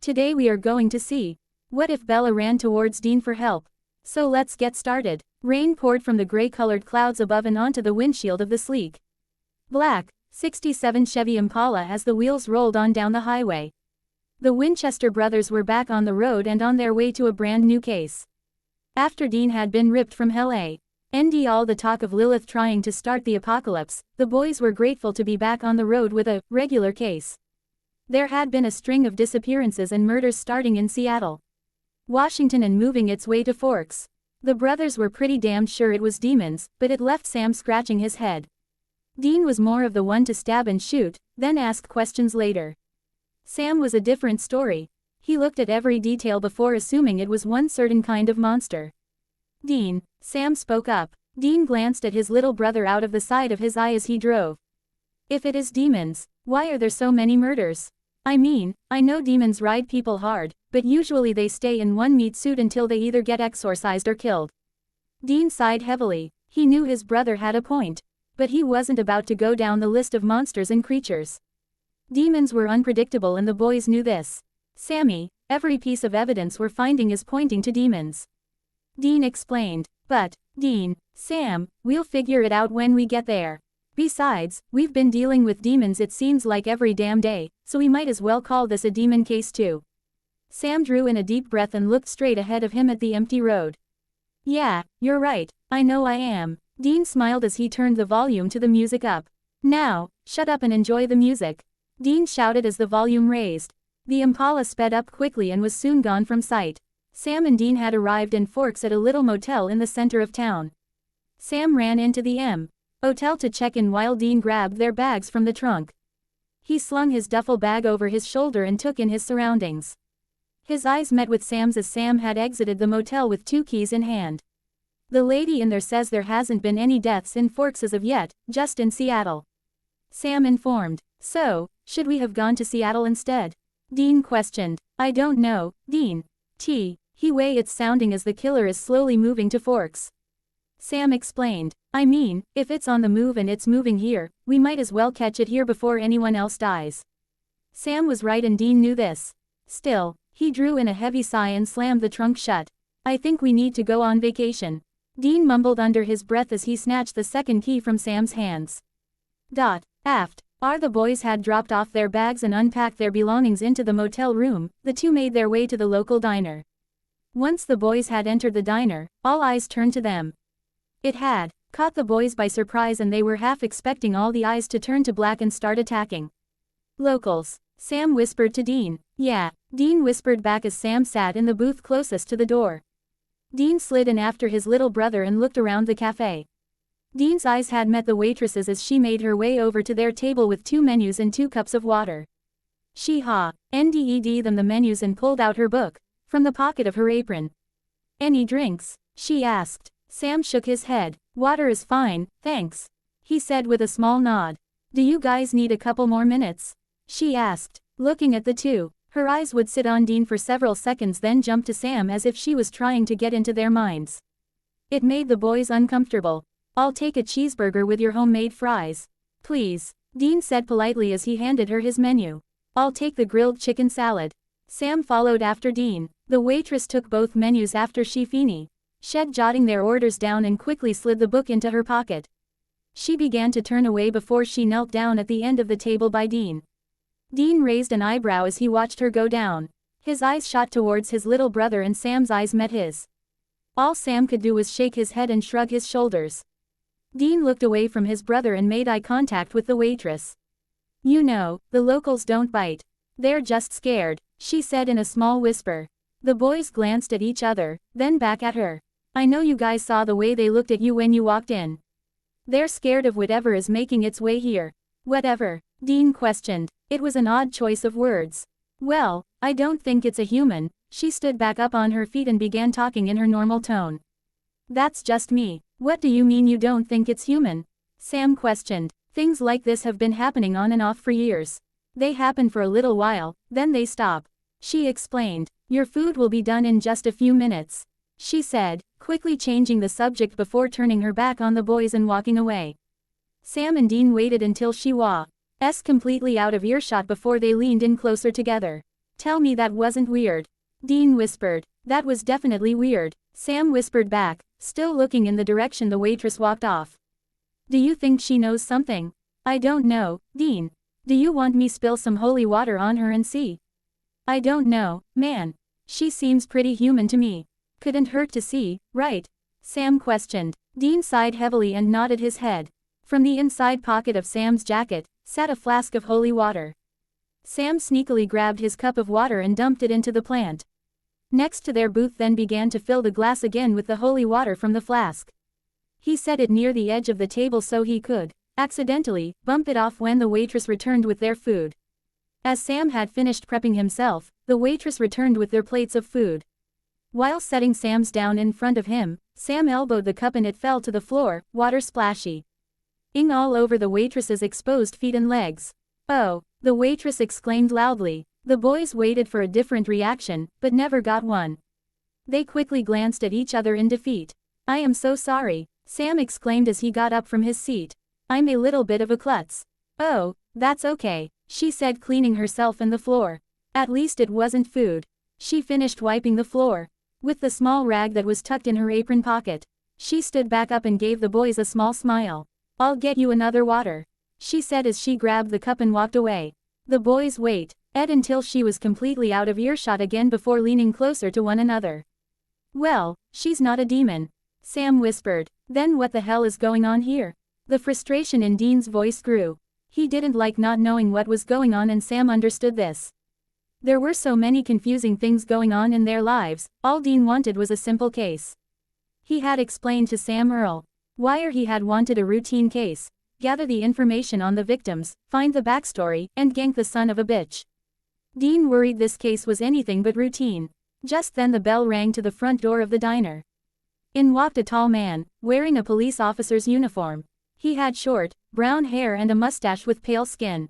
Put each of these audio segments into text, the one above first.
Today we are going to see. What if Bella ran towards Dean for help? So let's get started. Rain poured from the gray-colored clouds above and onto the windshield of the sleek black 67 Chevy Impala as the wheels rolled on down the highway. The Winchester brothers were back on the road and on their way to a brand new case. After Dean had been ripped from Hell and all the talk of Lilith trying to start the apocalypse, the boys were grateful to be back on the road with a regular case. There had been a string of disappearances and murders starting in Seattle, Washington and moving its way to Forks. The brothers were pretty damned sure it was demons, but it left Sam scratching his head. Dean was more of the one to stab and shoot, then ask questions later. Sam was a different story. He looked at every detail before assuming it was one certain kind of monster. Dean, Sam spoke up. Dean glanced at his little brother out of the side of his eye as he drove. If it is demons, why are there so many murders? I mean, I know demons ride people hard, but usually they stay in one meat suit until they either get exorcised or killed. Dean sighed heavily. He knew his brother had a point. But he wasn't about to go down the list of monsters and creatures. Demons were unpredictable and the boys knew this. Sammy, every piece of evidence we're finding is pointing to demons. Dean explained. But, Dean, Sam, we'll figure it out when we get there. Besides, we've been dealing with demons it seems like every damn day, so we might as well call this a demon case too. Sam drew in a deep breath and looked straight ahead of him at the empty road. Yeah, you're right, I know I am. Dean smiled as he turned the volume to the music up. Now, shut up and enjoy the music. Dean shouted as the volume raised. The Impala sped up quickly and was soon gone from sight. Sam and Dean had arrived in Forks at a little motel in the center of town. Sam ran into the hotel to check in while Dean grabbed their bags from the trunk. He slung his duffel bag over his shoulder and took in his surroundings. His eyes met with Sam's as Sam had exited the motel with 2 keys in hand. The lady in there says there hasn't been any deaths in Forks as of yet, just in Seattle. Sam informed. So, should we have gone to Seattle instead? Dean questioned. I don't know, Dean. It's sounding as the killer is slowly moving to Forks. Sam explained. I mean, if it's on the move and it's moving here, we might as well catch it here before anyone else dies. Sam was right and Dean knew this. Still, he drew in a heavy sigh and slammed the trunk shut. I think we need to go on vacation. Dean mumbled under his breath as he snatched the second key from Sam's hands. Aft. The boys had dropped off their bags and unpacked their belongings into the motel room, the two made their way to the local diner. Once the boys had entered the diner, all eyes turned to them. It had caught the boys by surprise and they were half expecting all the eyes to turn to black and start attacking. Locals, Sam whispered to Dean. Yeah, Dean whispered back as Sam sat in the booth closest to the door. Dean slid in after his little brother and looked around the cafe. Dean's eyes had met the waitress's as she made her way over to their table with 2 menus and 2 cups of water. She handed them the menus and pulled out her book from the pocket of her apron. Any drinks? She asked. Sam shook his head. Water is fine, thanks. He said with a small nod. Do you guys need a couple more minutes? She asked, looking at the two. Her eyes would sit on Dean for several seconds then jump to Sam as if she was trying to get into their minds. It made the boys uncomfortable. I'll take a cheeseburger with your homemade fries. Please, Dean said politely as he handed her his menu. I'll take the grilled chicken salad. Sam followed after Dean. The waitress took both menus after she shed jotting their orders down and quickly slid the book into her pocket. She began to turn away before she knelt down at the end of the table by Dean. Dean raised an eyebrow as he watched her go down. His eyes shot towards his little brother and Sam's eyes met his. All Sam could do was shake his head and shrug his shoulders. Dean looked away from his brother and made eye contact with the waitress. You know, the locals don't bite. They're just scared, she said in a small whisper. The boys glanced at each other, then back at her. I know you guys saw the way they looked at you when you walked in. They're scared of whatever is making its way here. Whatever? Dean questioned. It was an odd choice of words. Well, I don't think it's a human. She stood back up on her feet and began talking in her normal tone. That's just me. What do you mean you don't think it's human? Sam questioned. Things like this have been happening on and off for years. They happen for a little while, then they stop. She explained. Your food will be done in just a few minutes. She said, quickly changing the subject before turning her back on the boys and walking away. Sam and Dean waited until she was completely out of earshot before they leaned in closer together. Tell me that wasn't weird. Dean whispered. That was definitely weird. Sam whispered back, still looking in the direction the waitress walked off. Do you think she knows something? I don't know, Dean. Do you want me spill some holy water on her and see? I don't know, man. She seems pretty human to me. Couldn't hurt to see, right? Sam questioned. Dean sighed heavily and nodded his head. From the inside pocket of Sam's jacket, sat a flask of holy water. Sam sneakily grabbed his cup of water and dumped it into the plant. Next to their booth then began to fill the glass again with the holy water from the flask. He set it near the edge of the table so he could, accidentally, bump it off when the waitress returned with their food. As Sam had finished prepping himself, the waitress returned with their plates of food. While setting Sam's down in front of him, Sam elbowed the cup and it fell to the floor, water splashy. Ing all over the waitress's exposed feet and legs. Oh, the waitress exclaimed loudly. The boys waited for a different reaction, but never got one. They quickly glanced at each other in defeat. I am so sorry, Sam exclaimed as he got up from his seat. I'm a little bit of a klutz. Oh, that's okay, she said, cleaning herself and the floor. At least it wasn't food. She finished wiping the floor. With the small rag that was tucked in her apron pocket, she stood back up and gave the boys a small smile. I'll get you another water, she said as she grabbed the cup and walked away. The boys waited until she was completely out of earshot again before leaning closer to one another. Well, she's not a demon, Sam whispered. Then what the hell is going on here? The frustration in Dean's voice grew. He didn't like not knowing what was going on, and Sam understood this. There were so many confusing things going on in their lives, all Dean wanted was a simple case. He had explained to Sam Earl why he had wanted a routine case, gather the information on the victims, find the backstory, and gank the son of a bitch. Dean worried this case was anything but routine. Just then the bell rang to the front door of the diner. In walked a tall man, wearing a police officer's uniform. He had short, brown hair and a mustache with pale skin.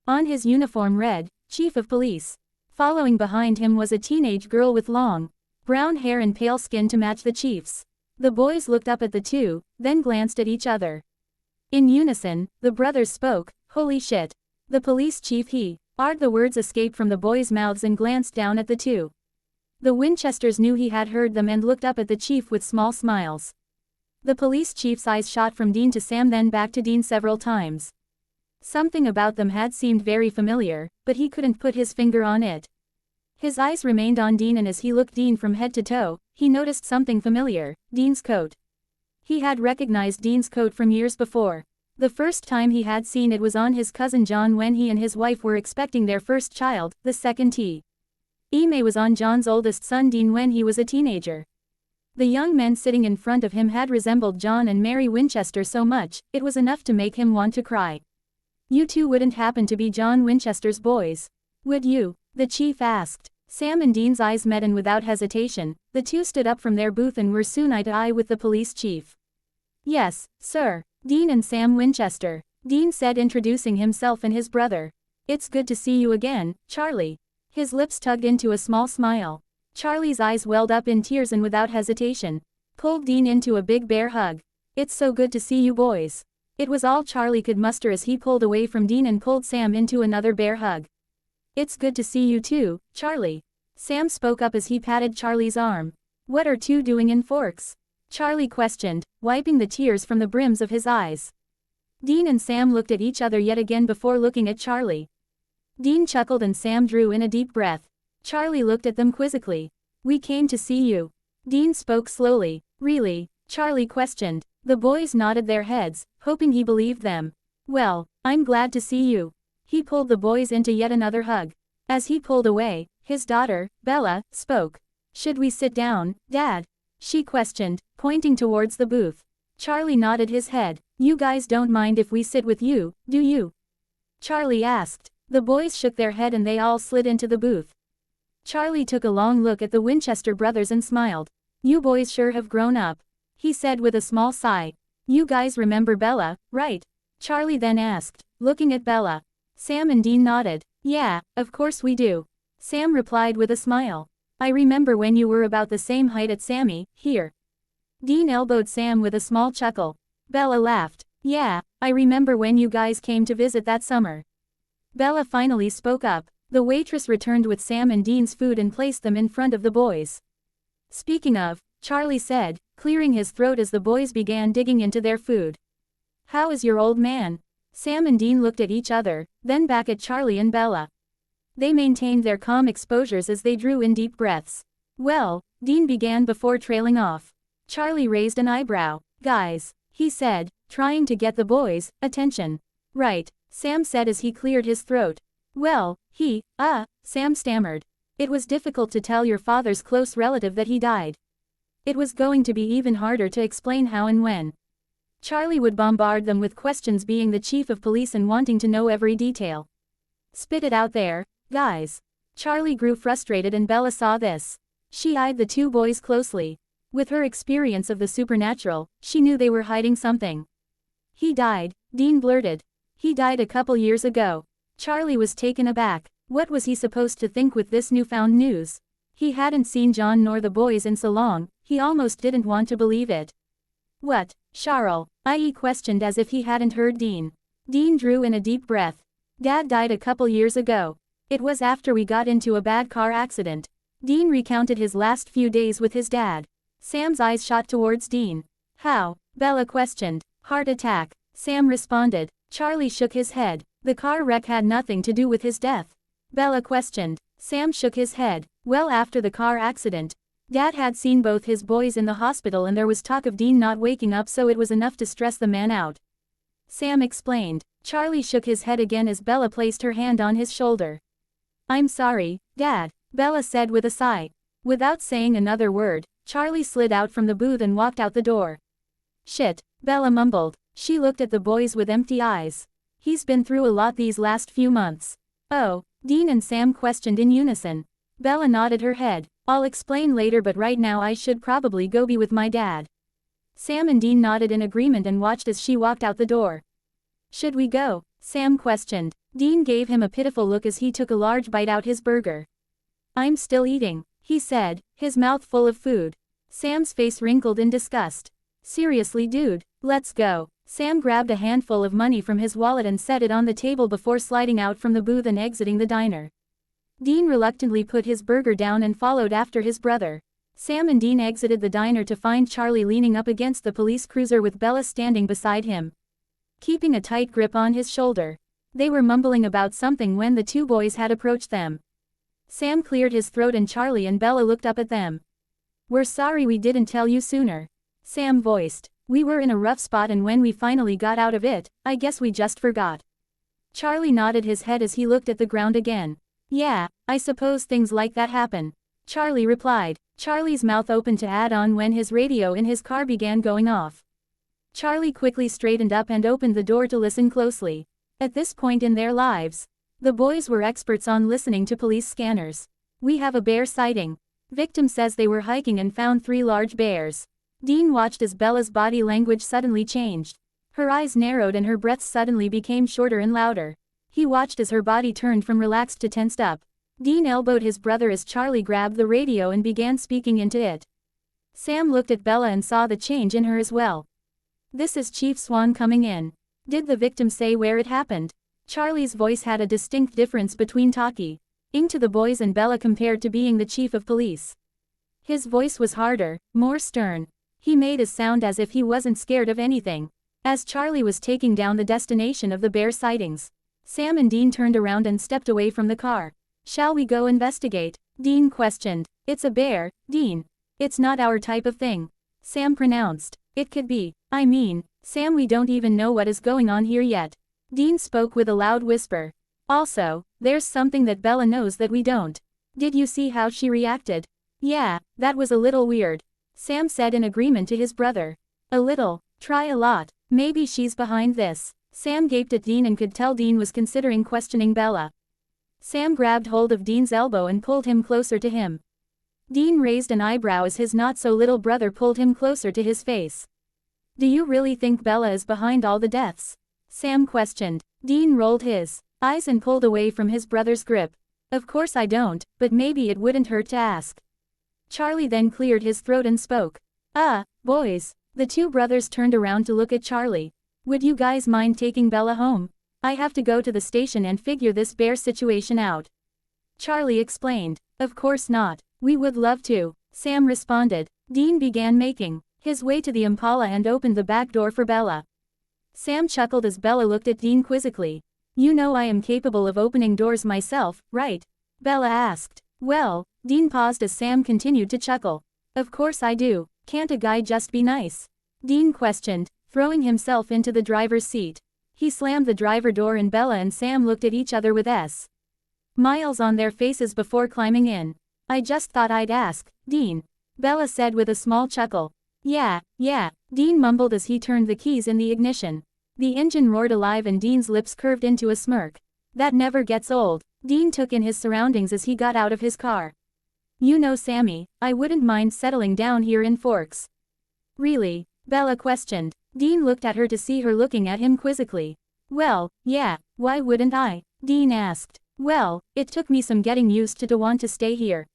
On his uniform read, Chief of Police. Following behind him was a teenage girl with long, brown hair and pale skin to match the chief's. The boys looked up at the two, then glanced at each other. In unison, the brothers spoke, holy shit. The police chief the words escaped from the boys' mouths and glanced down at the two. The Winchesters knew he had heard them and looked up at the chief with small smiles. The police chief's eyes shot from Dean to Sam then back to Dean several times. Something about them had seemed very familiar, but he couldn't put his finger on it. His eyes remained on Dean, and as he looked Dean from head to toe, he noticed something familiar, Dean's coat. He had recognized Dean's coat from years before. The first time he had seen it was on his cousin John when he and his wife were expecting their first child, the second May was on John's oldest son Dean when he was a teenager. The young men sitting in front of him had resembled John and Mary Winchester so much, it was enough to make him want to cry. You two wouldn't happen to be John Winchester's boys, would you? The chief asked. Sam and Dean's eyes met, and without hesitation, the two stood up from their booth and were soon eye to eye with the police chief. Yes, sir. Dean and Sam Winchester, Dean said, introducing himself and his brother. It's good to see you again, Charlie. His lips tugged into a small smile. Charlie's eyes welled up in tears and without hesitation pulled Dean into a big bear hug. It's so good to see you boys. It was all Charlie could muster as he pulled away from Dean and pulled Sam into another bear hug. It's good to see you too, Charlie. Sam spoke up as he patted Charlie's arm. What are two doing in Forks? Charlie questioned, wiping the tears from the brims of his eyes. Dean and Sam looked at each other yet again before looking at Charlie. Dean chuckled and Sam drew in a deep breath. Charlie looked at them quizzically. We came to see you. Dean spoke slowly. Really? Charlie questioned. The boys nodded their heads, hoping he believed them. Well, I'm glad to see you. He pulled the boys into yet another hug. As he pulled away, his daughter, Bella, spoke. Should we sit down, Dad? She questioned, pointing towards the booth. Charlie nodded his head. You guys don't mind if we sit with you, do you? Charlie asked. The boys shook their head and they all slid into the booth. Charlie took a long look at the Winchester brothers and smiled. You boys sure have grown up, he said with a small sigh. You guys remember Bella, right? Charlie then asked, looking at Bella. Sam and Dean nodded. Yeah, of course we do. Sam replied with a smile. I remember when you were about the same height as Sammy, here. Dean elbowed Sam with a small chuckle. Bella laughed. Yeah, I remember when you guys came to visit that summer. Bella finally spoke up. The waitress returned with Sam and Dean's food and placed them in front of the boys. Speaking of, Charlie said, clearing his throat as the boys began digging into their food. How is your old man? Sam and Dean looked at each other, then back at Charlie and Bella. They maintained their calm exposures as they drew in deep breaths. Well, Dean began before trailing off. Charlie raised an eyebrow. Guys, he said, trying to get the boys' attention. Right, Sam said as he cleared his throat. Well, Sam stammered. It was difficult to tell your father's close relative that he died. It was going to be even harder to explain how and when. Charlie would bombard them with questions, being the chief of police and wanting to know every detail. Spit it out there, guys. Charlie grew frustrated and Bella saw this. She eyed the two boys closely. With her experience of the supernatural, she knew they were hiding something. He died, Dean blurted. He died a couple years ago. Charlie was taken aback. What was he supposed to think with this newfound news? He hadn't seen John nor the boys in so long, he almost didn't want to believe it. What, Charles? I questioned as if he hadn't heard Dean. Dean drew in a deep breath. Dad died a couple years ago. It was after we got into a bad car accident. Dean recounted his last few days with his dad. Sam's eyes shot towards Dean. How? Bella questioned. Heart attack, Sam responded. Charlie shook his head. The car wreck had nothing to do with his death. Bella questioned. Sam shook his head. Well, after the car accident, Dad had seen both his boys in the hospital and there was talk of Dean not waking up, so it was enough to stress the man out. Sam explained. Charlie shook his head again as Bella placed her hand on his shoulder. I'm sorry, Dad, Bella said with a sigh. Without saying another word, Charlie slid out from the booth and walked out the door. Shit, Bella mumbled. She looked at the boys with empty eyes. He's been through a lot these last few months. Oh, Dean and Sam questioned in unison. Bella nodded her head. I'll explain later, but right now I should probably go be with my dad. Sam and Dean nodded in agreement and watched as she walked out the door. Should we go? Sam questioned. Dean gave him a pitiful look as he took a large bite out his burger. I'm still eating, he said, his mouth full of food. Sam's face wrinkled in disgust. Seriously, dude, let's go. Sam grabbed a handful of money from his wallet and set it on the table before sliding out from the booth and exiting the diner. Dean reluctantly put his burger down and followed after his brother. Sam and Dean exited the diner to find Charlie leaning up against the police cruiser with Bella standing beside him, keeping a tight grip on his shoulder. They were mumbling about something when the two boys had approached them. Sam cleared his throat and Charlie and Bella looked up at them. We're sorry we didn't tell you sooner, Sam voiced. We were in a rough spot and when we finally got out of it, I guess we just forgot. Charlie nodded his head as he looked at the ground again. Yeah, I suppose things like that happen, Charlie replied. Charlie's mouth opened to add on when his radio in his car began going off. Charlie quickly straightened up and opened the door to listen closely. At this point in their lives, the boys were experts on listening to police scanners. We have a bear sighting. Victim says they were hiking and found 3 large bears. Dean watched as Bella's body language suddenly changed. Her eyes narrowed and her breaths suddenly became shorter and louder. He watched as her body turned from relaxed to tensed up. Dean elbowed his brother as Charlie grabbed the radio and began speaking into it. Sam looked at Bella and saw the change in her as well. This is Chief Swan coming in. Did the victim say where it happened? Charlie's voice had a distinct difference between talking to the boys and Bella compared to being the chief of police. His voice was harder, more stern. He made a sound as if he wasn't scared of anything. As Charlie was taking down the destination of the bear sightings, Sam and Dean turned around and stepped away from the car. Shall we go investigate? Dean questioned. It's a bear, Dean. It's not our type of thing, Sam pronounced. It could be. I mean, Sam, we don't even know what is going on here yet. Dean spoke with a loud whisper. Also, there's something that Bella knows that we don't. Did you see how she reacted? Yeah, that was a little weird, Sam said in agreement to his brother. A little, try a lot. Maybe she's behind this. Sam gaped at Dean and could tell Dean was considering questioning Bella. Sam grabbed hold of Dean's elbow and pulled him closer to him. Dean raised an eyebrow as his not-so-little brother pulled him closer to his face. Do you really think Bella is behind all the deaths? Sam questioned. Dean rolled his eyes and pulled away from his brother's grip. Of course I don't, but maybe it wouldn't hurt to ask. Charlie then cleared his throat and spoke. Boys. The two brothers turned around to look at Charlie. Would you guys mind taking Bella home? I have to go to the station and figure this bear situation out. Charlie explained. Of course not. We would love to, Sam responded. Dean began making his way to the Impala and opened the back door for Bella. Sam chuckled as Bella looked at Dean quizzically. You know I am capable of opening doors myself, right? Bella asked. Well, Dean paused as Sam continued to chuckle. Of course I do. Can't a guy just be nice? Dean questioned, throwing himself into the driver's seat. He slammed the driver door and Bella and Sam looked at each other with smiles on their faces before climbing in. I just thought I'd ask, Dean. Bella said with a small chuckle. Yeah, Dean mumbled as he turned the keys in the ignition. The engine roared alive and Dean's lips curved into a smirk. That never gets old. Dean took in his surroundings as he got out of his car. You know Sammy, I wouldn't mind settling down here in Forks. Really? Bella questioned. Dean looked at her to see her looking at him quizzically. Well, yeah, why wouldn't I? Dean asked. Well, it took me some getting used to want to stay here.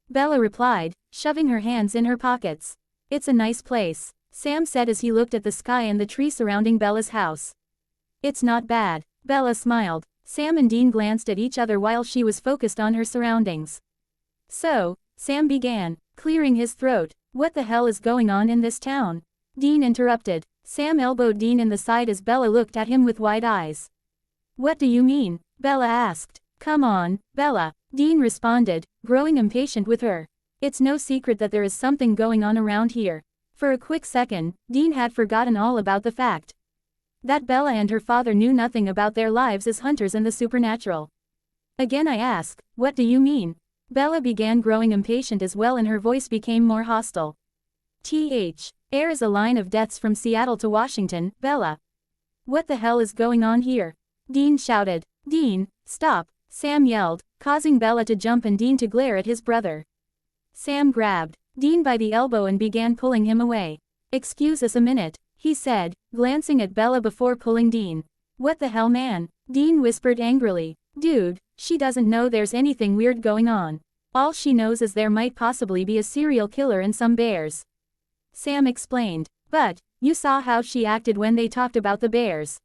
Bella replied, shoving her hands in her pockets. It's a nice place, Sam said as he looked at the sky and the tree surrounding Bella's house. It's not bad, Bella smiled. Sam and Dean glanced at each other while she was focused on her surroundings. So, Sam began, clearing his throat. What the hell is going on in this town? Dean interrupted. Sam elbowed Dean in the side as Bella looked at him with wide eyes. What do you mean? Bella asked. Come on, Bella, Dean responded, growing impatient with her. It's no secret that there is something going on around here. For a quick second, Dean had forgotten all about the fact that Bella and her father knew nothing about their lives as hunters in the supernatural. Again I ask, what do you mean? Bella began growing impatient as well and her voice became more hostile. Air is a line of deaths from Seattle to Washington, Bella. What the hell is going on here? Dean shouted. Dean, stop, Sam yelled, causing Bella to jump and Dean to glare at his brother. Sam grabbed Dean by the elbow and began pulling him away. Excuse us a minute, he said, glancing at Bella before pulling Dean. What the hell, man? Dean whispered angrily. Dude, she doesn't know there's anything weird going on. All she knows is there might possibly be a serial killer and some bears. Sam explained. But, you saw how she acted when they talked about the bears.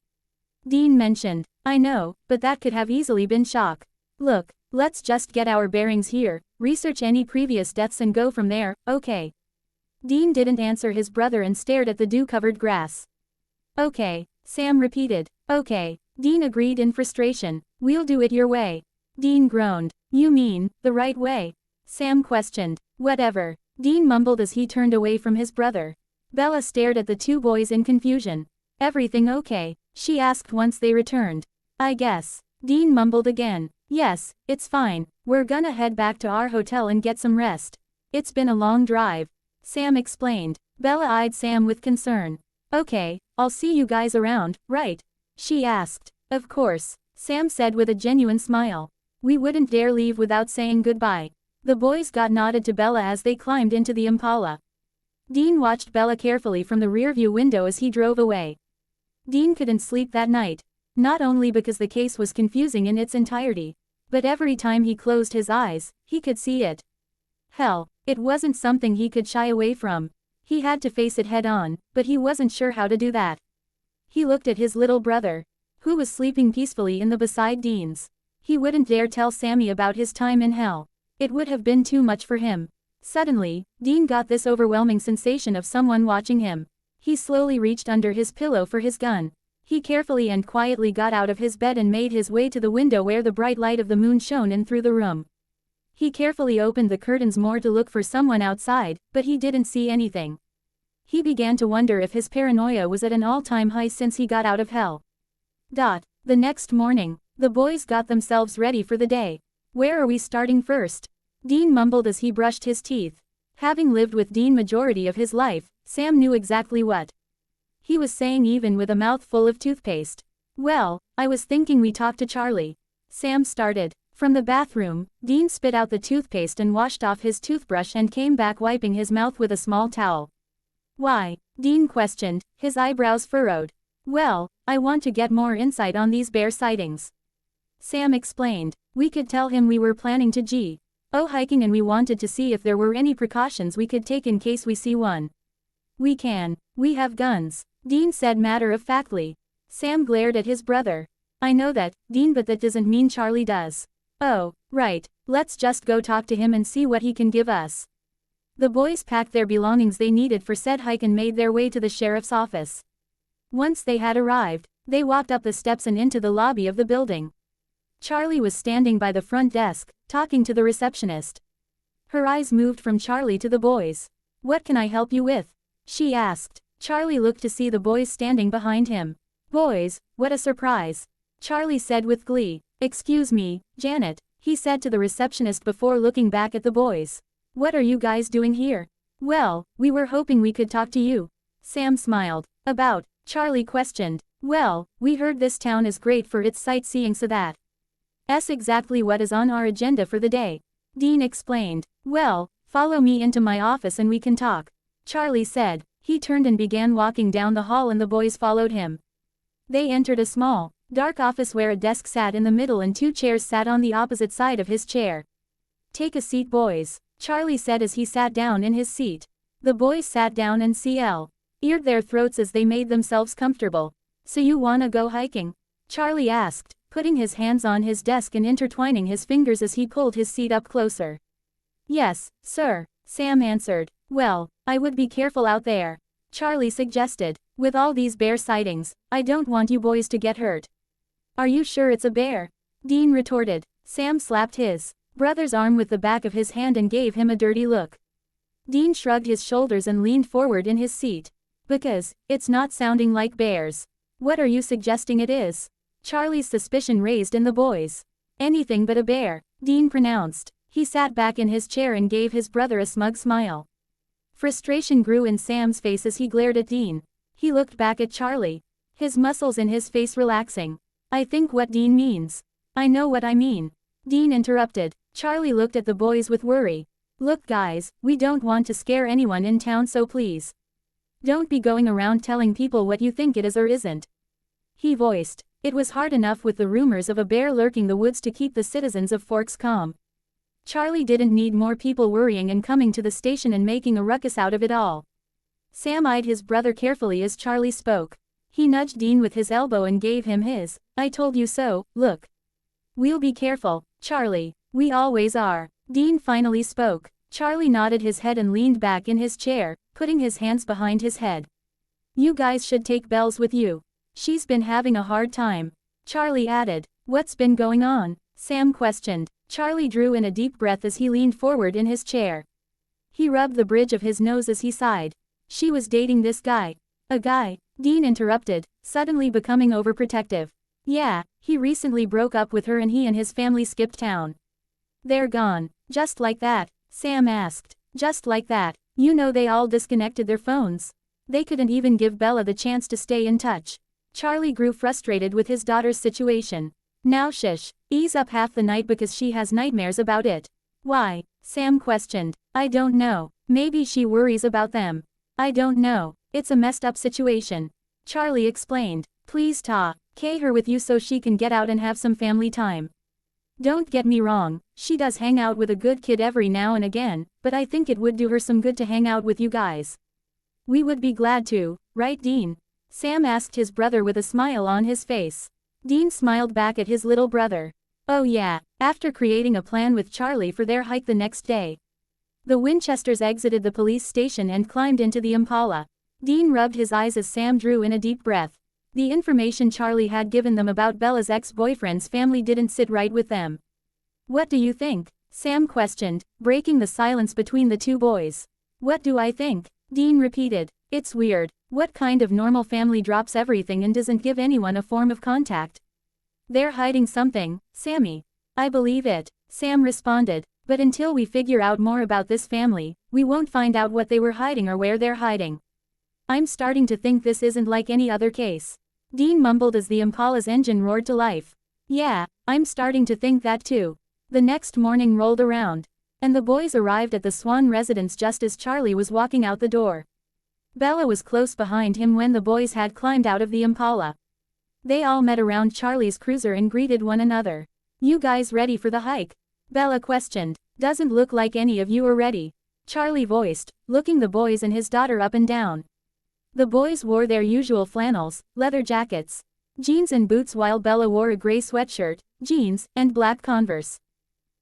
Dean mentioned. I know, but that could have easily been shock. Look, let's just get our bearings here, research any previous deaths and go from there, okay? Dean didn't answer his brother and stared at the dew-covered grass. Okay, Sam repeated. Okay, Dean agreed in frustration. We'll do it your way. Dean groaned. You mean, the right way? Sam questioned. Whatever, Dean mumbled as he turned away from his brother. Bella stared at the two boys in confusion. Everything okay? She asked once they returned. I guess. Dean mumbled again. Yes, it's fine. We're gonna head back to our hotel and get some rest. It's been a long drive. Sam explained. Bella eyed Sam with concern. Okay, I'll see you guys around, right? She asked. Of course, Sam said with a genuine smile. We wouldn't dare leave without saying goodbye. The boys got nodded to Bella as they climbed into the Impala. Dean watched Bella carefully from the rearview window as he drove away. Dean couldn't sleep that night. Not only because the case was confusing in its entirety, but every time he closed his eyes, he could see it. Hell, it wasn't something he could shy away from. He had to face it head-on, but he wasn't sure how to do that. He looked at his little brother, who was sleeping peacefully in the beside Dean's. He wouldn't dare tell Sammy about his time in hell. It would have been too much for him. Suddenly, Dean got this overwhelming sensation of someone watching him. He slowly reached under his pillow for his gun. He carefully and quietly got out of his bed and made his way to the window where the bright light of the moon shone in through the room. He carefully opened the curtains more to look for someone outside, but he didn't see anything. He began to wonder if his paranoia was at an all-time high since he got out of hell. The next morning, the boys got themselves ready for the day. Where are we starting first? Dean mumbled as he brushed his teeth. Having lived with Dean majority of his life, Sam knew exactly what he was saying even with a mouth full of toothpaste. Well, I was thinking we talk to Charlie. Sam started. From the bathroom, Dean spit out the toothpaste and washed off his toothbrush and came back wiping his mouth with a small towel. Why? Dean questioned, his eyebrows furrowed. Well, I want to get more insight on these bear sightings. Sam explained. We could tell him we were planning to go hiking and we wanted to see if there were any precautions we could take in case we see one. We can. We have guns, Dean said matter-of-factly. Sam glared at his brother. I know that, Dean, but that doesn't mean Charlie does. Oh, right. Let's just go talk to him and see what he can give us. The boys packed their belongings they needed for said hike and made their way to the sheriff's office. Once they had arrived, they walked up the steps and into the lobby of the building. Charlie was standing by the front desk, talking to the receptionist. Her eyes moved from Charlie to the boys. "What can I help you with?" she asked. Charlie looked to see the boys standing behind him. "Boys, what a surprise," Charlie said with glee. "Excuse me, Janet," he said to the receptionist before looking back at the boys. "What are you guys doing here?" "Well, we were hoping we could talk to you." Sam smiled. "About?" Charlie questioned. "Well, we heard this town is great for its sightseeing, so that's exactly what is on our agenda for the day," Dean explained. "Well, follow me into my office and we can talk," Charlie said. He turned and began walking down the hall and the boys followed him. They entered a small, dark office where a desk sat in the middle and 2 chairs sat on the opposite side of his chair. "Take a seat, boys," Charlie said as he sat down in his seat. The boys sat down and cleared their throats as they made themselves comfortable. "So you wanna go hiking?" Charlie asked, putting his hands on his desk and intertwining his fingers as he pulled his seat up closer. "Yes, sir," Sam answered. "Well, I would be careful out there," Charlie suggested. "With all these bear sightings, I don't want you boys to get hurt." "Are you sure it's a bear?" Dean retorted. Sam slapped his brother's arm with the back of his hand and gave him a dirty look. Dean shrugged his shoulders and leaned forward in his seat. "Because, it's not sounding like bears." "What are you suggesting it is?" Charlie's suspicion raised in the boys. "Anything but a bear," Dean pronounced. He sat back in his chair and gave his brother a smug smile. Frustration grew in Sam's face as he glared at Dean. He looked back at Charlie, his muscles in his face relaxing. "I think what Dean means." "I know what I mean," Dean interrupted. Charlie looked at the boys with worry. "Look guys, we don't want to scare anyone in town, so please don't be going around telling people what you think it is or isn't," he voiced. It was hard enough with the rumors of a bear lurking the woods to keep the citizens of Forks calm. Charlie didn't need more people worrying and coming to the station and making a ruckus out of it all. Sam eyed his brother carefully as Charlie spoke. He nudged Dean with his elbow and gave him his "I told you so" look. "We'll be careful, Charlie. We always are." Dean finally spoke. Charlie nodded his head and leaned back in his chair, putting his hands behind his head. "You guys should take Bells with you. She's been having a hard time," Charlie added. "What's been going on?" Sam questioned. Charlie drew in a deep breath as he leaned forward in his chair. He rubbed the bridge of his nose as he sighed. "She was dating this guy." "A guy?" Dean interrupted, suddenly becoming overprotective. "Yeah, he recently broke up with her and he and his family skipped town." "They're gone, just like that?" Sam asked. "Just like that. You know, they all disconnected their phones. They couldn't even give Bella the chance to stay in touch." Charlie grew frustrated with his daughter's situation. "Now shush, ease up half the night because she has nightmares about it." "Why?" Sam questioned. "I don't know. Maybe she worries about them." "I don't know. It's a messed up situation," Charlie explained. "Please take her with you so she can get out and have some family time. Don't get me wrong, she does hang out with a good kid every now and again, but I think it would do her some good to hang out with you guys." "We would be glad to, right Dean?" Sam asked his brother with a smile on his face. Dean smiled back at his little brother. "Oh yeah." After creating a plan with Charlie for their hike the next day, the Winchesters exited the police station and climbed into the Impala. Dean rubbed his eyes as Sam drew in a deep breath. The information Charlie had given them about Bella's ex-boyfriend's family didn't sit right with them. "What do you think?" Sam questioned, breaking the silence between the two boys. "What do I think?" Dean repeated. "It's weird. What kind of normal family drops everything and doesn't give anyone a form of contact?" "They're hiding something, Sammy." "I believe it," Sam responded. "But until we figure out more about this family, we won't find out what they were hiding or where they're hiding. I'm starting to think this isn't like any other case." Dean mumbled as the Impala's engine roared to life. "Yeah, I'm starting to think that too." The next morning rolled around, and the boys arrived at the Swan residence just as Charlie was walking out the door. Bella was close behind him when the boys had climbed out of the Impala. They all met around Charlie's cruiser and greeted one another. "You guys ready for the hike?" Bella questioned. "Doesn't look like any of you are ready," Charlie voiced, looking the boys and his daughter up and down. The boys wore their usual flannels, leather jackets, jeans and boots while Bella wore a gray sweatshirt, jeans, and black Converse.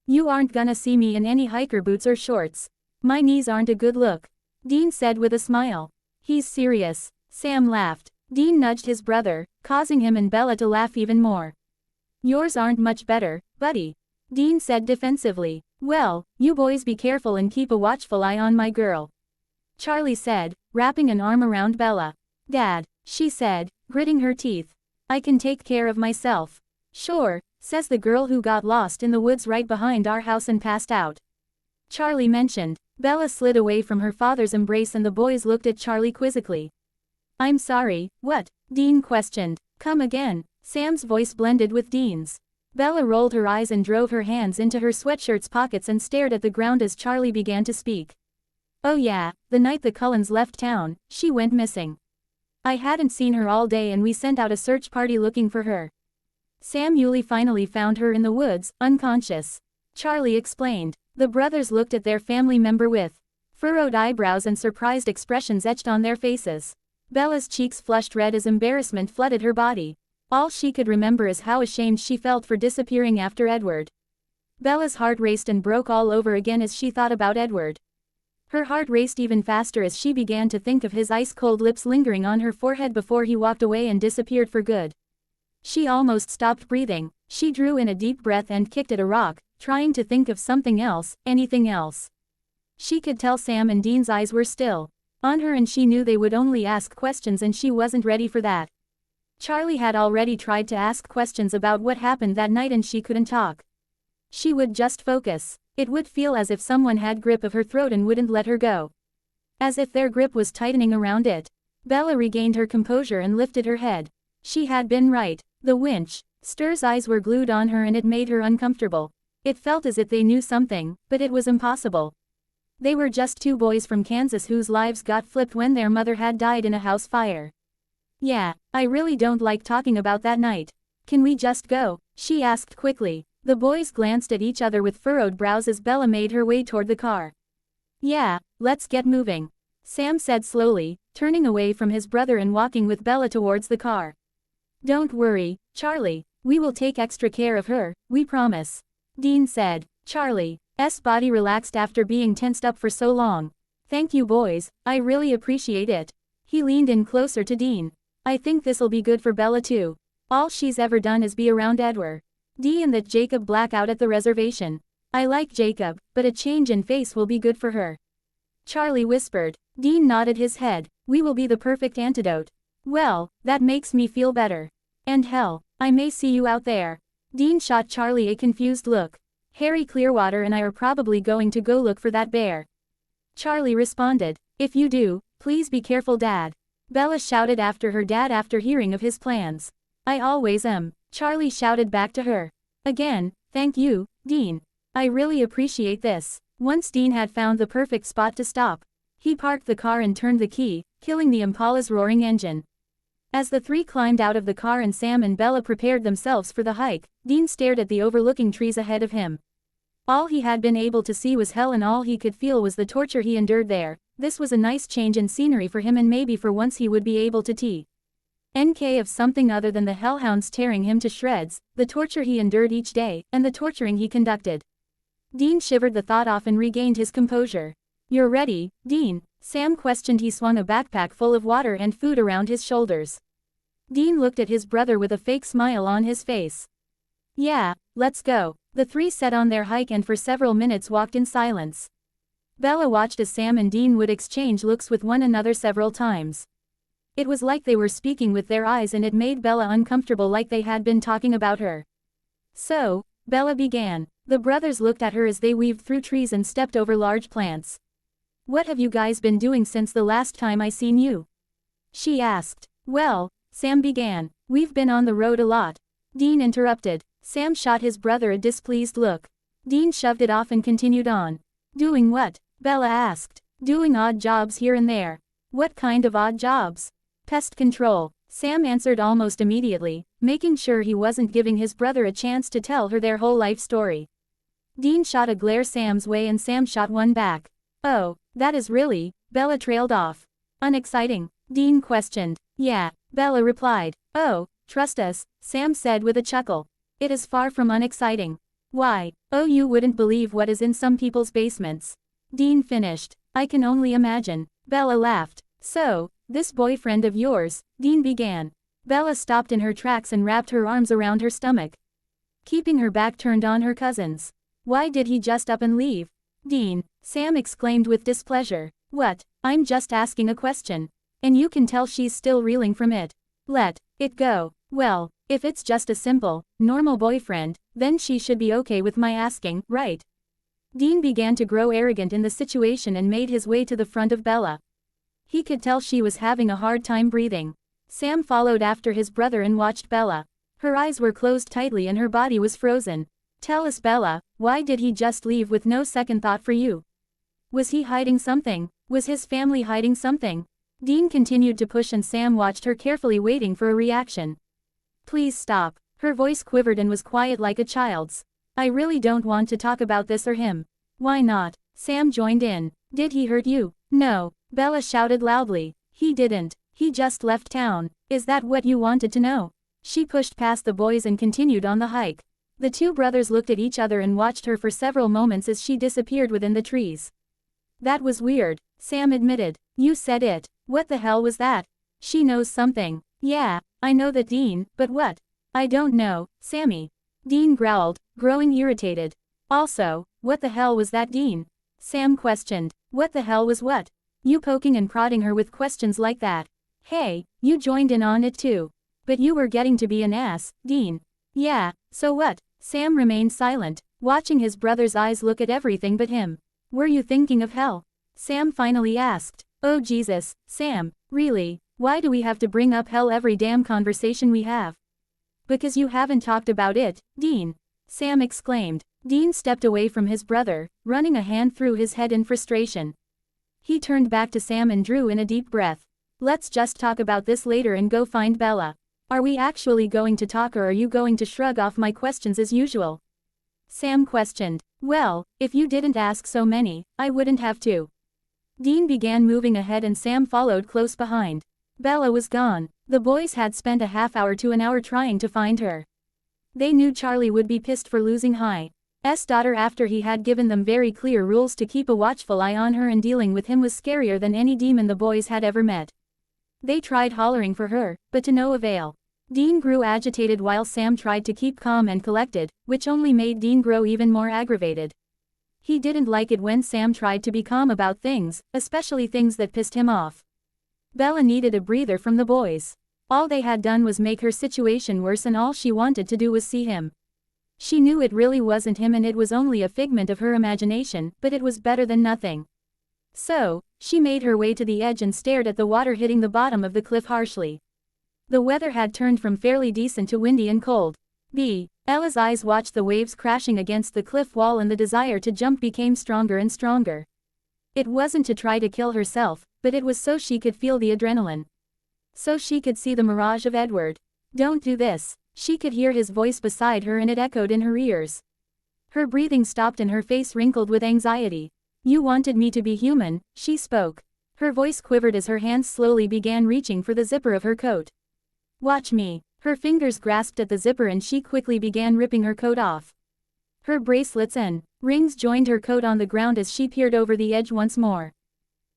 You aren't gonna see me in any hiker boots or shorts. My knees aren't a good look. Dean said with a smile. He's serious. Sam laughed. Dean nudged his brother, causing him and Bella to laugh even more. Yours aren't much better, buddy. Dean said defensively. Well, you boys be careful and keep a watchful eye on my girl. Charlie said, wrapping an arm around Bella. Dad, she said, gritting her teeth. I can take care of myself. Sure, says the girl who got lost in the woods right behind our house and passed out. Charlie mentioned. Bella slid away from her father's embrace and the boys looked at Charlie quizzically. I'm sorry, what? Dean questioned. Come again. Sam's voice blended with Dean's. Bella rolled her eyes and drove her hands into her sweatshirt's pockets and stared at the ground as Charlie began to speak. Oh yeah, the night the Cullens left town, she went missing. I hadn't seen her all day and we sent out a search party looking for her. Sam Yulee finally found her in the woods, unconscious. Charlie explained. The brothers looked at their family member with furrowed eyebrows and surprised expressions etched on their faces. Bella's cheeks flushed red as embarrassment flooded her body. All she could remember is how ashamed she felt for disappearing after Edward. Bella's heart raced and broke all over again as she thought about Edward. Her heart raced even faster as she began to think of his ice-cold lips lingering on her forehead before he walked away and disappeared for good. She almost stopped breathing. She drew in a deep breath and kicked at a rock, trying to think of something else, anything else. She could tell Sam and Dean's eyes were still on her and she knew they would only ask questions and she wasn't ready for that. Charlie had already tried to ask questions about what happened that night and she couldn't talk. She would just focus. It would feel as if someone had grip of her throat and wouldn't let her go. As if their grip was tightening around it. Bella regained her composure and lifted her head. She had been right. The winch. Stur's eyes were glued on her and it made her uncomfortable. It felt as if they knew something, but it was impossible. They were just two boys from Kansas whose lives got flipped when their mother had died in a house fire. Yeah, I really don't like talking about that night. Can we just go? She asked quickly. The boys glanced at each other with furrowed brows as Bella made her way toward the car. Yeah, let's get moving. Sam said slowly, turning away from his brother and walking with Bella towards the car. Don't worry, Charlie. We will take extra care of her, we promise. Dean said. Charlie's body relaxed after being tensed up for so long. Thank you boys, I really appreciate it. He leaned in closer to Dean. I think this'll be good for Bella too. All she's ever done is be around Edward. And that Jacob black out at the reservation. I like Jacob, but a change in face will be good for her. Charlie whispered. Dean nodded his head. We will be the perfect antidote. Well, that makes me feel better. And hell, I may see you out there. Dean shot Charlie a confused look. Harry Clearwater and I are probably going to go look for that bear. Charlie responded. If you do, please be careful Dad. Bella shouted after her dad after hearing of his plans. I always am. Charlie shouted back to her. Again, thank you, Dean. I really appreciate this. Once Dean had found the perfect spot to stop. He parked the car and turned the key, killing the Impala's roaring engine. As the three climbed out of the car and Sam and Bella prepared themselves for the hike, Dean stared at the overlooking trees ahead of him. All he had been able to see was hell and all he could feel was the torture he endured there. This was a nice change in scenery for him and maybe for once he would be able to NK of something other than the hellhounds tearing him to shreds, the torture he endured each day, and the torturing he conducted. Dean shivered the thought off and regained his composure. You're ready, Dean? Sam questioned. He swung a backpack full of water and food around his shoulders. Dean looked at his brother with a fake smile on his face. Yeah, let's go. The three set on their hike and for several minutes walked in silence. Bella watched as Sam and Dean would exchange looks with one another several times. It was like they were speaking with their eyes and it made Bella uncomfortable, like they had been talking about her. So, Bella began. The brothers looked at her as they weaved through trees and stepped over large plants. What have you guys been doing since the last time I seen you? She asked. Well, Sam began. We've been on the road a lot. Dean interrupted. Sam shot his brother a displeased look. Dean shoved it off and continued on. Doing what? Bella asked. Doing odd jobs here and there. What kind of odd jobs? Pest control. Sam answered almost immediately, making sure he wasn't giving his brother a chance to tell her their whole life story. Dean shot a glare Sam's way and Sam shot one back. Oh, that is really, Bella trailed off. Unexciting? Dean questioned. Yeah, Bella replied. Oh, trust us, Sam said with a chuckle. It is far from unexciting. Why, oh, you wouldn't believe what is in some people's basements. Dean finished. I can only imagine. Bella laughed. So, this boyfriend of yours, Dean began. Bella stopped in her tracks and wrapped her arms around her stomach, keeping her back turned on her cousins. Why did he just up and leave? Dean, Sam exclaimed with displeasure. What? I'm just asking a question. And you can tell she's still reeling from it. Let it go. Well, if it's just a simple, normal boyfriend, then she should be okay with my asking, right? Dean began to grow arrogant in the situation and made his way to the front of Bella. He could tell she was having a hard time breathing. Sam followed after his brother and watched Bella. Her eyes were closed tightly and her body was frozen. Tell us, Bella, why did he just leave with no second thought for you? Was he hiding something? Was his family hiding something? Dean continued to push and Sam watched her carefully, waiting for a reaction. Please stop. Her voice quivered and was quiet like a child's. I really don't want to talk about this or him. Why not? Sam joined in. Did he hurt you? No. Bella shouted loudly. He didn't. He just left town. Is that what you wanted to know? She pushed past the boys and continued on the hike. The two brothers looked at each other and watched her for several moments as she disappeared within the trees. That was weird, Sam admitted. You said it. What the hell was that? She knows something. Yeah, I know that, Dean, but what? I don't know, Sammy. Dean growled, growing irritated. Also, what the hell was that, Dean? Sam questioned. What the hell was what? You poking and prodding her with questions like that. Hey, you joined in on it too. But you were getting to be an ass, Dean. Yeah, so what? Sam remained silent, watching his brother's eyes look at everything but him. Were you thinking of hell? Sam finally asked. Oh Jesus, Sam, really, why do we have to bring up hell every damn conversation we have? Because you haven't talked about it, Dean. Sam exclaimed. Dean stepped away from his brother, running a hand through his head in frustration. He turned back to Sam and drew in a deep breath. Let's just talk about this later and go find Bella. Are we actually going to talk or are you going to shrug off my questions as usual? Sam questioned. Well, if you didn't ask so many, I wouldn't have to. Dean began moving ahead and Sam followed close behind. Bella was gone. The boys had spent a half hour to an hour trying to find her. They knew Charlie would be pissed for losing Hi's daughter after he had given them very clear rules to keep a watchful eye on her, and dealing with him was scarier than any demon the boys had ever met. They tried hollering for her, but to no avail. Dean grew agitated while Sam tried to keep calm and collected, which only made Dean grow even more aggravated. He didn't like it when Sam tried to be calm about things, especially things that pissed him off. Bella needed a breather from the boys. All they had done was make her situation worse, and all she wanted to do was see him. She knew it really wasn't him and it was only a figment of her imagination, but it was better than nothing. So, she made her way to the edge and stared at the water hitting the bottom of the cliff harshly. The weather had turned from fairly decent to windy and cold. Ella's eyes watched the waves crashing against the cliff wall and the desire to jump became stronger and stronger. It wasn't to try to kill herself, but it was so she could feel the adrenaline. So she could see the mirage of Edward. Don't do this. She could hear his voice beside her and it echoed in her ears. Her breathing stopped and her face wrinkled with anxiety. You wanted me to be human, she spoke. Her voice quivered as her hands slowly began reaching for the zipper of her coat. Watch me. Her fingers grasped at the zipper and she quickly began ripping her coat off. Her bracelets and rings joined her coat on the ground as she peered over the edge once more.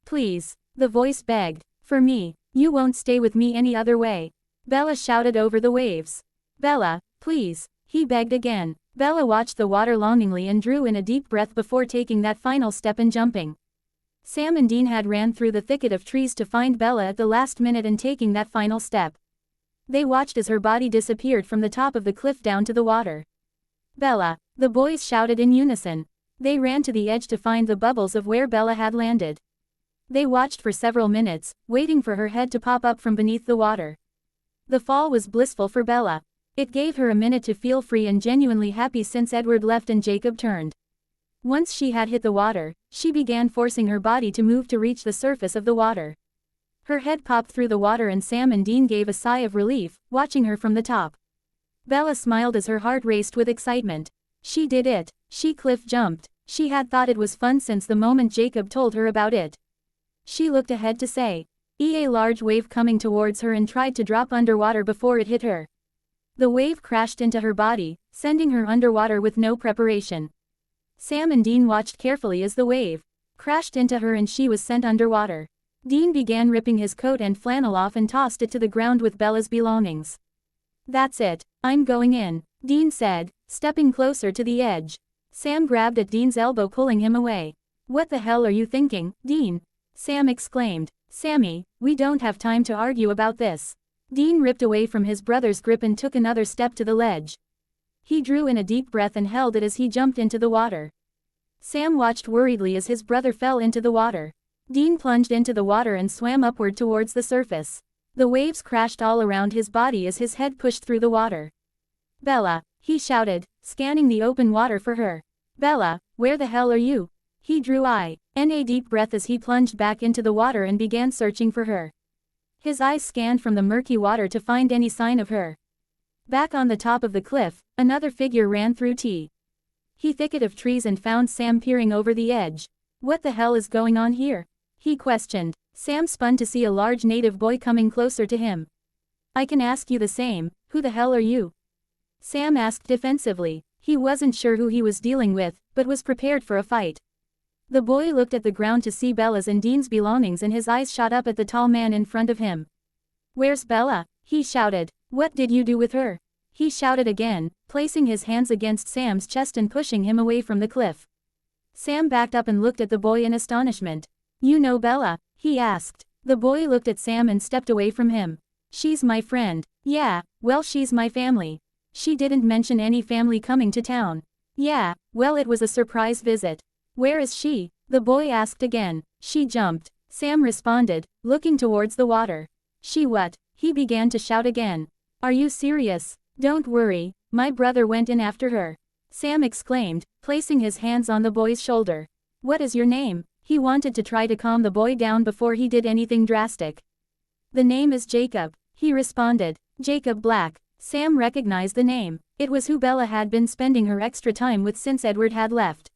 Please, the voice begged. For me. You won't stay with me any other way. Bella shouted over the waves. Bella, please, he begged again. Bella watched the water longingly and drew in a deep breath before taking that final step and jumping. Sam and Dean had ran through the thicket of trees to find Bella at the last minute and taking that final step. They watched as her body disappeared from the top of the cliff down to the water. Bella, the boys shouted in unison. They ran to the edge to find the bubbles of where Bella had landed. They watched for several minutes, waiting for her head to pop up from beneath the water. The fall was blissful for Bella. It gave her a minute to feel free and genuinely happy since Edward left and Jacob turned. Once she had hit the water, she began forcing her body to move to reach the surface of the water. Her head popped through the water and Sam and Dean gave a sigh of relief, watching her from the top. Bella smiled as her heart raced with excitement. She did it. She cliff jumped. She had thought it was fun since the moment Jacob told her about it. She looked ahead to say, a large wave coming towards her and tried to drop underwater before it hit her. The wave crashed into her body, sending her underwater with no preparation. Sam and Dean watched carefully as the wave crashed into her and she was sent underwater. Dean began ripping his coat and flannel off and tossed it to the ground with Bella's belongings. "That's it, I'm going in," Dean said, stepping closer to the edge. Sam grabbed at Dean's elbow, pulling him away. "What the hell are you thinking, Dean?" Sam exclaimed. "Sammy, we don't have time to argue about this." Dean ripped away from his brother's grip and took another step to the ledge. He drew in a deep breath and held it as he jumped into the water. Sam watched worriedly as his brother fell into the water. Dean plunged into the water and swam upward towards the surface. The waves crashed all around his body as his head pushed through the water. "Bella," he shouted, scanning the open water for her. "Bella, where the hell are you?" He drew a deep breath as he plunged back into the water and began searching for her. His eyes scanned from the murky water to find any sign of her. Back on the top of the cliff, another figure ran through a thicket of trees and found Sam peering over the edge. "What the hell is going on here?" he questioned. Sam spun to see a large native boy coming closer to him. "I can ask you the same, who the hell are you?" Sam asked defensively. He wasn't sure who he was dealing with, but was prepared for a fight. The boy looked at the ground to see Bella's and Dean's belongings and his eyes shot up at the tall man in front of him. "Where's Bella?" he shouted. "What did you do with her?" he shouted again, placing his hands against Sam's chest and pushing him away from the cliff. Sam backed up and looked at the boy in astonishment. "You know Bella?" he asked. The boy looked at Sam and stepped away from him. "She's my friend." "Yeah, well, she's my family." "She didn't mention any family coming to town." "Yeah, well, it was a surprise visit." "Where is she?" the boy asked again. "She jumped," Sam responded, looking towards the water. "She what?" he began to shout again. "Are you serious?" "Don't worry, my brother went in after her," Sam exclaimed, placing his hands on the boy's shoulder. "What is your name?" He wanted to try to calm the boy down before he did anything drastic. "The name is Jacob," he responded. "Jacob Black." Sam recognized the name. It was who Bella had been spending her extra time with since Edward had left.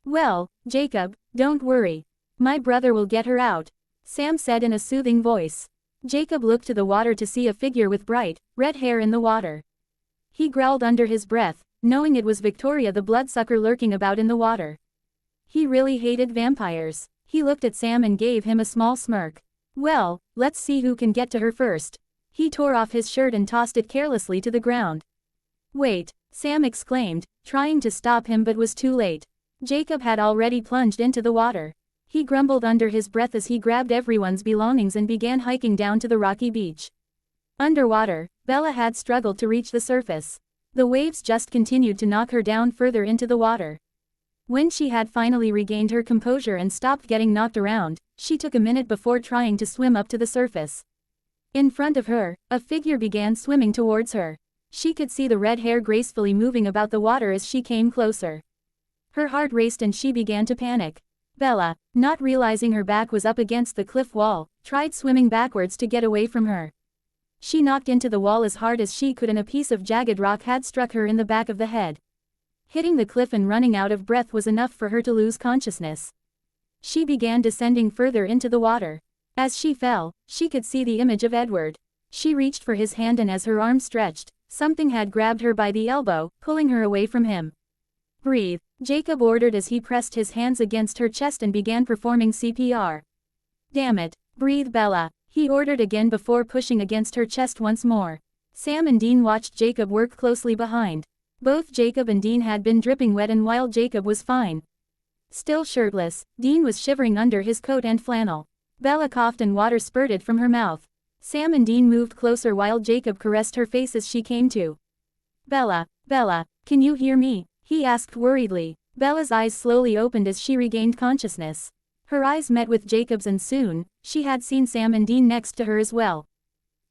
"Well, Jacob, don't worry. My brother will get her out," Sam said in a soothing voice. Jacob looked to the water to see a figure with bright, red hair in the water. He growled under his breath, knowing it was Victoria the bloodsucker lurking about in the water. He really hated vampires. He looked at Sam and gave him a small smirk. "Well, let's see who can get to her first." He tore off his shirt and tossed it carelessly to the ground. "Wait," Sam exclaimed, trying to stop him but was too late. Jacob had already plunged into the water. He grumbled under his breath as he grabbed everyone's belongings and began hiking down to the rocky beach. Underwater, Bella had struggled to reach the surface. The waves just continued to knock her down further into the water. When she had finally regained her composure and stopped getting knocked around, she took a minute before trying to swim up to the surface. In front of her, a figure began swimming towards her. She could see the red hair gracefully moving about the water as she came closer. Her heart raced and she began to panic. Bella, not realizing her back was up against the cliff wall, tried swimming backwards to get away from her. She knocked into the wall as hard as she could and a piece of jagged rock had struck her in the back of the head. Hitting the cliff and running out of breath was enough for her to lose consciousness. She began descending further into the water. As she fell, she could see the image of Edward. She reached for his hand and as her arm stretched, something had grabbed her by the elbow, pulling her away from him. "Breathe," Jacob ordered as he pressed his hands against her chest and began performing CPR. "Damn it, breathe Bella," he ordered again before pushing against her chest once more. Sam and Dean watched Jacob work closely behind. Both Jacob and Dean had been dripping wet and while Jacob was fine. Still shirtless, Dean was shivering under his coat and flannel. Bella coughed and water spurted from her mouth. Sam and Dean moved closer while Jacob caressed her face as she came to. "Bella, Bella, can you hear me?" he asked worriedly. Bella's eyes slowly opened as she regained consciousness. Her eyes met with Jacob's and soon, she had seen Sam and Dean next to her as well.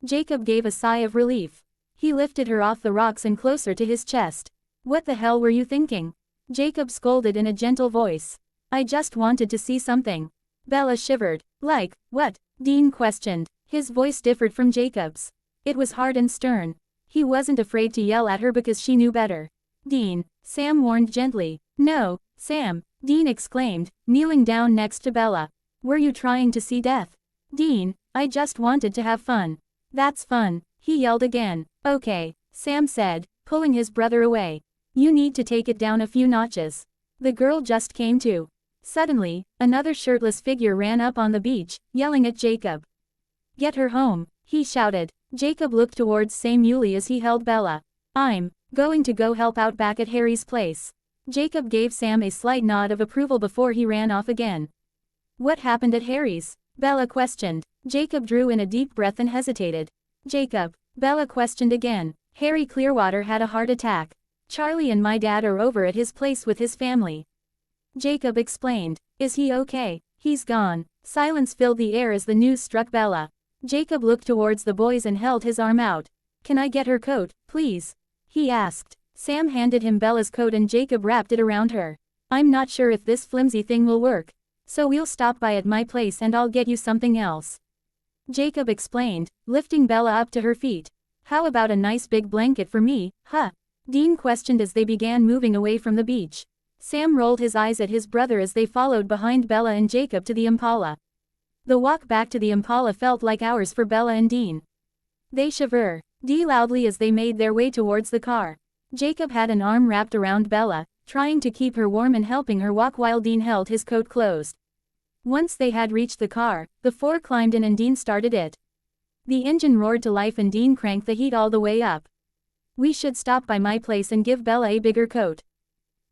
Jacob gave a sigh of relief. He lifted her off the rocks and closer to his chest. "What the hell were you thinking?" Jacob scolded in a gentle voice. "I just wanted to see something." Bella shivered. "Like, what?" Dean questioned. His voice differed from Jacob's. It was hard and stern. He wasn't afraid to yell at her because she knew better. "Dean," Sam warned gently. "No, Sam," Dean exclaimed, kneeling down next to Bella. "Were you trying to see death?" "Dean, I just wanted to have fun." "That's fun," he yelled again. "Okay, Sam said, pulling his brother away. You need to take it down a few notches. The girl just came to. Suddenly, another shirtless figure ran up on the beach, yelling at Jacob. Get her home, he shouted. Jacob looked towards Sam Yuli as he held Bella. I'm going to go help out back at Harry's place. Jacob gave Sam a slight nod of approval before he ran off again. What happened at Harry's? Bella questioned. Jacob drew in a deep breath and hesitated. Jacob, Bella questioned again. Harry Clearwater had a heart attack. Charlie and my dad are over at his place with his family. Jacob explained. Is he okay? He's gone. Silence filled the air as the news struck Bella. Jacob looked towards the boys and held his arm out. Can I get her coat, please? He asked. Sam handed him Bella's coat and Jacob wrapped it around her. I'm not sure if this flimsy thing will work. So we'll stop by at my place and I'll get you something else. Jacob explained, lifting Bella up to her feet. How about a nice big blanket for me, huh? Dean questioned as they began moving away from the beach. Sam rolled his eyes at his brother as they followed behind Bella and Jacob to the Impala. The walk back to the Impala felt like hours for Bella and Dean. They shivered loudly as they made their way towards the car. Jacob had an arm wrapped around Bella, trying to keep her warm and helping her walk while Dean held his coat closed. Once they had reached the car, the four climbed in and Dean started it. The engine roared to life and Dean cranked the heat all the way up. We should stop by my place and give Bella a bigger coat.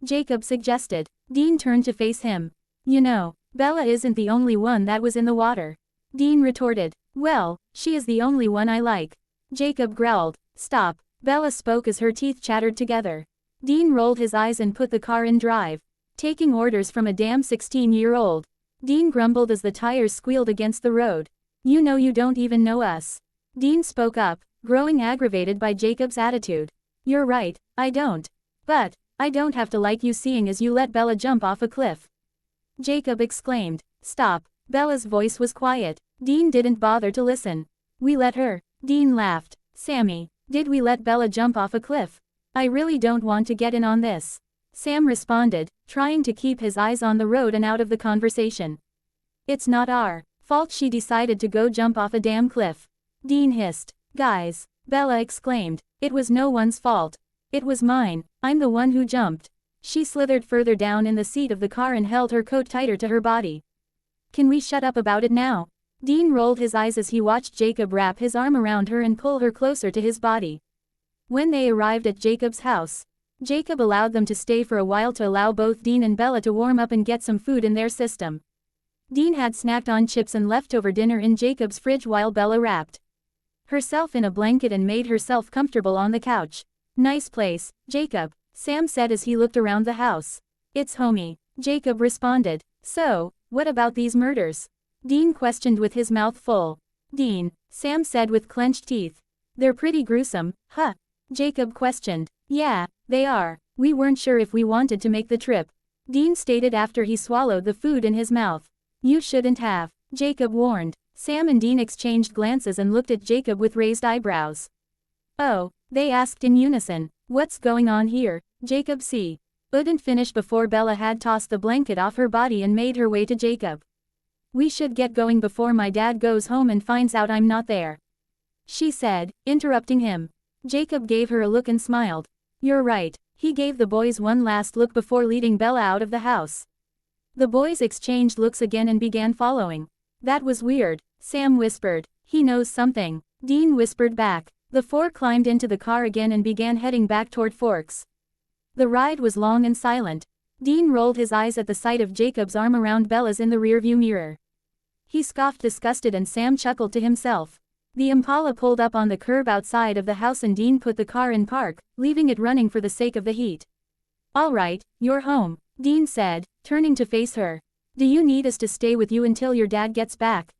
Jacob suggested. Dean turned to face him. You know, Bella isn't the only one that was in the water. Dean retorted. Well, she is the only one I like. Jacob growled. Stop. Bella spoke as her teeth chattered together. Dean rolled his eyes and put the car in drive. Taking orders from a damn 16-year-old. Dean grumbled as the tires squealed against the road. You know you don't even know us. Dean spoke up, growing aggravated by Jacob's attitude. You're right, I don't. But, I don't have to like you seeing as you let Bella jump off a cliff. Jacob exclaimed. Stop. Bella's voice was quiet. Dean didn't bother to listen. We let her. Dean laughed. Sammy, did we let Bella jump off a cliff? I really don't want to get in on this. Sam responded, trying to keep his eyes on the road and out of the conversation. It's not our fault she decided to go jump off a damn cliff. Dean hissed. Guys, Bella exclaimed. It was no one's fault. It was mine. I'm the one who jumped. She slithered further down in the seat of the car and held her coat tighter to her body. Can we shut up about it now? Dean rolled his eyes as he watched Jacob wrap his arm around her and pull her closer to his body. When they arrived at Jacob's house, Jacob allowed them to stay for a while to allow both Dean and Bella to warm up and get some food in their system. Dean had snacked on chips and leftover dinner in Jacob's fridge while Bella wrapped herself in a blanket and made herself comfortable on the couch. Nice place, Jacob, Sam said as he looked around the house. It's homey, Jacob responded. So, what about these murders? Dean questioned with his mouth full. Dean, Sam said with clenched teeth. They're pretty gruesome, huh? Jacob questioned. Yeah, they are. We weren't sure if we wanted to make the trip. Dean stated after he swallowed the food in his mouth. You shouldn't have, Jacob warned. Sam and Dean exchanged glances and looked at Jacob with raised eyebrows. Oh, they asked in unison. What's going on here, Jacob? Wouldn't finish before Bella had tossed the blanket off her body and made her way to Jacob. We should get going before my dad goes home and finds out I'm not there, she said, interrupting him. Jacob gave her a look and smiled. You're right. He gave the boys one last look before leading Bella out of the house. The boys exchanged looks again and began following. That was weird, Sam whispered. He knows something, Dean whispered back. The four climbed into the car again and began heading back toward Forks. The ride was long and silent. Dean rolled his eyes at the sight of Jacob's arm around Bella's in the rearview mirror. He scoffed disgusted and Sam chuckled to himself. The Impala pulled up on the curb outside of the house and Dean put the car in park, leaving it running for the sake of the heat. All right, you're home, Dean said, turning to face her. Do you need us to stay with you until your dad gets back?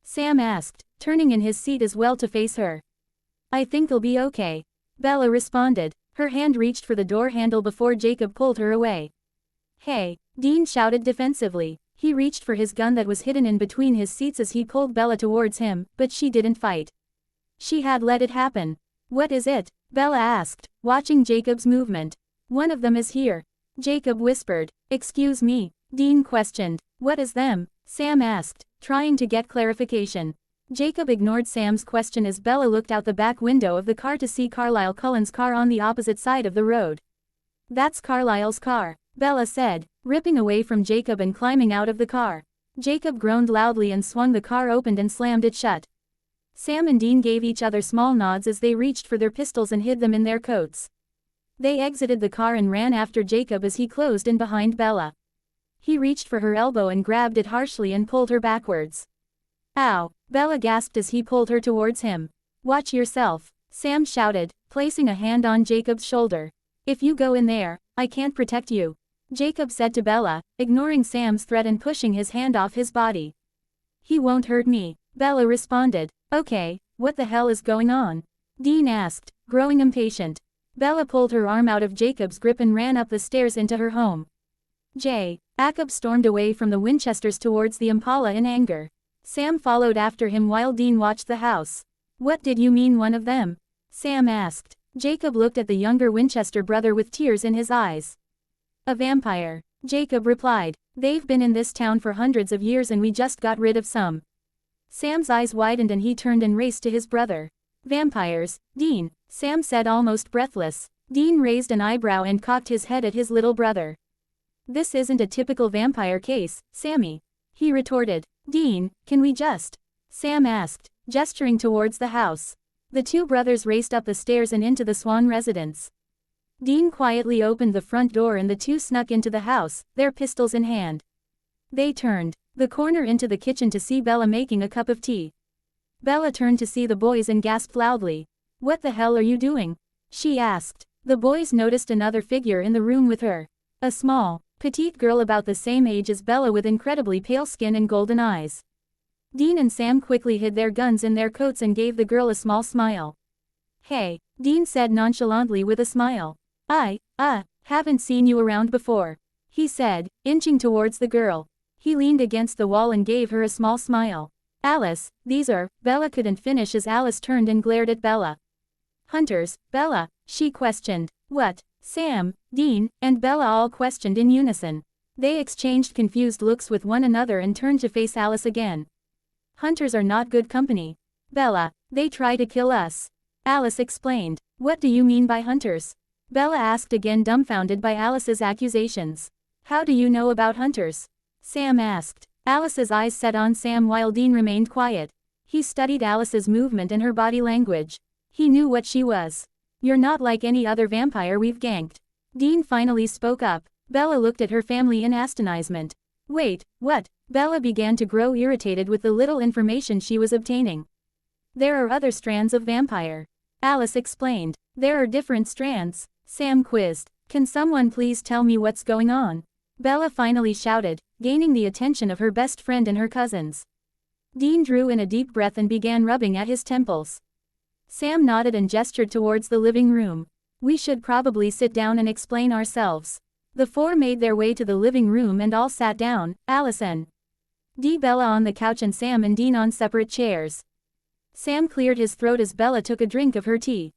Sam asked, turning in his seat as well to face her. I think they'll be okay, Bella responded. Her hand reached for the door handle before Jacob pulled her away. Hey, Dean shouted defensively. He reached for his gun that was hidden in between his seats as he pulled Bella towards him, but she didn't fight. She had let it happen. What is it? Bella asked, watching Jacob's movement. One of them is here, Jacob whispered. Excuse me, Dean questioned. What is them? Sam asked, trying to get clarification. Jacob ignored Sam's question as Bella looked out the back window of the car to see Carlisle Cullen's car on the opposite side of the road. That's Carlisle's car, Bella said, ripping away from Jacob and climbing out of the car. Jacob groaned loudly and swung the car open and slammed it shut. Sam and Dean gave each other small nods as they reached for their pistols and hid them in their coats. They exited the car and ran after Jacob as he closed in behind Bella. He reached for her elbow and grabbed it harshly and pulled her backwards. Ow, Bella gasped as he pulled her towards him. Watch yourself, Sam shouted, placing a hand on Jacob's shoulder. If you go in there, I can't protect you, Jacob said to Bella, ignoring Sam's threat and pushing his hand off his body. He won't hurt me, Bella responded. Okay, what the hell is going on? Dean asked, growing impatient. Bella pulled her arm out of Jacob's grip and ran up the stairs into her home. Jacob stormed away from the Winchesters towards the Impala in anger. Sam followed after him while Dean watched the house. What did you mean one of them? Sam asked. Jacob looked at the younger Winchester brother with tears in his eyes. A vampire, Jacob replied. They've been in this town for hundreds of years and we just got rid of some. Sam's eyes widened and he turned and raced to his brother. Vampires, Dean, Sam said almost breathless. Dean raised an eyebrow and cocked his head at his little brother. This isn't a typical vampire case, Sammy, he retorted. Dean, can we just? Sam asked, gesturing towards the house. The two brothers raced up the stairs and into the Swan residence. Dean quietly opened the front door and the two snuck into the house, their pistols in hand. They turned the corner into the kitchen to see Bella making a cup of tea. Bella turned to see the boys and gasped loudly. What the hell are you doing? She asked. The boys noticed another figure in the room with her. A small, petite girl about the same age as Bella with incredibly pale skin and golden eyes. Dean and Sam quickly hid their guns in their coats and gave the girl a small smile. Hey, Dean said nonchalantly with a smile. I haven't seen you around before, he said, inching towards the girl. He leaned against the wall and gave her a small smile. Alice, these are, Bella couldn't finish as Alice turned and glared at Bella. Hunters, Bella, she questioned. What? Sam, Dean, and Bella all questioned in unison. They exchanged confused looks with one another and turned to face Alice again. Hunters are not good company. Bella, they try to kill us. Alice explained. What do you mean by hunters? Bella asked again, dumbfounded by Alice's accusations. How do you know about hunters? Sam asked. Alice's eyes set on Sam while Dean remained quiet. He studied Alice's movement and her body language. He knew what she was. You're not like any other vampire we've ganked. Dean finally spoke up. Bella looked at her family in astonishment. Wait, what? Bella began to grow irritated with the little information she was obtaining. There are other strands of vampire. Alice explained. There are different strands. Sam quizzed. Can someone please tell me what's going on? Bella finally shouted, gaining the attention of her best friend and her cousins. Dean drew in a deep breath and began rubbing at his temples. Sam nodded and gestured towards the living room. We should probably sit down and explain ourselves. The four made their way to the living room and all sat down, Alice and Bella on the couch and Sam and Dean on separate chairs. Sam cleared his throat as Bella took a drink of her tea.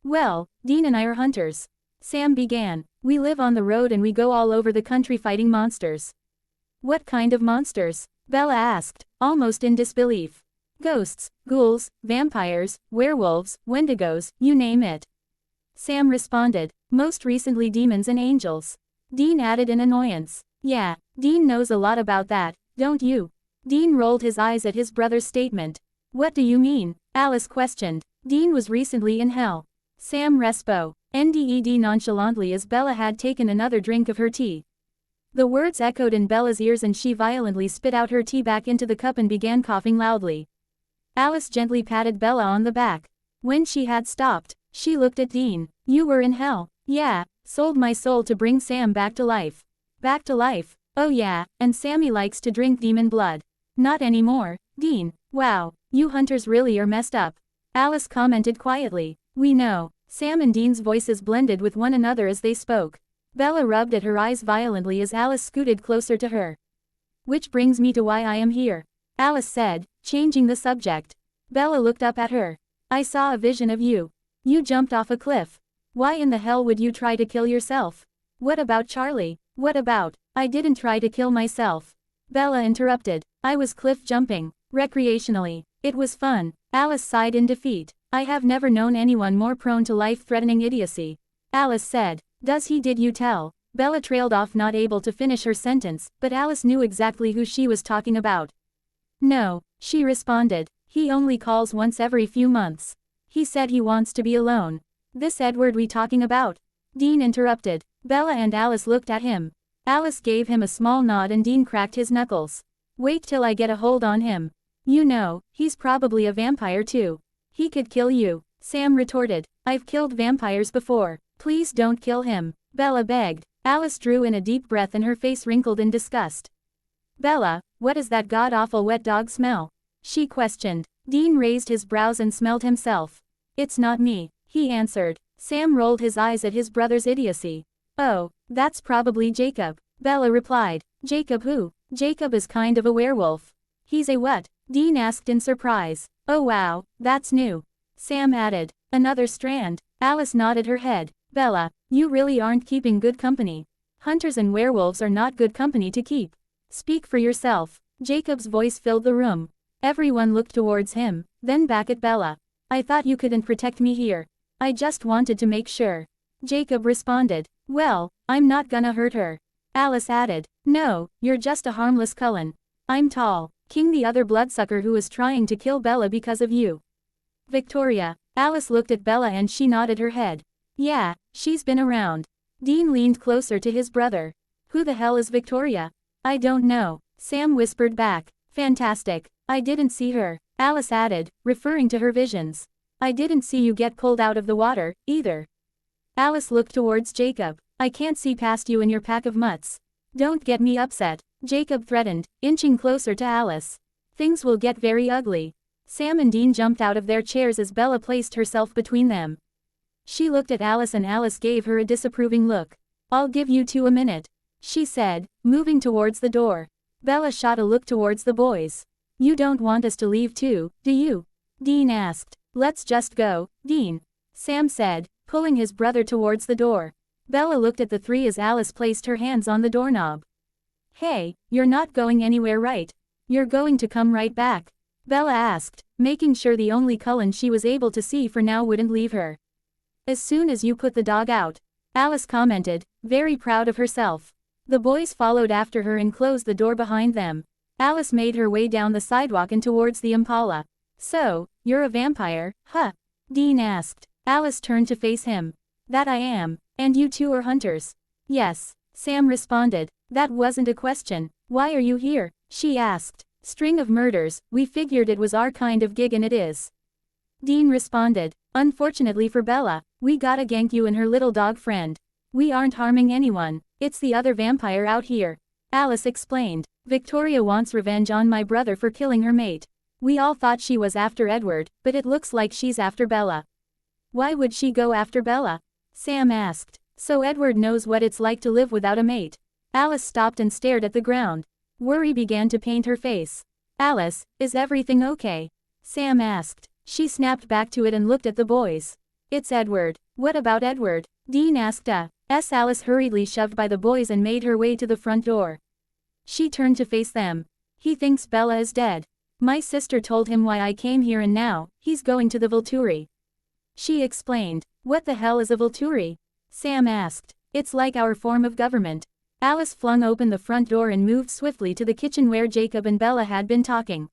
Well, Dean and I are hunters. Sam began. We live on the road and we go all over the country fighting monsters. What kind of monsters? Bella asked, almost in disbelief. Ghosts, ghouls, vampires, werewolves, wendigos, you name it. Sam responded. Most recently demons and angels. Dean added in annoyance. Yeah, Dean knows a lot about that, don't you? Dean rolled his eyes at his brother's statement. What do you mean? Alice questioned. Dean was recently in hell. Sam respo. Nded nonchalantly as Bella had taken another drink of her tea. The words echoed in Bella's ears and she violently spit out her tea back into the cup and began coughing loudly. Alice gently patted Bella on the back. When she had stopped, she looked at Dean. You were in hell. Yeah, sold my soul to bring Sam back to life. Back to life? Oh yeah, and Sammy likes to drink demon blood. Not anymore, Dean. Wow, you hunters really are messed up. Alice commented quietly. We know. Sam and Dean's voices blended with one another as they spoke. Bella rubbed at her eyes violently as Alice scooted closer to her. Which brings me to why I am here, Alice said, changing the subject. Bella looked up at her. I saw a vision of you. You jumped off a cliff. Why in the hell would you try to kill yourself? What about Charlie? What about? I didn't try to kill myself. Bella interrupted. I was cliff jumping, recreationally. It was fun. Alice sighed in defeat. I have never known anyone more prone to life-threatening idiocy. Alice said. Did you tell? Bella trailed off, not able to finish her sentence, but Alice knew exactly who she was talking about. No, she responded. He only calls once every few months. He said he wants to be alone. This Edward we talking about? Dean interrupted. Bella and Alice looked at him. Alice gave him a small nod and Dean cracked his knuckles. Wait till I get a hold on him. You know, he's probably a vampire too. He could kill you, Sam retorted. I've killed vampires before. Please don't kill him, Bella begged. Alice drew in a deep breath and her face wrinkled in disgust. Bella, what is that god-awful wet dog smell? She questioned. Dean raised his brows and smelled himself. It's not me, he answered. Sam rolled his eyes at his brother's idiocy. Oh, that's probably Jacob, Bella replied. Jacob who? Jacob is kind of a werewolf. He's a what? Dean asked in surprise. Oh wow, that's new. Sam added. Another strand. Alice nodded her head. Bella, you really aren't keeping good company. Hunters and werewolves are not good company to keep. Speak for yourself. Jacob's voice filled the room. Everyone looked towards him, then back at Bella. I thought you couldn't protect me here. I just wanted to make sure. Jacob responded. Well, I'm not gonna hurt her. Alice added. No, you're just a harmless Cullen. I'm Tall, King, the other bloodsucker who is trying to kill Bella because of you. Victoria. Alice looked at Bella and she nodded her head. Yeah, she's been around. Dean leaned closer to his brother. Who the hell is Victoria? I don't know, Sam whispered back. Fantastic. I didn't see her, Alice added, referring to her visions. I didn't see you get pulled out of the water, either. Alice looked towards Jacob. I can't see past you and your pack of mutts. Don't get me upset, Jacob threatened, inching closer to Alice. Things will get very ugly. Sam and Dean jumped out of their chairs as Bella placed herself between them. She looked at Alice and Alice gave her a disapproving look. I'll give you two a minute, she said, moving towards the door. Bella shot a look towards the boys. You don't want us to leave too, do you? Dean asked. Let's just go, Dean, Sam said, pulling his brother towards the door. Bella looked at the three as Alice placed her hands on the doorknob. Hey, you're not going anywhere, right? You're going to come right back? Bella asked, making sure the only Cullen she was able to see for now wouldn't leave her. As soon as you put the dog out, Alice commented, very proud of herself. The boys followed after her and closed the door behind them. Alice made her way down the sidewalk and towards the Impala. So, you're a vampire, huh? Dean asked. Alice turned to face him. That I am. And you two are hunters? Yes, Sam responded. That wasn't a question. Why are you here? She asked. String of murders, we figured it was our kind of gig and it is. Dean responded. Unfortunately for Bella, we gotta gank you and her little dog friend. We aren't harming anyone, it's the other vampire out here. Alice explained. Victoria wants revenge on my brother for killing her mate. We all thought she was after Edward, but it looks like she's after Bella. Why would she go after Bella? Sam asked. So Edward knows what it's like to live without a mate. Alice stopped and stared at the ground. Worry began to paint her face. Alice, is everything okay? Sam asked. She snapped back to it and looked at the boys. It's Edward. What about Edward? Dean asked. Alice hurriedly shoved by the boys and made her way to the front door. She turned to face them. He thinks Bella is dead. My sister told him why I came here and now, he's going to the Volturi. She explained. What the hell is a Volturi? Sam asked. It's like our form of government. Alice flung open the front door and moved swiftly to the kitchen where Jacob and Bella had been talking.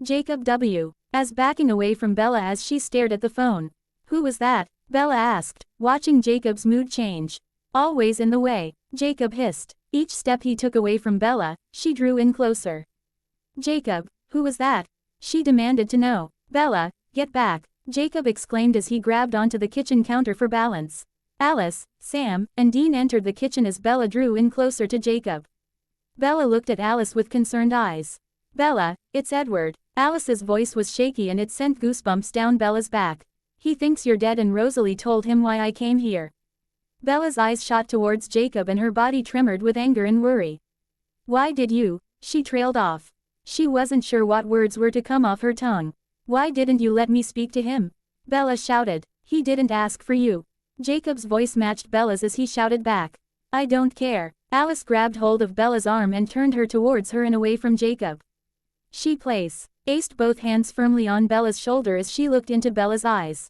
Jacob W. as backing away from Bella as she stared at the phone. Who was that? Bella asked, watching Jacob's mood change. Always in the way, Jacob hissed. Each step he took away from Bella, she drew in closer. Jacob, who was that? She demanded to know. Bella, get back, Jacob exclaimed as he grabbed onto the kitchen counter for balance. Alice, Sam, and Dean entered the kitchen as Bella drew in closer to Jacob. Bella looked at Alice with concerned eyes. Bella, it's Edward. Alice's voice was shaky and it sent goosebumps down Bella's back. He thinks you're dead and Rosalie told him why I came here. Bella's eyes shot towards Jacob and her body tremored with anger and worry. Why did you? She trailed off. She wasn't sure what words were to come off her tongue. Why didn't you let me speak to him? Bella shouted. He didn't ask for you. Jacob's voice matched Bella's as he shouted back. I don't care. Alice grabbed hold of Bella's arm and turned her towards her and away from Jacob. She place. aced both hands firmly on Bella's shoulder as she looked into Bella's eyes.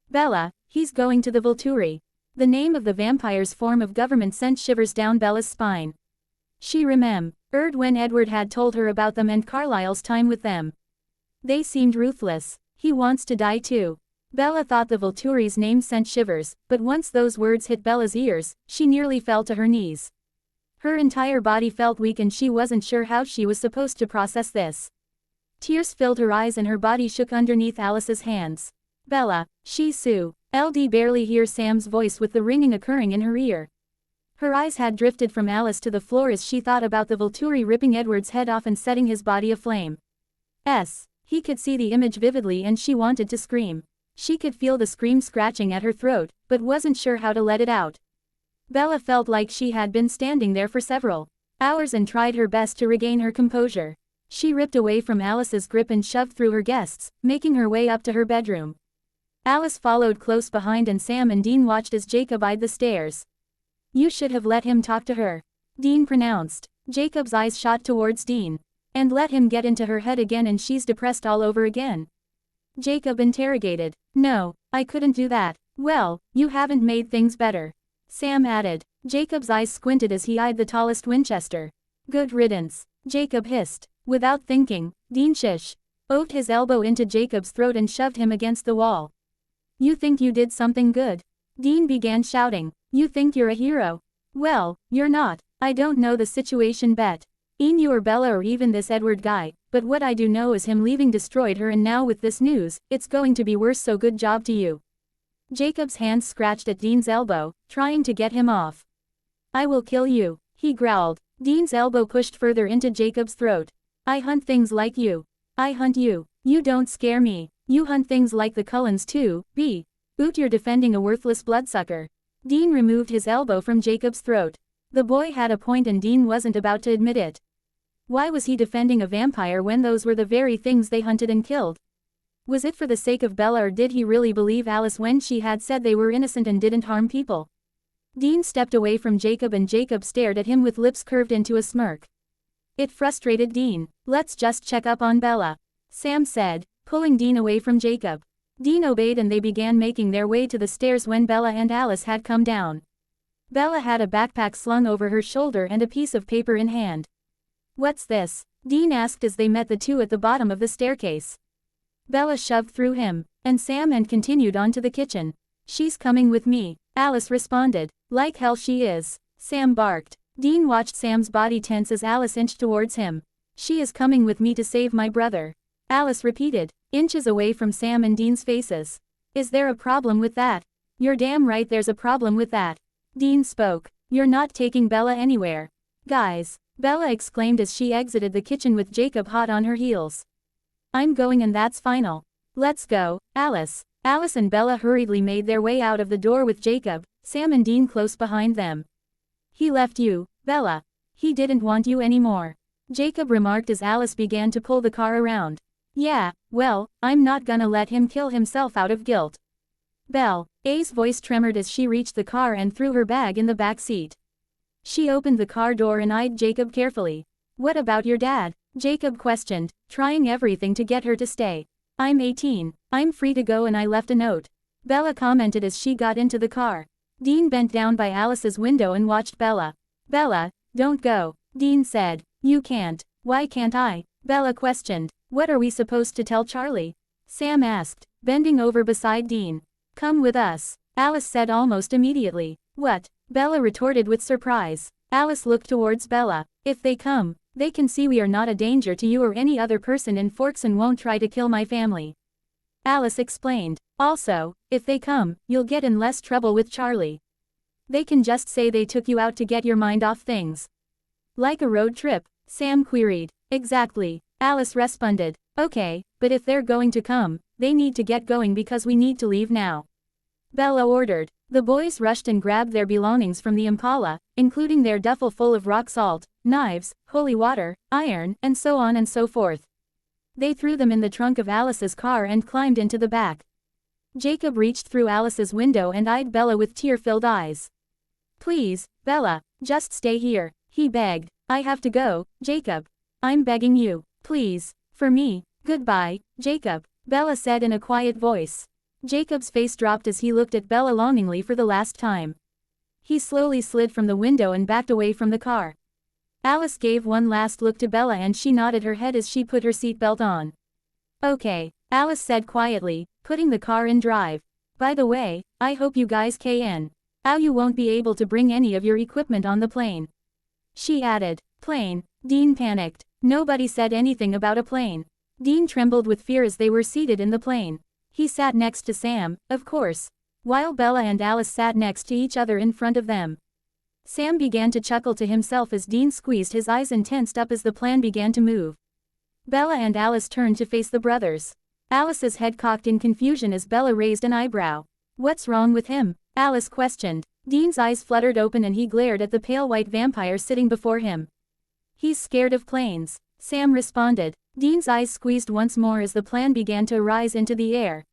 Bella, he's going to the Volturi. The name of the vampire's form of government sent shivers down Bella's spine. She remembered when Edward had told her about them and Carlisle's time with them. They seemed ruthless. He wants to die too. Bella thought the Volturi's name sent shivers, but once those words hit Bella's ears, she nearly fell to her knees. Her entire body felt weak and she wasn't sure how she was supposed to process this. Tears filled her eyes and her body shook underneath Alice's hands. Bella, Sue. LD barely hears Sam's voice with the ringing occurring in her ear. Her eyes had drifted from Alice to the floor as she thought about the Volturi ripping Edward's head off and setting his body aflame. He could see the image vividly and she wanted to scream. She could feel the scream scratching at her throat, but wasn't sure how to let it out. Bella felt like she had been standing there for several hours and tried her best to regain her composure. She ripped away from Alice's grip and shoved through her guests, making her way up to her bedroom. Alice followed close behind and Sam and Dean watched as Jacob eyed the stairs. You should have let him talk to her, Dean pronounced. Jacob's eyes shot towards Dean. And let him get into her head again and she's depressed all over again. Jacob interrogated. No, I couldn't do that. Well, you haven't made things better. Sam added. Jacob's eyes squinted as he eyed the tallest Winchester. Good riddance, Jacob hissed. Without thinking, Dean oved his elbow into Jacob's throat and shoved him against the wall. You think you did something good? Dean began shouting. You think you're a hero? Well, you're not. I don't know the situation in you or Bella or even this Edward guy, but what I do know is him leaving destroyed her and now with this news, it's going to be worse, so good job to you. Jacob's hands scratched at Dean's elbow, trying to get him off. I will kill you, he growled. Dean's elbow pushed further into Jacob's throat. I hunt things like you. I hunt you. You don't scare me. You hunt things like the Cullens too, Oot, you're defending a worthless bloodsucker. Dean removed his elbow from Jacob's throat. The boy had a point and Dean wasn't about to admit it. Why was he defending a vampire when those were the very things they hunted and killed? Was it for the sake of Bella or did he really believe Alice when she had said they were innocent and didn't harm people? Dean stepped away from Jacob and Jacob stared at him with lips curved into a smirk. It frustrated Dean. Let's just check up on Bella, Sam said, pulling Dean away from Jacob. Dean obeyed and they began making their way to the stairs when Bella and Alice had come down. Bella had a backpack slung over her shoulder and a piece of paper in hand. What's this? Dean asked as they met the two at the bottom of the staircase. Bella shoved through him and Sam and continued on to the kitchen. She's coming with me, Alice responded. Like hell she is, Sam barked. Dean watched Sam's body tense as Alice inched towards him. She is coming with me to save my brother, Alice repeated, inches away from Sam and Dean's faces. Is there a problem with that? You're damn right there's a problem with that. Dean spoke. You're not taking Bella anywhere. Guys, Bella exclaimed as she exited the kitchen with Jacob hot on her heels. I'm going and that's final. Let's go, Alice. Alice and Bella hurriedly made their way out of the door with Jacob, Sam and Dean close behind them. He left you, Bella. He didn't want you anymore, Jacob remarked as Alice began to pull the car around. Yeah, well, I'm not gonna let him kill himself out of guilt. A's voice tremored as she reached the car and threw her bag in the back seat. She opened the car door and eyed Jacob carefully. What about your dad? Jacob questioned, trying everything to get her to stay. I'm 18, I'm free to go and I left a note, Bella commented as she got into the car. Dean bent down by Alice's window and watched Bella. Bella, don't go, Dean said. You can't. Why can't I? Bella questioned. What are we supposed to tell Charlie? Sam asked, bending over beside Dean. Come with us, Alice said almost immediately. What? Bella retorted with surprise. Alice looked towards Bella. If they come, they can see we are not a danger to you or any other person in Forks and won't try to kill my family, Alice explained. Also, if they come, you'll get in less trouble with Charlie. They can just say they took you out to get your mind off things. Like a road trip? Sam queried. Exactly, Alice responded. Okay, but if they're going to come, they need to get going because we need to leave now, Bella ordered. The boys rushed and grabbed their belongings from the Impala, including their duffel full of rock salt, knives, holy water, iron, and so on and so forth. They threw them in the trunk of Alice's car and climbed into the back. Jacob reached through Alice's window and eyed Bella with tear-filled eyes. Please, Bella, just stay here, he begged. I have to go, Jacob. I'm begging you, please, for me, Goodbye, Jacob, Bella said in a quiet voice. Jacob's face dropped as he looked at Bella longingly for the last time. He slowly slid from the window and backed away from the car. Alice gave one last look to Bella and she nodded her head as she put her seatbelt on. Okay, Alice said quietly, putting the car in drive. By the way, I hope you guys can. You won't be able to bring any of your equipment on the plane. She added. Plane? Dean panicked. Nobody said anything about a plane. Dean trembled with fear as they were seated in the plane. He sat next to Sam, of course, while Bella and Alice sat next to each other in front of them. Sam began to chuckle to himself as Dean squeezed his eyes and tensed up as the plane began to move. Bella and Alice turned to face the brothers. Alice's head cocked in confusion as Bella raised an eyebrow. What's wrong with him? Alice questioned. Dean's eyes fluttered open and he glared at the pale white vampire sitting before him. He's scared of planes, Sam responded. Dean's eyes squeezed once more as the plane began to rise into the air.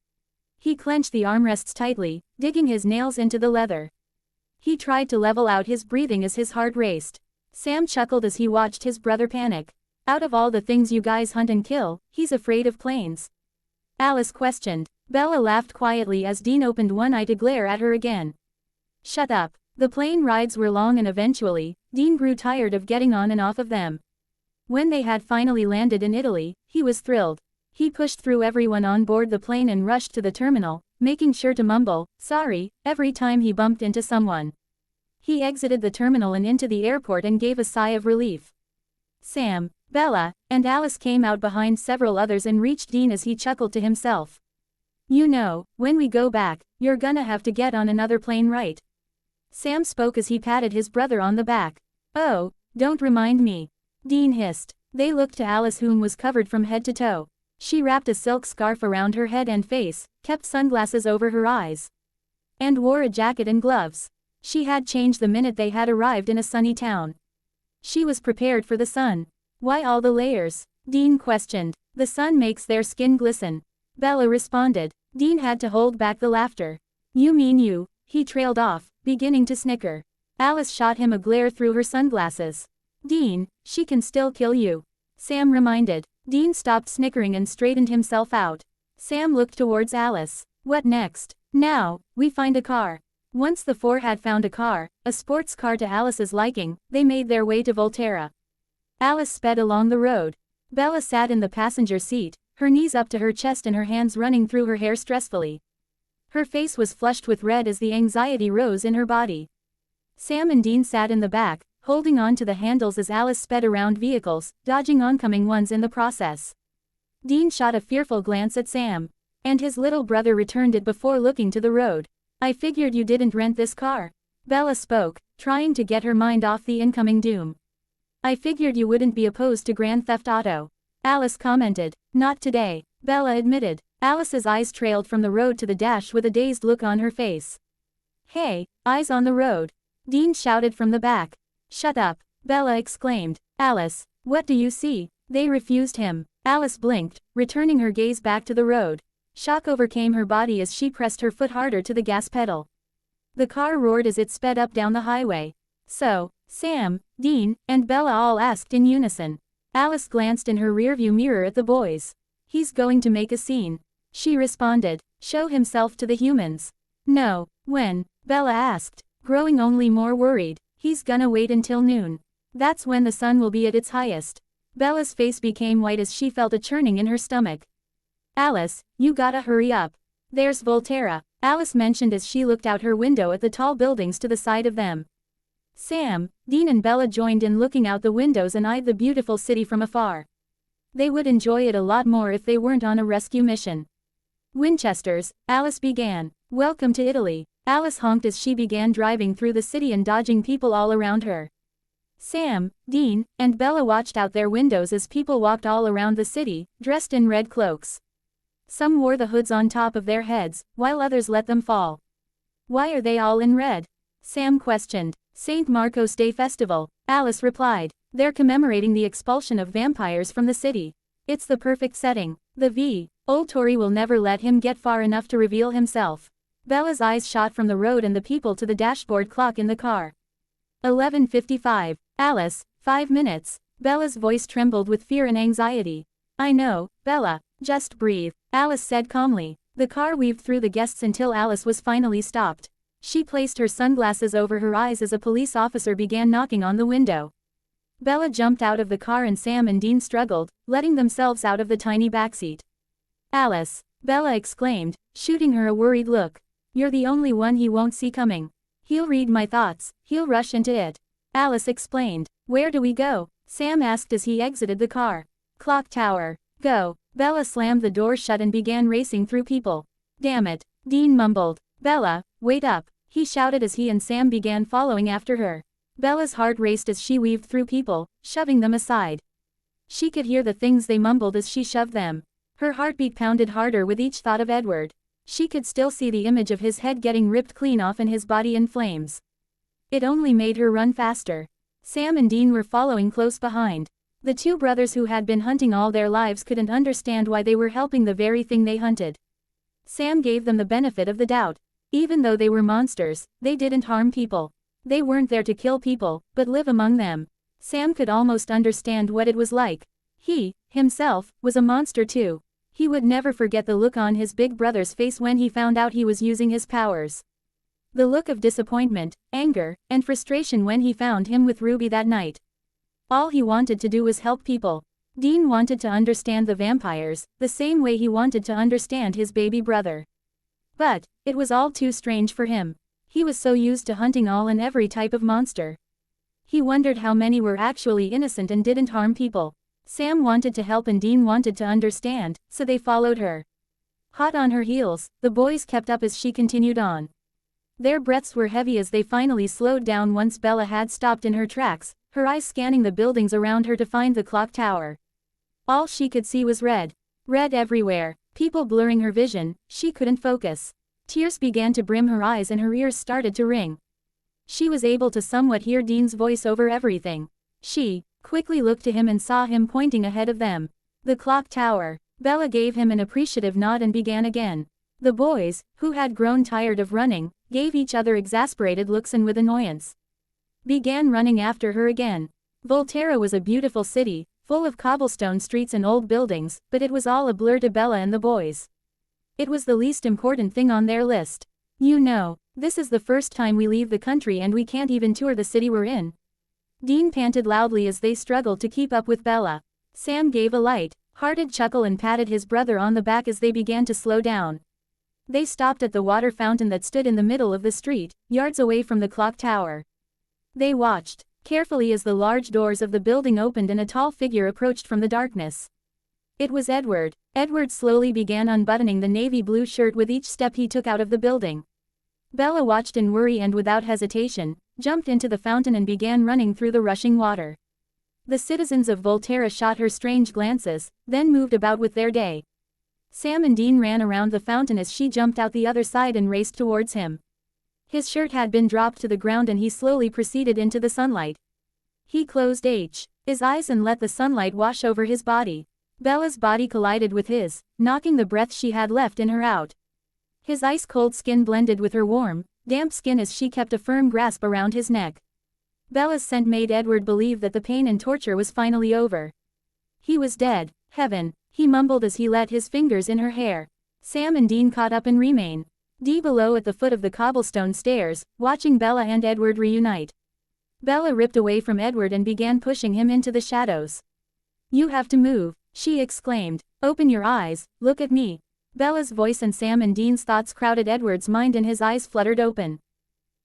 He clenched the armrests tightly, digging his nails into the leather. He tried to level out his breathing as his heart raced. Sam chuckled as he watched his brother panic. Out of all the things you guys hunt and kill, he's afraid of planes? Alice questioned. Bella laughed quietly as Dean opened one eye to glare at her again. Shut up. The plane rides were long and eventually, Dean grew tired of getting on and off of them. When they had finally landed in Italy, he was thrilled. He pushed through everyone on board the plane and rushed to the terminal, making sure to mumble, sorry, every time he bumped into someone. He exited the terminal and into the airport and gave a sigh of relief. Sam, Bella, and Alice came out behind several others and reached Dean as he chuckled to himself. You know, when we go back, you're gonna have to get on another plane, right? Sam spoke as he patted his brother on the back. Oh, don't remind me. Dean hissed. They looked to Alice, whom was covered from head to toe. She wrapped a silk scarf around her head and face, kept sunglasses over her eyes, and wore a jacket and gloves. She had changed the minute they had arrived in a sunny town. She was prepared for the sun. Why all the layers? Dean questioned. The sun makes their skin glisten, Bella responded. Dean had to hold back the laughter. You mean you? He trailed off, beginning to snicker. Alice shot him a glare through her sunglasses. Dean, she can still kill you, Sam reminded. Dean stopped snickering and straightened himself out. Sam looked towards Alice. What next? Now, we find a car. Once the four had found a car, a sports car to Alice's liking, they made their way to Volterra. Alice sped along the road. Bella sat in the passenger seat, her knees up to her chest and her hands running through her hair stressfully. Her face was flushed with red as the anxiety rose in her body. Sam and Dean sat in the back, holding on to the handles as Alice sped around vehicles, dodging oncoming ones in the process. Dean shot a fearful glance at Sam, and his little brother returned it before looking to the road. I figured you didn't rent this car, Bella spoke, trying to get her mind off the incoming doom. I figured you wouldn't be opposed to Grand Theft Auto, Alice commented. Not today, Bella admitted. Alice's eyes trailed from the road to the dash with a dazed look on her face. Hey, eyes on the road, Dean shouted from the back. Shut up, Bella exclaimed. Alice, what do you see? They refused him. Alice blinked, returning her gaze back to the road. Shock overcame her body as she pressed her foot harder to the gas pedal. The car roared as it sped up down the highway. So, Sam, Dean, and Bella all asked in unison. Alice glanced in her rearview mirror at the boys. He's going to make a scene, she responded. Show himself to the humans. No, when? Bella asked, growing only more worried. He's gonna wait until noon. That's when the sun will be at its highest. Bella's face became white as she felt a churning in her stomach. Alice, you gotta hurry up. There's Volterra, Alice mentioned as she looked out her window at the tall buildings to the side of them. Sam, Dean and Bella joined in looking out the windows and eyed the beautiful city from afar. They would enjoy it a lot more if they weren't on a rescue mission. Winchesters, Alice began. Welcome to Italy, Alice honked as she began driving through the city and dodging people all around her. Sam, Dean, and Bella watched out their windows as people walked all around the city, dressed in red cloaks. Some wore the hoods on top of their heads, while others let them fall. Why are they all in red? Sam questioned. St. Marco's Day Festival, Alice replied. They're commemorating the expulsion of vampires from the city. It's the perfect setting. Old Tori will never let him get far enough to reveal himself. Bella's eyes shot from the road and the people to the dashboard clock in the car. 11:55. Alice, 5 minutes. Bella's voice trembled with fear and anxiety. I know, Bella, Just breathe, Alice said calmly. The car weaved through the guests until Alice was finally stopped. She placed her sunglasses over her eyes as a police officer began knocking on the window. Bella jumped out of the car and Sam and Dean struggled, letting themselves out of the tiny backseat. Alice, Bella exclaimed, shooting her a worried look. You're the only one he won't see coming. He'll read my thoughts, he'll rush into it. Alice explained. Where do we go? Sam asked as he exited the car. Clock tower. Go. Bella slammed the door shut and began racing through people. Damn it, Dean mumbled. Bella, wait up, he shouted as he and Sam began following after her. Bella's heart raced as she weaved through people, shoving them aside. She could hear the things they mumbled as she shoved them. Her heartbeat pounded harder with each thought of Edward. She could still see the image of his head getting ripped clean off and his body in flames. It only made her run faster. Sam and Dean were following close behind. The two brothers who had been hunting all their lives couldn't understand why they were helping the very thing they hunted. Sam gave them the benefit of the doubt. Even though they were monsters, they didn't harm people. They weren't there to kill people, but live among them. Sam could almost understand what it was like. He, himself, was a monster too. He would never forget the look on his big brother's face when he found out he was using his powers. The look of disappointment, anger, and frustration when he found him with Ruby that night. All he wanted to do was help people. Dean wanted to understand the vampires, the same way he wanted to understand his baby brother. But, it was all too strange for him. He was so used to hunting all and every type of monster. He wondered how many were actually innocent and didn't harm people. Sam wanted to help and Dean wanted to understand, so they followed her. Hot on her heels, the boys kept up as she continued on. Their breaths were heavy as they finally slowed down once Bella had stopped in her tracks, her eyes scanning the buildings around her to find the clock tower. All she could see was red. Red everywhere, people blurring her vision, she couldn't focus. Tears began to brim her eyes and her ears started to ring. She was able to somewhat hear Dean's voice over everything. She quickly looked to him and saw him pointing ahead of them. The clock tower. Bella gave him an appreciative nod and began again. The boys, who had grown tired of running, gave each other exasperated looks and with annoyance began running after her again. Volterra was a beautiful city, full of cobblestone streets and old buildings, but it was all a blur to Bella and the boys. It was the least important thing on their list. You know, this is the first time we leave the country and we can't even tour the city we're in. Dean panted loudly as they struggled to keep up with Bella. Sam gave a light-hearted chuckle and patted his brother on the back as they began to slow down. They stopped at the water fountain that stood in the middle of the street, yards away from the clock tower. They watched carefully as the large doors of the building opened and a tall figure approached from the darkness. It was Edward. Edward slowly began unbuttoning the navy blue shirt with each step he took out of the building. Bella watched in worry and without hesitation, jumped into the fountain and began running through the rushing water. The citizens of Volterra shot her strange glances, then moved about with their day. Sam and Dean ran around the fountain as she jumped out the other side and raced towards him. His shirt had been dropped to the ground and he slowly proceeded into the sunlight. He closed his eyes and let the sunlight wash over his body. Bella's body collided with his, knocking the breath she had left in her out. His ice-cold skin blended with her warm, damp skin as she kept a firm grasp around his neck. Bella's scent made Edward believe that the pain and torture was finally over. He was dead. Heaven, he mumbled as he let his fingers in her hair. Sam and Dean caught up and remained below at the foot of the cobblestone stairs, watching Bella and Edward reunite. Bella ripped away from Edward and began pushing him into the shadows. You have to move, she exclaimed. Open your eyes, look at me. Bella's voice and Sam and Dean's thoughts crowded Edward's mind and his eyes fluttered open.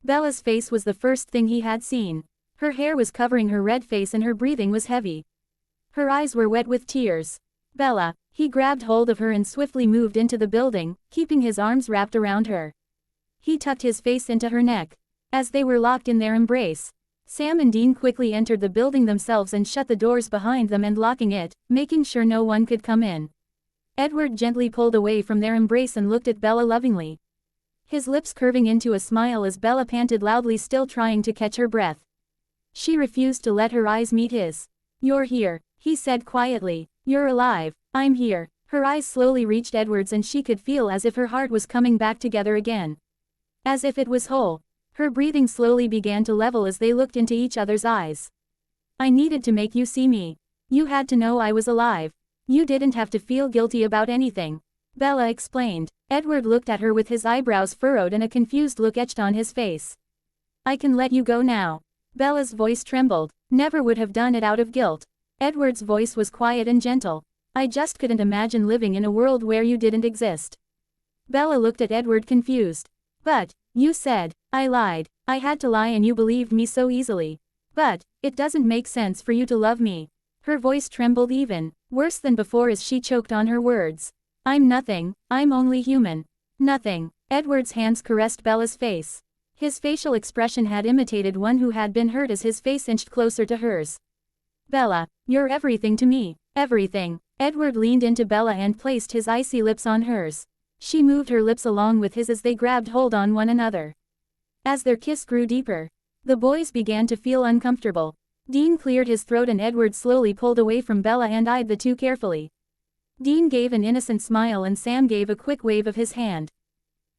Bella's face was the first thing he had seen. Her hair was covering her red face and her breathing was heavy. Her eyes were wet with tears. Bella, he grabbed hold of her and swiftly moved into the building, keeping his arms wrapped around her. He tucked his face into her neck. As they were locked in their embrace, Sam and Dean quickly entered the building themselves and shut the doors behind them and locking it, making sure no one could come in. Edward gently pulled away from their embrace and looked at Bella lovingly. His lips curving into a smile as Bella panted loudly, still trying to catch her breath. She refused to let her eyes meet his. You're here, he said quietly. You're alive. I'm here. Her eyes slowly reached Edward's and she could feel as if her heart was coming back together again. As if it was whole. Her breathing slowly began to level as they looked into each other's eyes. I needed to make you see me. You had to know I was alive. You didn't have to feel guilty about anything. Bella explained. Edward looked at her with his eyebrows furrowed and a confused look etched on his face. I can let you go now. Bella's voice trembled. Never would have done it out of guilt. Edward's voice was quiet and gentle. I just couldn't imagine living in a world where you didn't exist. Bella looked at Edward confused. But, you said, I lied. I had to lie and you believed me so easily. But, it doesn't make sense for you to love me. Her voice trembled even, worse than before as she choked on her words. I'm nothing, I'm only human. Nothing. Edward's hands caressed Bella's face. His facial expression had imitated one who had been hurt as his face inched closer to hers. Bella, you're everything to me, everything. Edward leaned into Bella and placed his icy lips on hers. She moved her lips along with his as they grabbed hold on one another. As their kiss grew deeper, the boys began to feel uncomfortable. Dean cleared his throat and Edward slowly pulled away from Bella and eyed the two carefully. Dean gave an innocent smile and Sam gave a quick wave of his hand.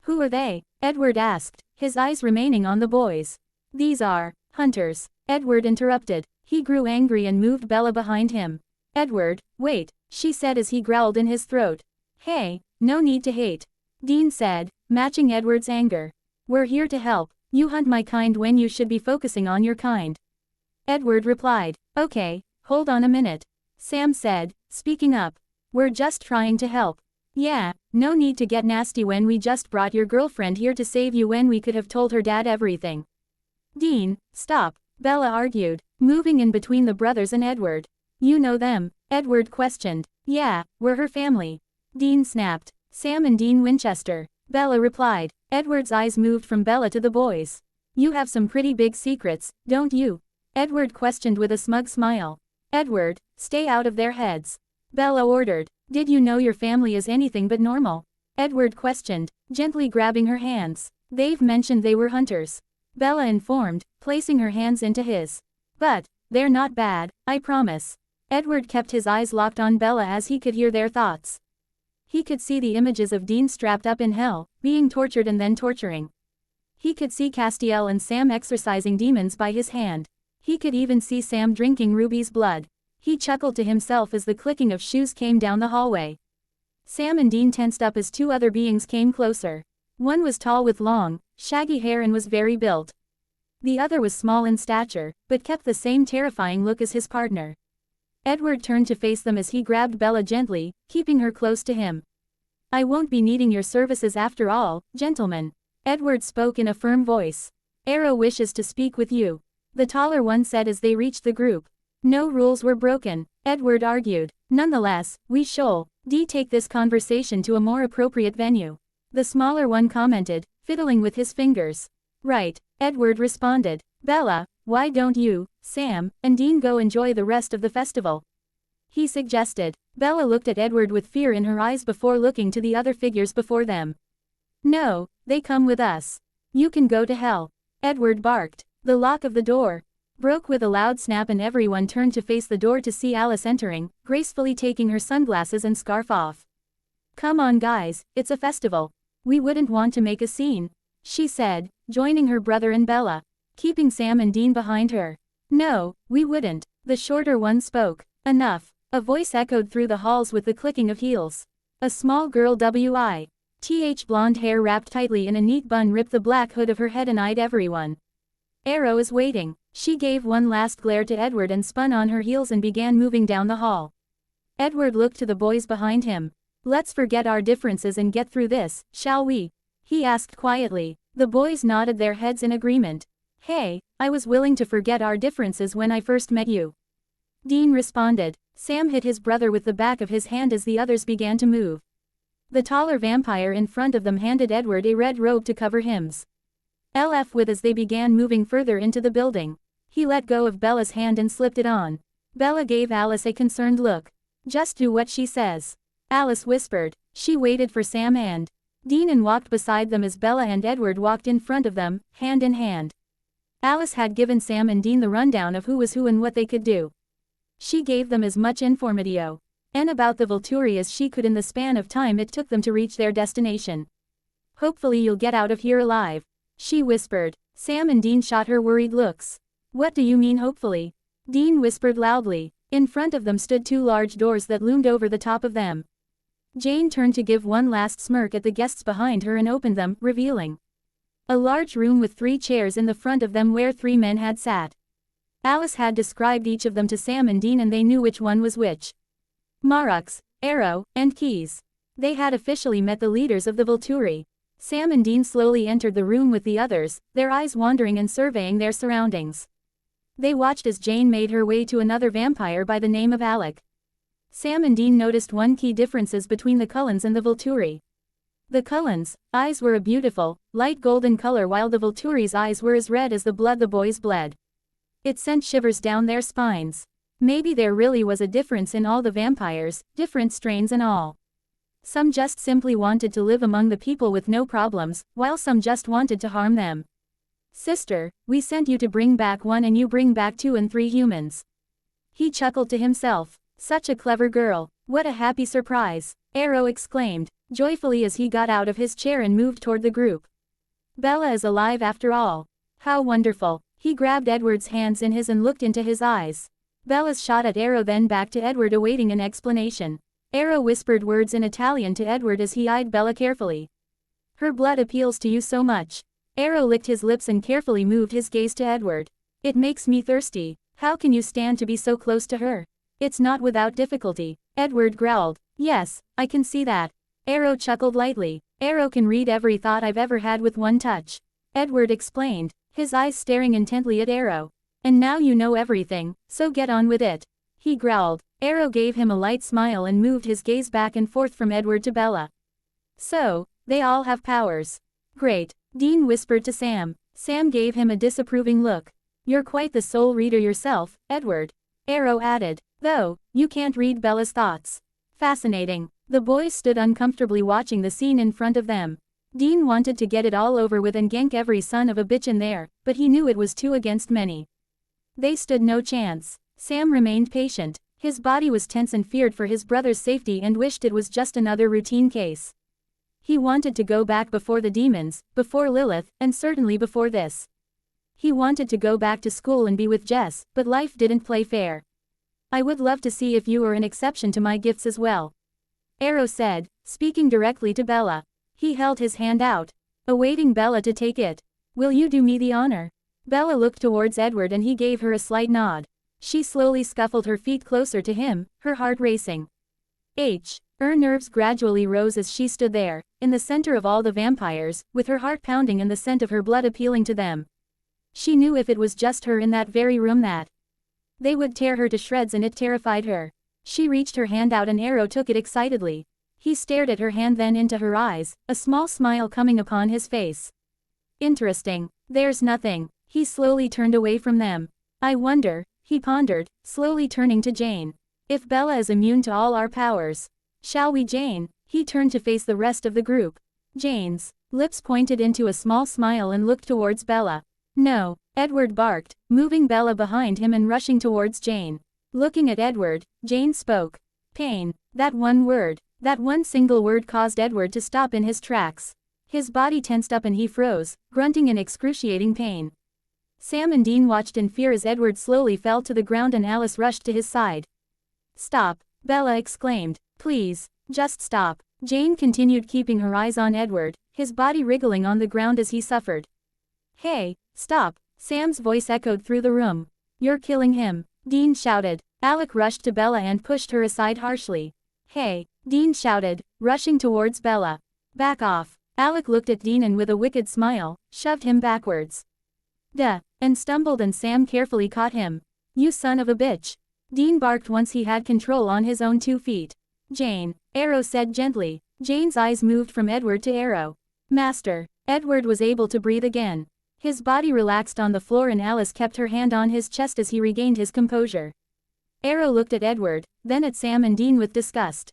Who are they? Edward asked, his eyes remaining on the boys. These are hunters. Edward interrupted. He grew angry and moved Bella behind him. Edward, wait, she said as he growled in his throat. Hey, no need to hate. Dean said, matching Edward's anger. We're here to help. You hunt my kind when you should be focusing on your kind. Edward replied. Okay, hold on a minute. Sam said, speaking up. We're just trying to help. Yeah, no need to get nasty when we just brought your girlfriend here to save you when we could have told her dad everything. Dean, stop, Bella argued, moving in between the brothers and Edward. You know them? Edward questioned. Yeah, we're her family. Dean snapped. Sam and Dean Winchester. Bella replied. Edward's eyes moved from Bella to the boys. You have some pretty big secrets, don't you? Edward questioned with a smug smile. Edward, stay out of their heads. Bella ordered. Did you know your family is anything but normal? Edward questioned, gently grabbing her hands. They've mentioned they were hunters. Bella informed, placing her hands into his. But, they're not bad, I promise. Edward kept his eyes locked on Bella as he could hear their thoughts. He could see the images of Dean strapped up in hell, being tortured and then torturing. He could see Castiel and Sam exorcising demons by his hand. He could even see Sam drinking Ruby's blood. He chuckled to himself as the clicking of shoes came down the hallway. Sam and Dean tensed up as two other beings came closer. One was tall with long, shaggy hair and was very built. The other was small in stature, but kept the same terrifying look as his partner. Edward turned to face them as he grabbed Bella gently, keeping her close to him. I won't be needing your services after all, gentlemen. Edward spoke in a firm voice. Arrow wishes to speak with you. The taller one said as they reached the group. No rules were broken, Edward argued. Nonetheless, we shall take this conversation to a more appropriate venue. The smaller one commented, fiddling with his fingers. Right, Edward responded. Bella, why don't you, Sam, and Dean go enjoy the rest of the festival? He suggested. Bella looked at Edward with fear in her eyes before looking to the other figures before them. No, they come with us. You can go to hell. Edward barked. The lock of the door broke with a loud snap and everyone turned to face the door to see Alice entering, gracefully taking her sunglasses and scarf off. Come on guys, it's a festival. We wouldn't want to make a scene, she said, joining her brother and Bella, keeping Sam and Dean behind her. No, we wouldn't, the shorter one spoke. Enough, a voice echoed through the halls with the clicking of heels. A small girl with blonde hair wrapped tightly in a neat bun ripped the black hood of her head and eyed everyone. Arrow is waiting. She gave one last glare to Edward and spun on her heels and began moving down the hall. Edward looked to the boys behind him. Let's forget our differences and get through this, shall we? He asked quietly. The boys nodded their heads in agreement. Hey, I was willing to forget our differences when I first met you. Dean responded. Sam hit his brother with the back of his hand as the others began to move. The taller vampire in front of them handed Edward a red robe to cover him's. LF with as they began moving further into the building. He let go of Bella's hand and slipped it on. Bella gave Alice a concerned look. Just do what she says. Alice whispered. She waited for Sam and Dean and walked beside them as Bella and Edward walked in front of them, hand in hand. Alice had given Sam and Dean the rundown of who was who and what they could do. She gave them as much informatio and about the Volturi as she could in the span of time it took them to reach their destination. Hopefully you'll get out of here alive, she whispered. Sam and Dean shot her worried looks. What do you mean hopefully? Dean whispered loudly. In front of them stood two large doors that loomed over the top of them. Jane turned to give one last smirk at the guests behind her and opened them, revealing a large room with 3 chairs in the front of them where 3 men had sat. Alice had described each of them to Sam and Dean and they knew which one was which. Marux, Arrow, and Keys. They had officially met the leaders of the Volturi. Sam and Dean slowly entered the room with the others, their eyes wandering and surveying their surroundings. They watched as Jane made her way to another vampire by the name of Alec. Sam and Dean noticed one key differences between the Cullens and the Volturi. The Cullens' eyes were a beautiful, light golden color while the Volturi's eyes were as red as the blood the boys bled. It sent shivers down their spines. Maybe there really was a difference in all the vampires, different strains and all. Some just simply wanted to live among the people with no problems, while some just wanted to harm them. Sister, we sent you to bring back 1 and you bring back 2 and 3 humans. He chuckled to himself. Such a clever girl. What a happy surprise. Arrow exclaimed, joyfully as he got out of his chair and moved toward the group. Bella is alive after all. How wonderful. He grabbed Edward's hands in his and looked into his eyes. Bella's shot at Arrow then back to Edward awaiting an explanation. Arrow whispered words in Italian to Edward as he eyed Bella carefully. Her blood appeals to you so much. Arrow licked his lips and carefully moved his gaze to Edward. It makes me thirsty. How can you stand to be so close to her? It's not without difficulty. Edward growled. Yes, I can see that. Arrow chuckled lightly. Arrow can read every thought I've ever had with one touch. Edward explained, his eyes staring intently at Arrow. And now you know everything, so get on with it. He growled. Arrow gave him a light smile and moved his gaze back and forth from Edward to Bella. So, they all have powers. Great. Dean whispered to Sam. Sam gave him a disapproving look. You're quite the soul reader yourself, Edward. Arrow added. Though, you can't read Bella's thoughts. Fascinating. The boys stood uncomfortably watching the scene in front of them. Dean wanted to get it all over with and gank every son of a bitch in there, but he knew it was 2 against many. They stood no chance. Sam remained patient. His body was tense and feared for his brother's safety and wished it was just another routine case. He wanted to go back before the demons, before Lilith, and certainly before this. He wanted to go back to school and be with Jess, but life didn't play fair. I would love to see if you were an exception to my gifts as well. Arrow said, speaking directly to Bella. He held his hand out, awaiting Bella to take it. Will you do me the honor? Bella looked towards Edward and he gave her a slight nod. She slowly scuffled her feet closer to him, her heart racing. Her nerves gradually rose as she stood there, in the center of all the vampires, with her heart pounding and the scent of her blood appealing to them. She knew if it was just her in that very room that they would tear her to shreds and it terrified her. She reached her hand out and Arrow took it excitedly. He stared at her hand then into her eyes, a small smile coming upon his face. Interesting. There's nothing. He slowly turned away from them. I wonder, he pondered, slowly turning to Jane. If Bella is immune to all our powers. Shall we, Jane? He turned to face the rest of the group. Jane's lips pointed into a small smile and looked towards Bella. No, Edward barked, moving Bella behind him and rushing towards Jane. Looking at Edward, Jane spoke. Pain. That one word, that one single word caused Edward to stop in his tracks. His body tensed up and he froze, grunting in excruciating pain. Sam and Dean watched in fear as Edward slowly fell to the ground and Alice rushed to his side. Stop, Bella exclaimed. Please, just stop. Jane continued keeping her eyes on Edward, his body wriggling on the ground as he suffered. Hey, stop, Sam's voice echoed through the room. You're killing him, Dean shouted. Alec rushed to Bella and pushed her aside harshly. Hey, Dean shouted, rushing towards Bella. Back off. Alec looked at Dean and with a wicked smile, shoved him backwards. Duh, and stumbled and Sam carefully caught him. You son of a bitch. Dean barked once he had control on his own 2 feet. Jane, Arrow said gently. Jane's eyes moved from Edward to Arrow. Master. Edward was able to breathe again. His body relaxed on the floor and Alice kept her hand on his chest as he regained his composure. Arrow looked at Edward, then at Sam and Dean with disgust.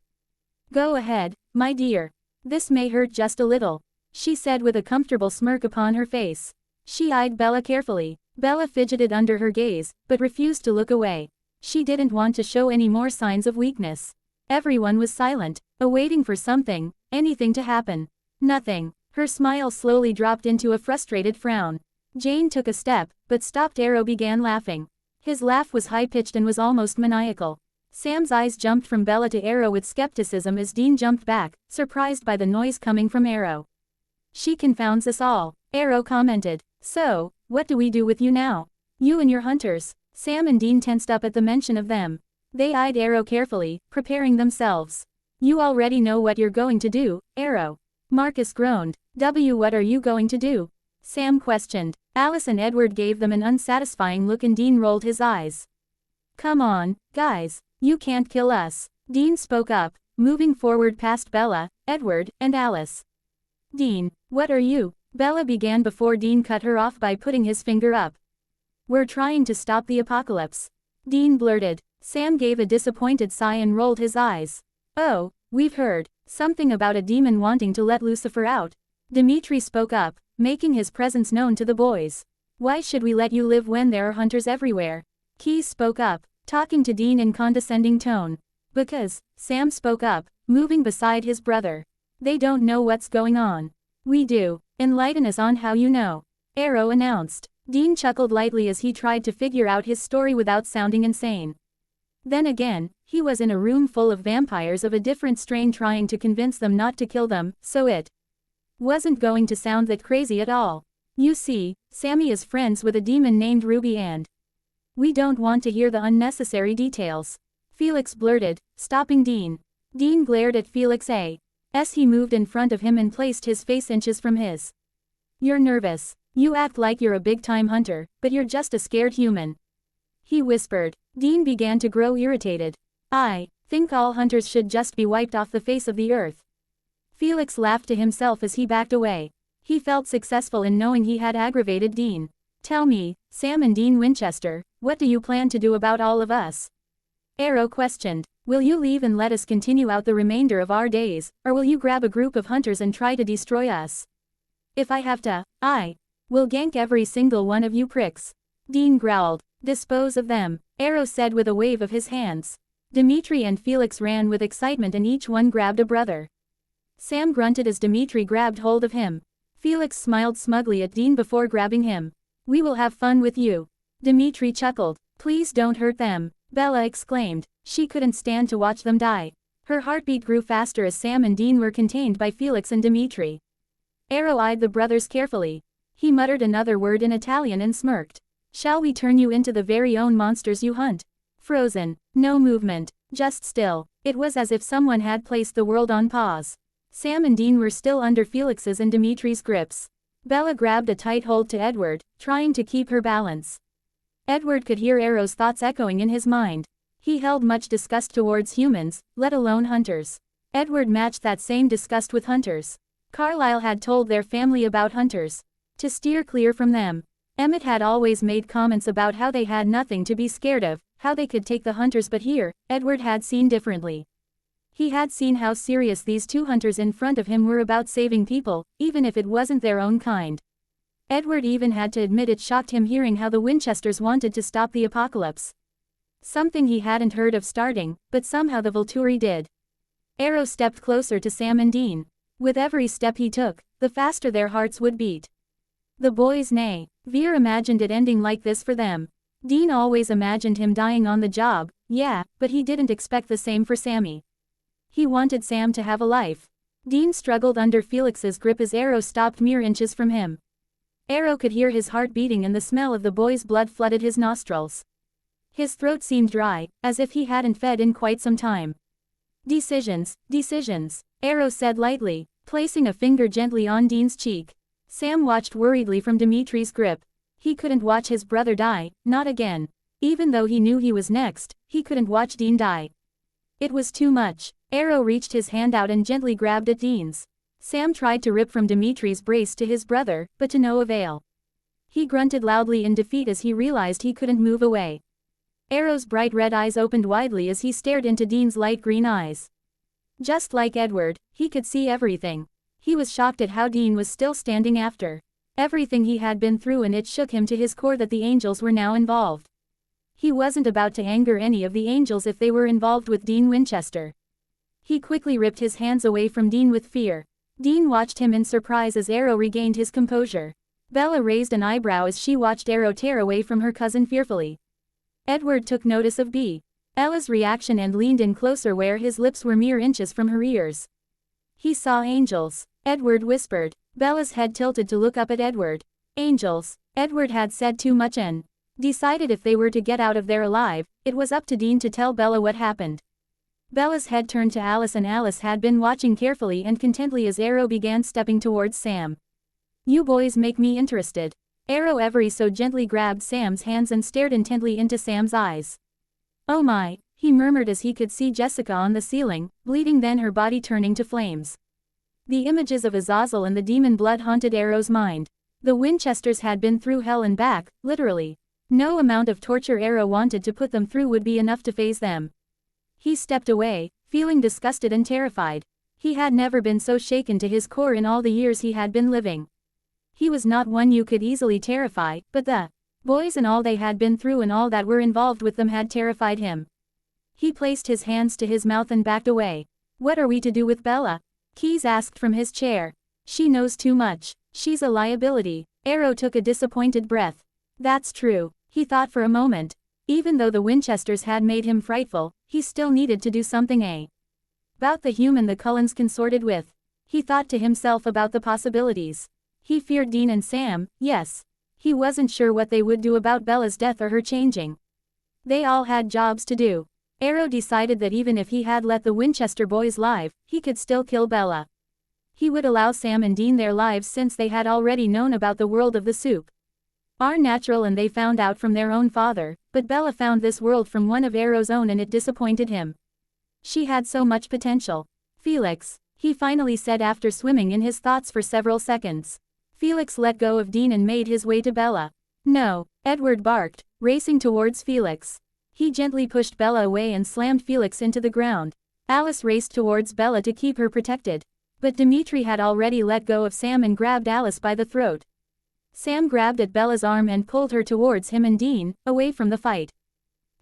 Go ahead, my dear. This may hurt just a little, she said with a comfortable smirk upon her face. She eyed Bella carefully. Bella fidgeted under her gaze, but refused to look away. She didn't want to show any more signs of weakness. Everyone was silent, awaiting for something, anything to happen. Nothing. Her smile slowly dropped into a frustrated frown. Jane took a step, but stopped. Arrow began laughing. His laugh was high-pitched and was almost maniacal. Sam's eyes jumped from Bella to Arrow with skepticism as Dean jumped back, surprised by the noise coming from Arrow. "She confounds us all," Arrow commented. "So, what do we do with you now? You and your hunters?" Sam and Dean tensed up at the mention of them. They eyed Arrow carefully, preparing themselves. "You already know what you're going to do, Arrow." Marcus groaned. What are you going to do?" Sam questioned. Alice and Edward gave them an unsatisfying look and Dean rolled his eyes. "Come on, guys, you can't kill us," Dean spoke up, moving forward past Bella, Edward, and Alice. "Dean, what are you?" Bella began before Dean cut her off by putting his finger up. "We're trying to stop the apocalypse," Dean blurted. Sam gave a disappointed sigh and rolled his eyes. "Oh, we've heard something about a demon wanting to let Lucifer out." Dimitri spoke up, making his presence known to the boys. "Why should we let you live when there are hunters everywhere?" Key spoke up, talking to Dean in condescending tone. "Because," Sam spoke up, moving beside his brother. "They don't know what's going on." "We do. Enlighten us on how you know," Arrow announced. Dean chuckled lightly as he tried to figure out his story without sounding insane. Then again, he was in a room full of vampires of a different strain trying to convince them not to kill them, so it wasn't going to sound that crazy at all. "You see, Sammy is friends with a demon named Ruby and we don't want to hear the unnecessary details," Felix blurted, stopping Dean. Dean glared at Felix as he moved in front of him and placed his face inches from his. "You're nervous. You act like you're a big-time hunter, but you're just a scared human," he whispered. Dean began to grow irritated. "I think all hunters should just be wiped off the face of the earth." Felix laughed to himself as he backed away. He felt successful in knowing he had aggravated Dean. "Tell me, Sam and Dean Winchester, what do you plan to do about all of us?" Arrow questioned. "Will you leave and let us continue out the remainder of our days, or will you grab a group of hunters and try to destroy us?" "If I have to, I will gank every single one of you pricks," Dean growled. "Dispose of them," Arrow said with a wave of his hands. Dimitri and Felix ran with excitement and each one grabbed a brother. Sam grunted as Dimitri grabbed hold of him. Felix smiled smugly at Dean before grabbing him. "We will have fun with you." Dimitri chuckled. "Please don't hurt them," Bella exclaimed. She couldn't stand to watch them die. Her heartbeat grew faster as Sam and Dean were contained by Felix and Dimitri. Arrow eyed the brothers carefully. He muttered another word in Italian and smirked. "Shall we turn you into the very own monsters you hunt?" Frozen. No movement. Just still. It was as if someone had placed the world on pause. Sam and Dean were still under Felix's and Dimitri's grips. Bella grabbed a tight hold to Edward, trying to keep her balance. Edward could hear Arrow's thoughts echoing in his mind. He held much disgust towards humans, let alone hunters. Edward matched that same disgust with hunters. Carlisle had told their family about hunters. To steer clear from them. Emmett had always made comments about how they had nothing to be scared of, how they could take the hunters, but here, Edward had seen differently. He had seen how serious these two hunters in front of him were about saving people, even if it wasn't their own kind. Edward even had to admit it shocked him hearing how the Winchesters wanted to stop the apocalypse. Something he hadn't heard of starting, but somehow the Volturi did. Arrow stepped closer to Sam and Dean. With every step he took, the faster their hearts would beat. The boys neigh. Veer imagined it ending like this for them. Dean always imagined him dying on the job, yeah, but he didn't expect the same for Sammy. He wanted Sam to have a life. Dean struggled under Felix's grip as Arrow stopped mere inches from him. Arrow could hear his heart beating and the smell of the boy's blood flooded his nostrils. His throat seemed dry, as if he hadn't fed in quite some time. Decisions, Arrow said lightly, placing a finger gently on Dean's cheek. Sam watched worriedly from Dimitri's grip. He couldn't watch his brother die, not again. Even though he knew he was next, he couldn't watch Dean die. It was too much. Arrow reached his hand out and gently grabbed at Dean's. Sam tried to rip from Dimitri's brace to his brother, but to no avail. He grunted loudly in defeat as he realized he couldn't move away. Arrow's bright red eyes opened widely as he stared into Dean's light green eyes. Just like Edward, he could see everything. He was shocked at how Dean was still standing after everything he had been through, and it shook him to his core that the angels were now involved. He wasn't about to anger any of the angels if they were involved with Dean Winchester. He quickly ripped his hands away from Dean with fear. Dean watched him in surprise as Arrow regained his composure. Bella raised an eyebrow as she watched Arrow tear away from her cousin fearfully. Edward took notice of Bella's reaction and leaned in closer where his lips were mere inches from her ears. He saw angels, Edward whispered. Bella's head tilted to look up at Edward. Angels. Edward had said too much and decided if they were to get out of there alive, it was up to Dean to tell Bella what happened. Bella's head turned to Alice and Alice had been watching carefully and contently as Arrow began stepping towards Sam. You boys make me interested. Arrow ever so gently grabbed Sam's hands and stared intently into Sam's eyes. Oh my, he murmured as he could see Jessica on the ceiling, bleeding, then her body turning to flames. The images of Azazel and the demon blood haunted Arrow's mind. The Winchesters had been through hell and back, literally. No amount of torture Arrow wanted to put them through would be enough to faze them. He stepped away, feeling disgusted and terrified. He had never been so shaken to his core in all the years he had been living. He was not one you could easily terrify, but the boys and all they had been through and all that were involved with them had terrified him. He placed his hands to his mouth and backed away. What are we to do with Bella? Keyes asked from his chair. She knows too much. She's a liability. Arrow took a disappointed breath. That's true, he thought for a moment. Even though the Winchesters had made him frightful, he still needed to do something about the human the Cullens consorted with. He thought to himself about the possibilities. He feared Dean and Sam, yes. He wasn't sure what they would do about Bella's death or her changing. They all had jobs to do. Arrow decided that even if he had let the Winchester boys live, he could still kill Bella. He would allow Sam and Dean their lives since they had already known about the world of the soup. Are natural and they found out from their own father, but Bella found this world from one of Arrow's own and it disappointed him. She had so much potential. Felix, he finally said after swimming in his thoughts for several seconds. Felix let go of Dean and made his way to Bella. No, Edward barked, racing towards Felix. He gently pushed Bella away and slammed Felix into the ground. Alice raced towards Bella to keep her protected. But Dimitri had already let go of Sam and grabbed Alice by the throat. Sam grabbed at Bella's arm and pulled her towards him and Dean, away from the fight.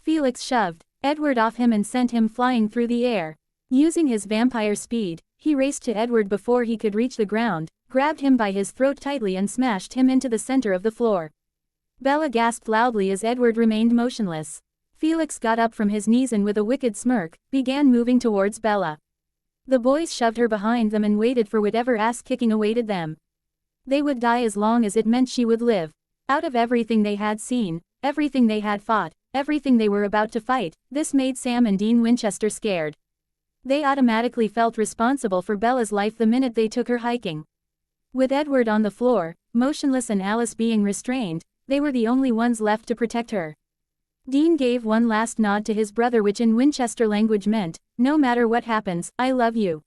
Felix shoved Edward off him and sent him flying through the air. Using his vampire speed, he raced to Edward before he could reach the ground, grabbed him by his throat tightly and smashed him into the center of the floor. Bella gasped loudly as Edward remained motionless. Felix got up from his knees and with a wicked smirk, began moving towards Bella. The boys shoved her behind them and waited for whatever ass-kicking awaited them. They would die as long as it meant she would live. Out of everything they had seen, everything they had fought, everything they were about to fight, this made Sam and Dean Winchester scared. They automatically felt responsible for Bella's life the minute they took her hiking. With Edward on the floor, motionless and Alice being restrained, they were the only ones left to protect her. Dean gave one last nod to his brother which in Winchester language meant, no matter what happens, I love you.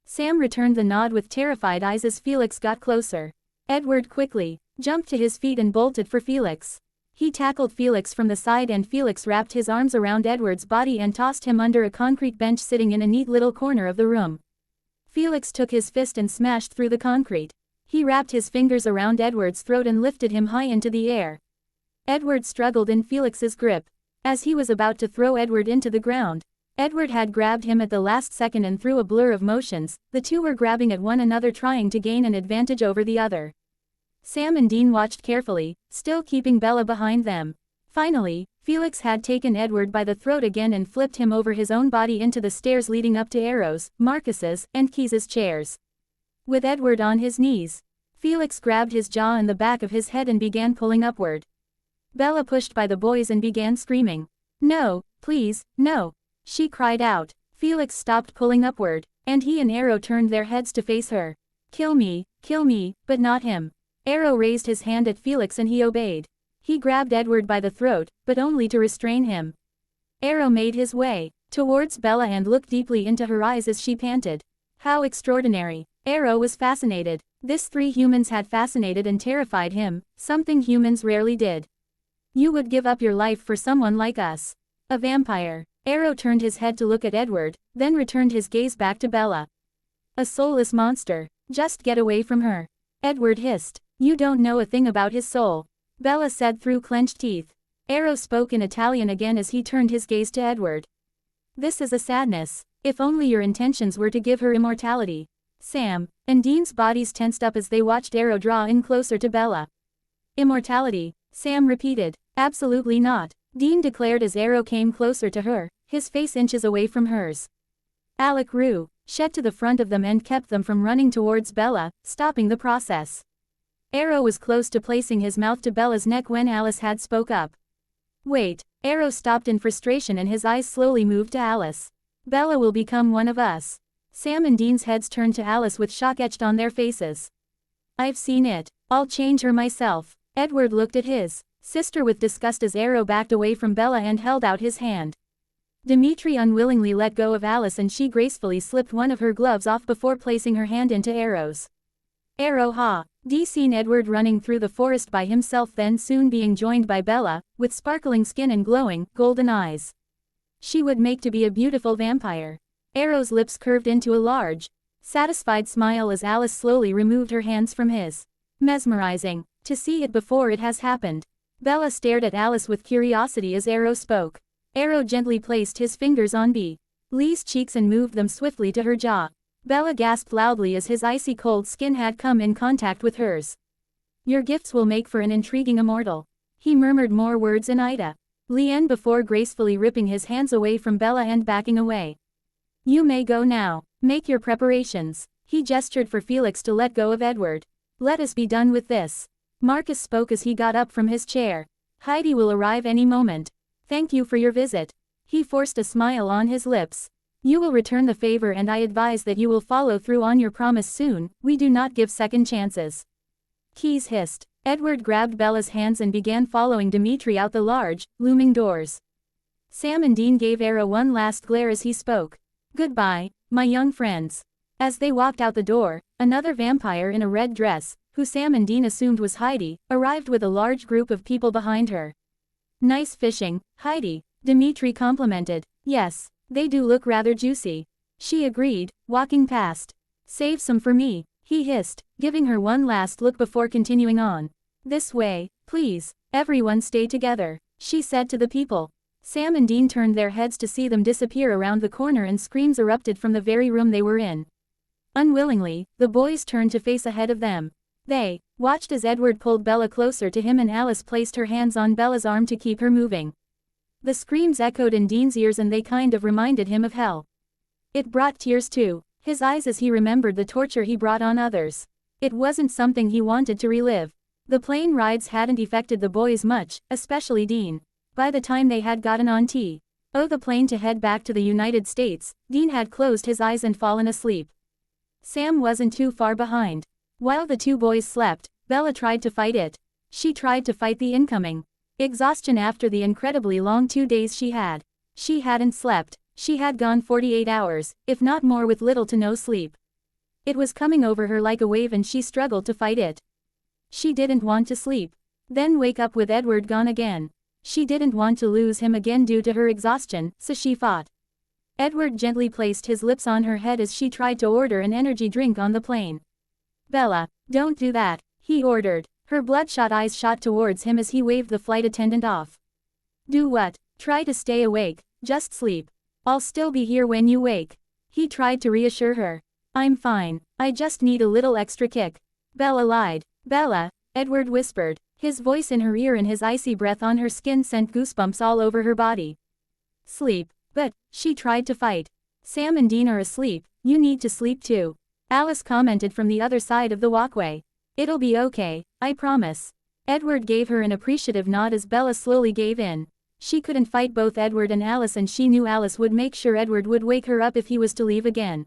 Sam returned the nod with terrified eyes as Felix got closer. Edward quickly jumped to his feet and bolted for Felix. He tackled Felix from the side and Felix wrapped his arms around Edward's body and tossed him under a concrete bench sitting in a neat little corner of the room. Felix took his fist and smashed through the concrete. He wrapped his fingers around Edward's throat and lifted him high into the air. Edward struggled in Felix's grip. As he was about to throw Edward into the ground, Edward had grabbed him at the last second and through a blur of motions, the two were grabbing at one another trying to gain an advantage over the other. Sam and Dean watched carefully, still keeping Bella behind them. Finally, Felix had taken Edward by the throat again and flipped him over his own body into the stairs leading up to Arrow's, Marcus's, and Keyes' chairs. With Edward on his knees, Felix grabbed his jaw and the back of his head and began pulling upward. Bella pushed by the boys and began screaming. No, please, no. She cried out. Felix stopped pulling upward, and he and Arrow turned their heads to face her. Kill me, but not him. Arrow raised his hand at Felix and he obeyed. He grabbed Edward by the throat, but only to restrain him. Arrow made his way towards Bella and looked deeply into her eyes as she panted. How extraordinary. Arrow was fascinated. This three humans had fascinated and terrified him, something humans rarely did. You would give up your life for someone like us. A vampire. Arrow turned his head to look at Edward, then returned his gaze back to Bella. A soulless monster. Just get away from her. Edward hissed. You don't know a thing about his soul. Bella said through clenched teeth. Arrow spoke in Italian again as he turned his gaze to Edward. This is a sadness. If only your intentions were to give her immortality. Sam and Dean's bodies tensed up as they watched Arrow draw in closer to Bella. Immortality, Sam repeated. Absolutely not. Dean declared as Arrow came closer to her, his face inches away from hers. Alec Rue shed to the front of them and kept them from running towards Bella, stopping the process. Arrow was close to placing his mouth to Bella's neck when Alice had spoke up. Wait. Arrow stopped in frustration and his eyes slowly moved to Alice. Bella will become one of us. Sam and Dean's heads turned to Alice with shock etched on their faces. I've seen it. I'll change her myself. Edward looked at his sister with disgust as Arrow backed away from Bella and held out his hand. Dimitri unwillingly let go of Alice and she gracefully slipped one of her gloves off before placing her hand into Arrow's. Arrow ha! Dee seen Edward running through the forest by himself, then soon being joined by Bella, with sparkling skin and glowing, golden eyes. She would make to be a beautiful vampire. Arrow's lips curved into a large, satisfied smile as Alice slowly removed her hands from his. Mesmerizing. To see it before it has happened. Bella stared at Alice with curiosity as Arrow spoke. Arrow gently placed his fingers on B. Lee's cheeks and moved them swiftly to her jaw. Bella gasped loudly as his icy cold skin had come in contact with hers. Your gifts will make for an intriguing immortal. He murmured more words in Ida. Lien before gracefully ripping his hands away from Bella and backing away. You may go now. Make your preparations. He gestured for Felix to let go of Edward. Let us be done with this. Marcus spoke as he got up from his chair. Heidi will arrive any moment. Thank you for your visit. He forced a smile on his lips. You will return the favor and I advise that you will follow through on your promise soon, we do not give second chances. Keys hissed. Edward grabbed Bella's hands and began following Dimitri out the large, looming doors. Sam and Dean gave Arrow one last glare as he spoke. Goodbye, my young friends. As they walked out the door, another vampire in a red dress, who Sam and Dean assumed was Heidi, arrived with a large group of people behind her. Nice fishing, Heidi, Dimitri complimented. Yes, they do look rather juicy. She agreed, walking past. Save some for me, he hissed, giving her one last look before continuing on. This way, please, everyone stay together, she said to the people. Sam and Dean turned their heads to see them disappear around the corner and screams erupted from the very room they were in. Unwillingly, the boys turned to face ahead of them. They watched as Edward pulled Bella closer to him and Alice placed her hands on Bella's arm to keep her moving. The screams echoed in Dean's ears and they kind of reminded him of hell. It brought tears to his eyes as he remembered the torture he brought on others. It wasn't something he wanted to relive. The plane rides hadn't affected the boys much, especially Dean. By the time they had gotten on the plane to head back to the United States, Dean had closed his eyes and fallen asleep. Sam wasn't too far behind. While the two boys slept, Bella tried to fight it. She tried to fight the incoming exhaustion after the incredibly long 2 days she had. She hadn't slept. She had gone 48 hours, if not more, with little to no sleep. It was coming over her like a wave and she struggled to fight it. She didn't want to sleep. Then wake up with Edward gone again. She didn't want to lose him again due to her exhaustion, so she fought. Edward gently placed his lips on her head as she tried to order an energy drink on the plane. Bella, don't do that, he ordered. Her bloodshot eyes shot towards him as he waved the flight attendant off. Do what? Try to stay awake, just sleep. I'll still be here when you wake. He tried to reassure her. I'm fine, I just need a little extra kick. Bella lied. Bella, Edward whispered, his voice in her ear and his icy breath on her skin sent goosebumps all over her body. Sleep. But, she tried to fight. Sam and Dean are asleep, you need to sleep too. Alice commented from the other side of the walkway. It'll be okay, I promise. Edward gave her an appreciative nod as Bella slowly gave in. She couldn't fight both Edward and Alice and she knew Alice would make sure Edward would wake her up if he was to leave again.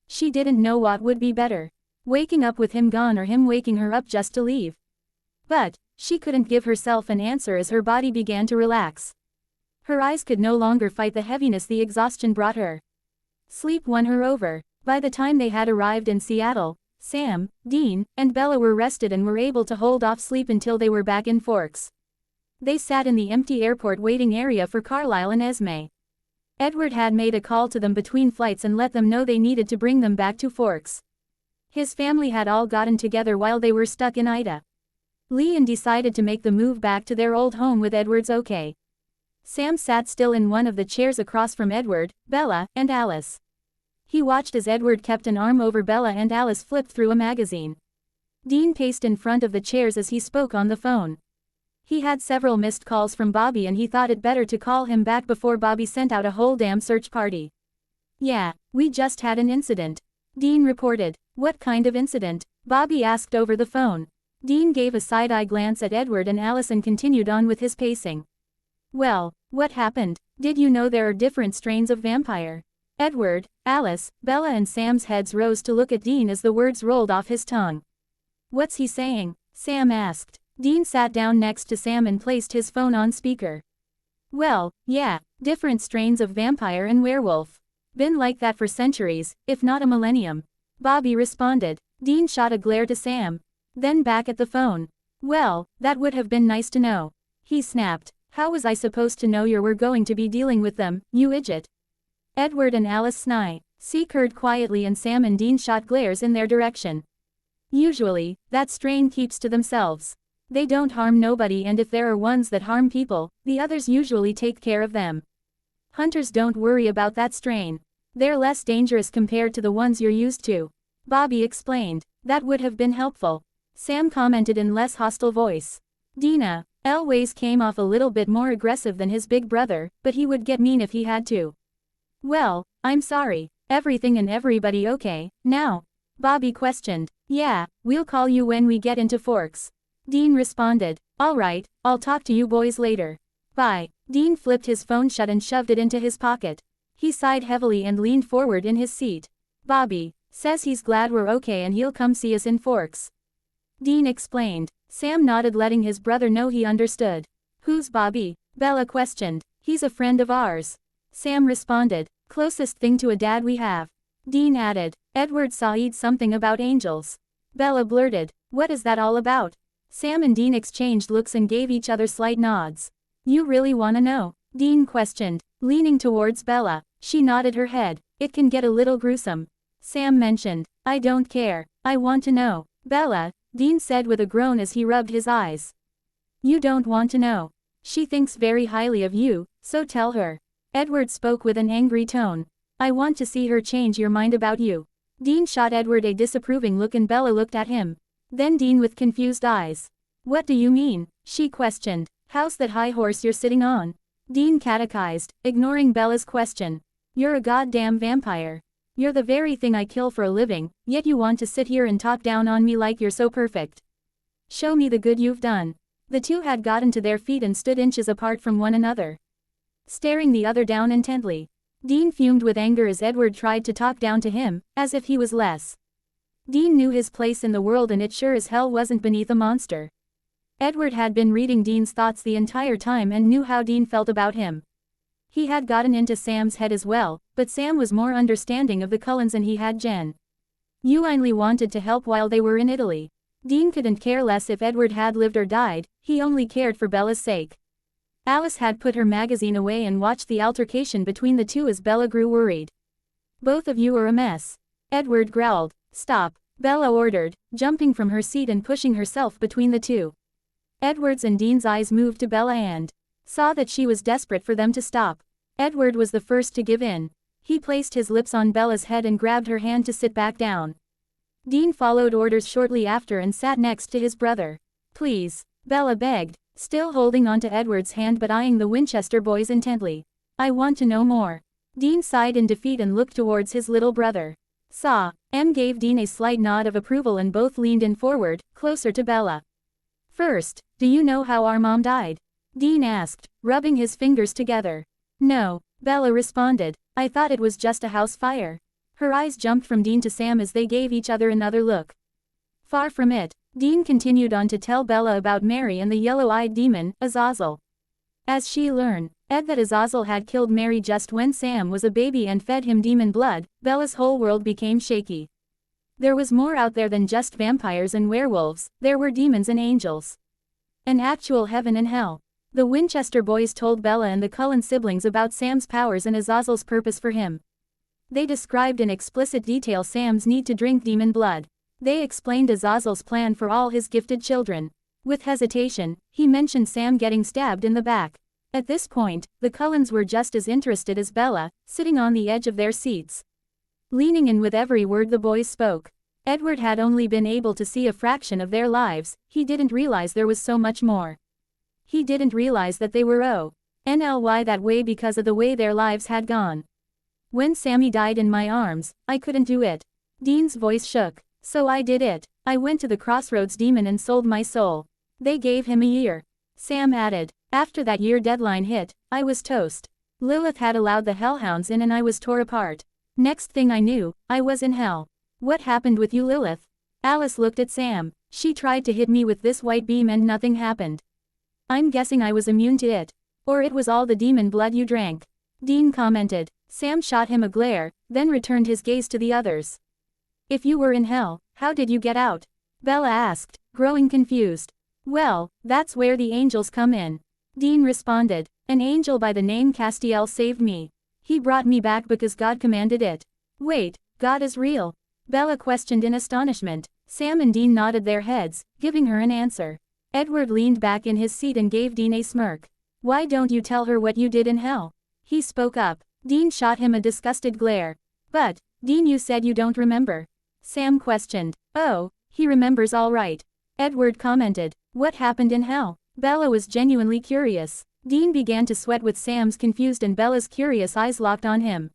She didn't know what would be better. Waking up with him gone or him waking her up just to leave. But, she couldn't give herself an answer as her body began to relax. Her eyes could no longer fight the heaviness the exhaustion brought her. Sleep won her over. By the time they had arrived in Seattle, Sam, Dean, and Bella were rested and were able to hold off sleep until they were back in Forks. They sat in the empty airport waiting area for Carlisle and Esme. Edward had made a call to them between flights and let them know they needed to bring them back to Forks. His family had all gotten together while they were stuck in Ida. Leon decided to make the move back to their old home with Edward's okay. Sam sat still in one of the chairs across from Edward, Bella, and Alice. He watched as Edward kept an arm over Bella and Alice flipped through a magazine. Dean paced in front of the chairs as he spoke on the phone. He had several missed calls from Bobby and he thought it better to call him back before Bobby sent out a whole damn search party. Yeah, we just had an incident. Dean reported. What kind of incident? Bobby asked over the phone. Dean gave a side-eye glance at Edward and Alice and continued on with his pacing. Well, what happened? Did you know there are different strains of vampire? Edward, Alice, Bella and Sam's heads rose to look at Dean as the words rolled off his tongue. What's he saying? Sam asked. Dean sat down next to Sam and placed his phone on speaker. Well, yeah, different strains of vampire and werewolf. Been like that for centuries, if not a millennium. Bobby responded. Dean shot a glare to Sam. Then back at the phone. Well, that would have been nice to know. He snapped. How was I supposed to know you were going to be dealing with them, you idiot? Edward and Alice snickered quietly and Sam and Dean shot glares in their direction. Usually, that strain keeps to themselves. They don't harm nobody and if there are ones that harm people, the others usually take care of them. Hunters don't worry about that strain. They're less dangerous compared to the ones you're used to. Bobby explained. That would have been helpful. Sam commented in less hostile voice. Dina, Elways came off a little bit more aggressive than his big brother, but he would get mean if he had to. Well, I'm sorry. Everything and everybody okay, now? Bobby questioned. Yeah, we'll call you when we get into Forks. Dean responded. Alright, I'll talk to you boys later. Bye. Dean flipped his phone shut and shoved it into his pocket. He sighed heavily and leaned forward in his seat. Bobby says he's glad we're okay and he'll come see us in Forks. Dean explained. Sam nodded, letting his brother know he understood. Who's Bobby? Bella questioned. He's a friend of ours. Sam responded. Closest thing to a dad we have. Dean added. Edward said something about angels. Bella blurted. What is that all about? Sam and Dean exchanged looks and gave each other slight nods. You really wanna know? Dean questioned, leaning towards Bella. She nodded her head. It can get a little gruesome. Sam mentioned. I don't care. I want to know. Bella, Dean said with a groan as he rubbed his eyes. You don't want to know. She thinks very highly of you, so tell her. Edward spoke with an angry tone. I want to see her change your mind about you. Dean shot Edward a disapproving look and Bella looked at him. Then Dean with confused eyes. What do you mean? She questioned. How's that high horse you're sitting on? Dean catechized, ignoring Bella's question. You're a goddamn vampire. You're the very thing I kill for a living, yet you want to sit here and talk down on me like you're so perfect. Show me the good you've done. The two had gotten to their feet and stood inches apart from one another, staring the other down intently. Dean fumed with anger as Edward tried to talk down to him, as if he was less. Dean knew his place in the world and it sure as hell wasn't beneath a monster. Edward had been reading Dean's thoughts the entire time and knew how Dean felt about him. He had gotten into Sam's head as well, but Sam was more understanding of the Cullens than he had Jen. You only wanted to help while they were in Italy. Dean couldn't care less if Edward had lived or died, he only cared for Bella's sake. Alice had put her magazine away and watched the altercation between the two as Bella grew worried. Both of you are a mess. Edward growled. Stop, Bella ordered, jumping from her seat and pushing herself between the two. Edward's and Dean's eyes moved to Bella and saw that she was desperate for them to stop. Edward was the first to give in. He placed his lips on Bella's head and grabbed her hand to sit back down. Dean followed orders shortly after and sat next to his brother. Please, Bella begged, still holding onto Edward's hand but eyeing the Winchester boys intently. I want to know more. Dean sighed in defeat and looked towards his little brother. M gave Dean a slight nod of approval and both leaned in forward, closer to Bella. First, do you know how our mom died? Dean asked, rubbing his fingers together. No, Bella responded. I thought it was just a house fire. Her eyes jumped from Dean to Sam as they gave each other another look. Far from it. Dean continued on to tell Bella about Mary and the yellow-eyed demon, Azazel. As she learned, that Azazel had killed Mary just when Sam was a baby and fed him demon blood, Bella's whole world became shaky. There was more out there than just vampires and werewolves, there were demons and angels. An actual heaven and hell. The Winchester boys told Bella and the Cullen siblings about Sam's powers and Azazel's purpose for him. They described in explicit detail Sam's need to drink demon blood. They explained Azazel's plan for all his gifted children. With hesitation, he mentioned Sam getting stabbed in the back. At this point, the Cullens were just as interested as Bella, sitting on the edge of their seats, leaning in with every word the boys spoke. Edward had only been able to see a fraction of their lives, he didn't realize there was so much more. He didn't realize that they were ONLY that way because of the way their lives had gone. When Sammy died in my arms, I couldn't do it. Dean's voice shook. So I did it. I went to the Crossroads Demon and sold my soul. They gave him a year. Sam added. After that year deadline hit, I was toast. Lilith had allowed the Hellhounds in and I was tore apart. Next thing I knew, I was in hell. What happened with you, Lilith? Alice looked at Sam. She tried to hit me with this white beam and nothing happened. I'm guessing I was immune to it. Or it was all the demon blood you drank. Dean commented. Sam shot him a glare, then returned his gaze to the others. If you were in hell, how did you get out? Bella asked, growing confused. Well, that's where the angels come in. Dean responded. An angel by the name Castiel saved me. He brought me back because God commanded it. Wait, God is real? Bella questioned in astonishment. Sam and Dean nodded their heads, giving her an answer. Edward leaned back in his seat and gave Dean a smirk. Why don't you tell her what you did in hell? He spoke up. Dean shot him a disgusted glare. But, Dean, you said you don't remember. Sam questioned. Oh, he remembers all right. Edward commented. What happened in hell? Bella was genuinely curious. Dean began to sweat with Sam's confused and Bella's curious eyes locked on him.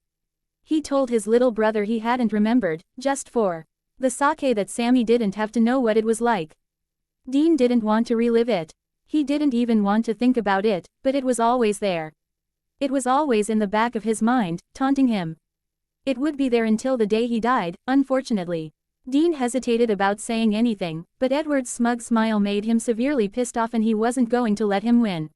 He told his little brother he hadn't remembered, just for the sake that Sammy didn't have to know what it was like. Dean didn't want to relive it. He didn't even want to think about it, but it was always there. It was always in the back of his mind, taunting him. It would be there until the day he died, unfortunately. Dean hesitated about saying anything, but Edward's smug smile made him severely pissed off and he wasn't going to let him win.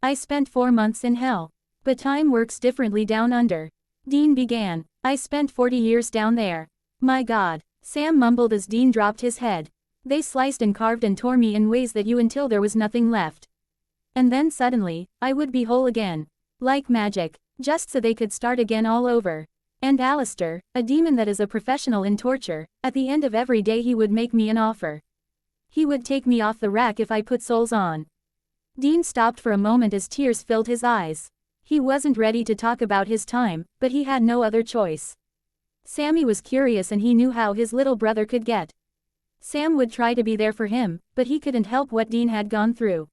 I spent 4 months in hell. But time works differently down under. Dean began. I spent 40 years down there. My God. Sam mumbled as Dean dropped his head. They sliced and carved and tore me in ways that you until there was nothing left. And then suddenly, I would be whole again. Like magic. Just so they could start again all over. And Alistair, a demon that is a professional in torture, at the end of every day he would make me an offer. He would take me off the rack if I put souls on. Dean stopped for a moment as tears filled his eyes. He wasn't ready to talk about his time, but he had no other choice. Sammy was curious and he knew how his little brother could get. Sam would try to be there for him, but he couldn't help what Dean had gone through.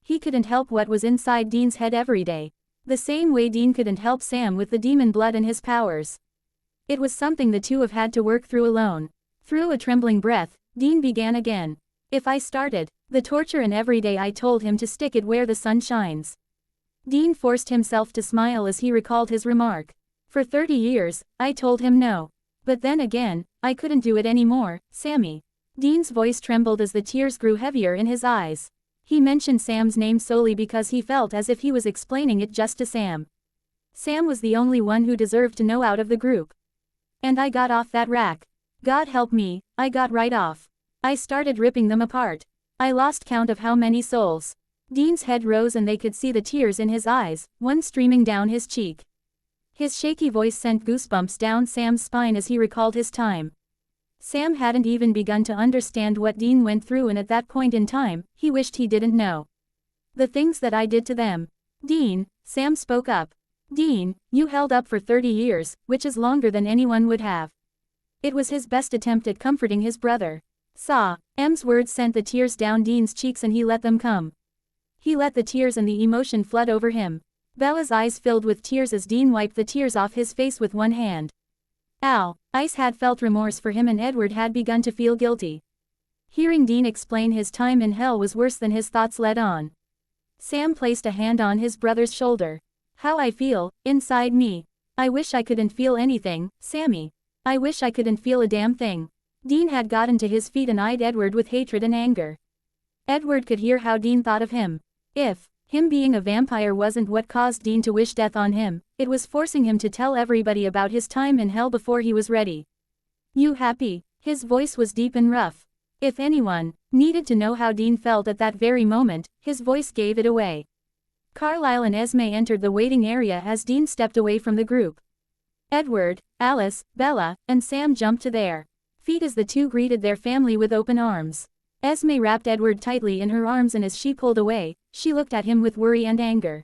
He couldn't help what was inside Dean's head every day. The same way Dean couldn't help Sam with the demon blood and his powers. It was something the two have had to work through alone. Through a trembling breath, Dean began again. If I started the torture and every day I told him to stick it where the sun shines. Dean forced himself to smile as he recalled his remark. For 30 years, I told him no. But then again, I couldn't do it anymore, Sammy. Dean's voice trembled as the tears grew heavier in his eyes. He mentioned Sam's name solely because he felt as if he was explaining it just to Sam. Sam was the only one who deserved to know out of the group. And I got off that rack. God help me, I got right off. I started ripping them apart. I lost count of how many souls. Dean's head rose and they could see the tears in his eyes, one streaming down his cheek. His shaky voice sent goosebumps down Sam's spine as he recalled his time. Sam hadn't even begun to understand what Dean went through, and at that point in time, he wished he didn't know. The things that I did to them. Dean, Sam spoke up. Dean, you held up for 30 years, which is longer than anyone would have. It was his best attempt at comforting his brother. M's words sent the tears down Dean's cheeks and he let them come. He let the tears and the emotion flood over him. Bella's eyes filled with tears as Dean wiped the tears off his face with one hand. Ice had felt remorse for him and Edward had begun to feel guilty. Hearing Dean explain his time in hell was worse than his thoughts led on. Sam placed a hand on his brother's shoulder. How I feel, inside me. I wish I couldn't feel anything, Sammy. I wish I couldn't feel a damn thing. Dean had gotten to his feet and eyed Edward with hatred and anger. Edward could hear how Dean thought of him. If him being a vampire wasn't what caused Dean to wish death on him, it was forcing him to tell everybody about his time in hell before he was ready. You happy? His voice was deep and rough. If anyone needed to know how Dean felt at that very moment, his voice gave it away. Carlisle and Esme entered the waiting area as Dean stepped away from the group. Edward, Alice, Bella, and Sam jumped to their feet as the two greeted their family with open arms. Esme wrapped Edward tightly in her arms and as she pulled away, she looked at him with worry and anger.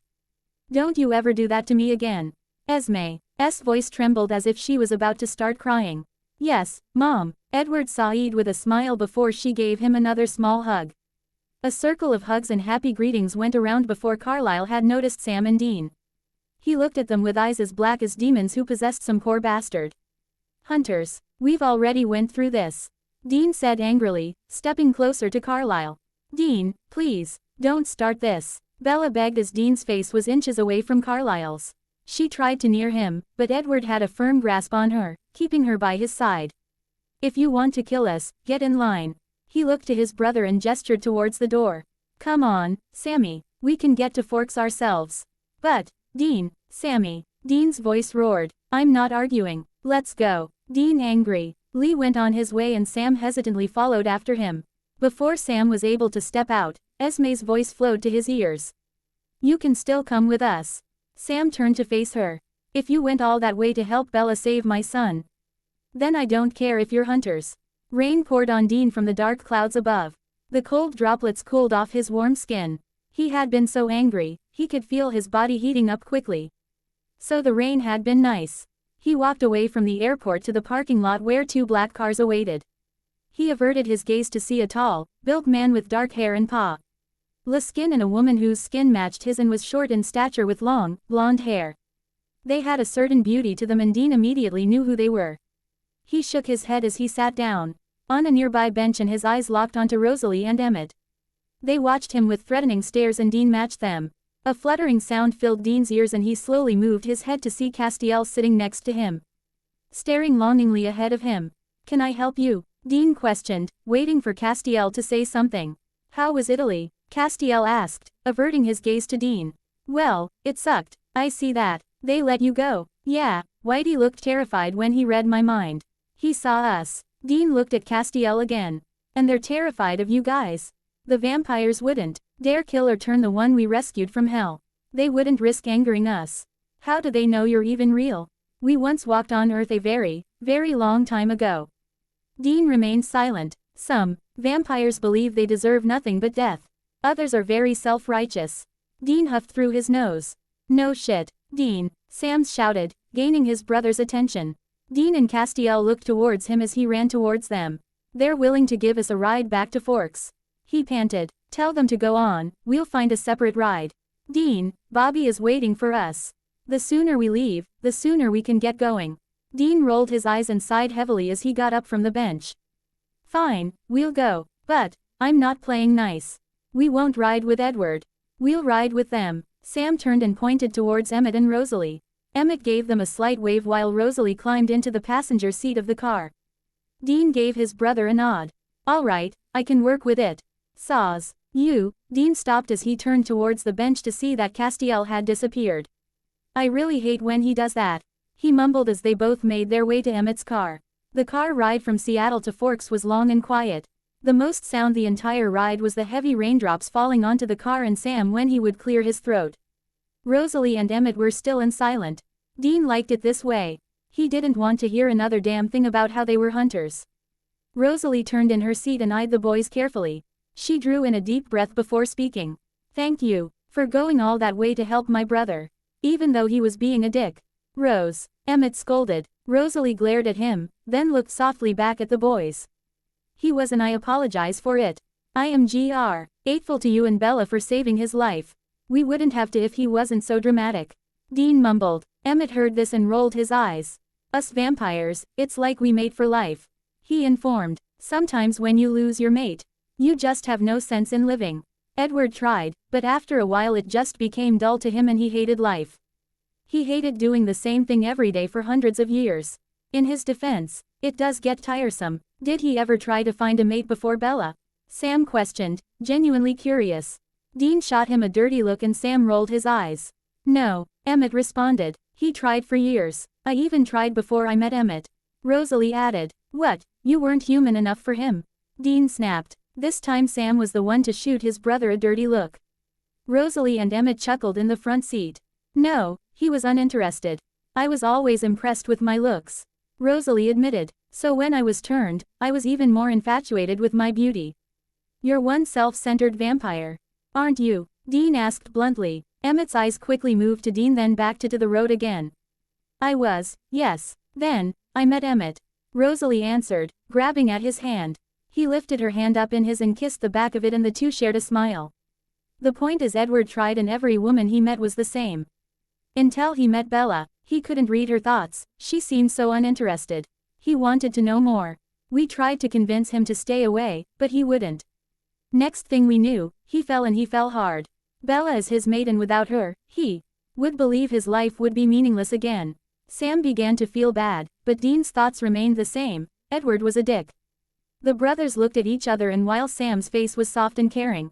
Don't you ever do that to me again. Esme's voice trembled as if she was about to start crying. Yes, Mom, Edward sighed with a smile before she gave him another small hug. A circle of hugs and happy greetings went around before Carlisle had noticed Sam and Dean. He looked at them with eyes as black as demons who possessed some poor bastard. Hunters, we've already went through this, Dean said angrily, stepping closer to Carlisle. Dean, please, don't start this, Bella begged as Dean's face was inches away from Carlisle's. She tried to near him, but Edward had a firm grasp on her, keeping her by his side. If you want to kill us, get in line. He looked to his brother and gestured towards the door. Come on, Sammy, we can get to Forks ourselves. But, Dean, Sammy, Dean's voice roared, I'm not arguing, let's go. Dean angry. Lee went on his way and Sam hesitantly followed after him. Before Sam was able to step out, Esme's voice flowed to his ears. You can still come with us. Sam turned to face her. If you went all that way to help Bella save my son, then I don't care if you're hunters. Rain poured on Dean from the dark clouds above. The cold droplets cooled off his warm skin. He had been so angry, he could feel his body heating up quickly. So the rain had been nice. He walked away from the airport to the parking lot where two black cars awaited. He averted his gaze to see a tall, built man with dark hair and pale skin and a woman whose skin matched his and was short in stature with long, blonde hair. They had a certain beauty to them and Dean immediately knew who they were. He shook his head as he sat down on a nearby bench and his eyes locked onto Rosalie and Emmett. They watched him with threatening stares and Dean matched them. A fluttering sound filled Dean's ears and he slowly moved his head to see Castiel sitting next to him, staring longingly ahead of him. Can I help you? Dean questioned, waiting for Castiel to say something. How was Italy? Castiel asked, averting his gaze to Dean. Well, it sucked, I see that. They let you go. Yeah, Whitey looked terrified when he read my mind. He saw us. Dean looked at Castiel again. And they're terrified of you guys. The vampires wouldn't dare kill or turn the one we rescued from hell. They wouldn't risk angering us. How do they know you're even real? We once walked on Earth a very, very long time ago. Dean remained silent. Some vampires believe they deserve nothing but death. Others are very self-righteous. Dean huffed through his nose. No shit, Dean, Sam shouted, gaining his brother's attention. Dean and Castiel looked towards him as he ran towards them. They're willing to give us a ride back to Forks. He panted. Tell them to go on, we'll find a separate ride. Dean, Bobby is waiting for us. The sooner we leave, the sooner we can get going. Dean rolled his eyes and sighed heavily as he got up from the bench. Fine, we'll go, but I'm not playing nice. We won't ride with Edward. We'll ride with them. Sam turned and pointed towards Emmett and Rosalie. Emmett gave them a slight wave while Rosalie climbed into the passenger seat of the car. Dean gave his brother a nod. All right, I can work with it. Saws. You, Dean stopped as he turned towards the bench to see that Castiel had disappeared. I really hate when he does that. He mumbled as they both made their way to Emmett's car. The car ride from Seattle to Forks was long and quiet. The most sound the entire ride was the heavy raindrops falling onto the car and Sam when he would clear his throat. Rosalie and Emmett were still and silent. Dean liked it this way. He didn't want to hear another damn thing about how they were hunters. Rosalie turned in her seat and eyed the boys carefully. She drew in a deep breath before speaking. Thank you for going all that way to help my brother, even though he was being a dick. Rose, Emmett scolded. Rosalie glared at him, then looked softly back at the boys. He was and I apologize for it. I am grateful to you and Bella for saving his life. We wouldn't have to if he wasn't so dramatic. Dean mumbled. Emmett heard this and rolled his eyes. Us vampires, it's like we mate for life. He informed. Sometimes when you lose your mate, you just have no sense in living. Edward tried, but after a while it just became dull to him and he hated life. He hated doing the same thing every day for hundreds of years. In his defense, it does get tiresome. Did he ever try to find a mate before Bella? Sam questioned, genuinely curious. Dean shot him a dirty look and Sam rolled his eyes. No, Emmett responded. He tried for years. I even tried before I met Emmett. Rosalie added. What, you weren't human enough for him? Dean snapped. This time Sam was the one to shoot his brother a dirty look. Rosalie and Emmett chuckled in the front seat. No, he was uninterested. I was always impressed with my looks, Rosalie admitted. So when I was turned, I was even more infatuated with my beauty. You're one self-centered vampire, aren't you? Dean asked bluntly. Emmett's eyes quickly moved to Dean then back to the road again. I was, yes. Then, I met Emmett, Rosalie answered, grabbing at his hand. He lifted her hand up in his and kissed the back of it, and the two shared a smile. The point is, Edward tried, and every woman he met was the same. Until he met Bella, he couldn't read her thoughts. She seemed so uninterested. He wanted to know more. We tried to convince him to stay away, but he wouldn't. Next thing we knew, he fell, and he fell hard. Bella is his mate, and without her, he would believe his life would be meaningless again. Sam began to feel bad, but Dean's thoughts remained the same. Edward was a dick. The brothers looked at each other, and while Sam's face was soft and caring,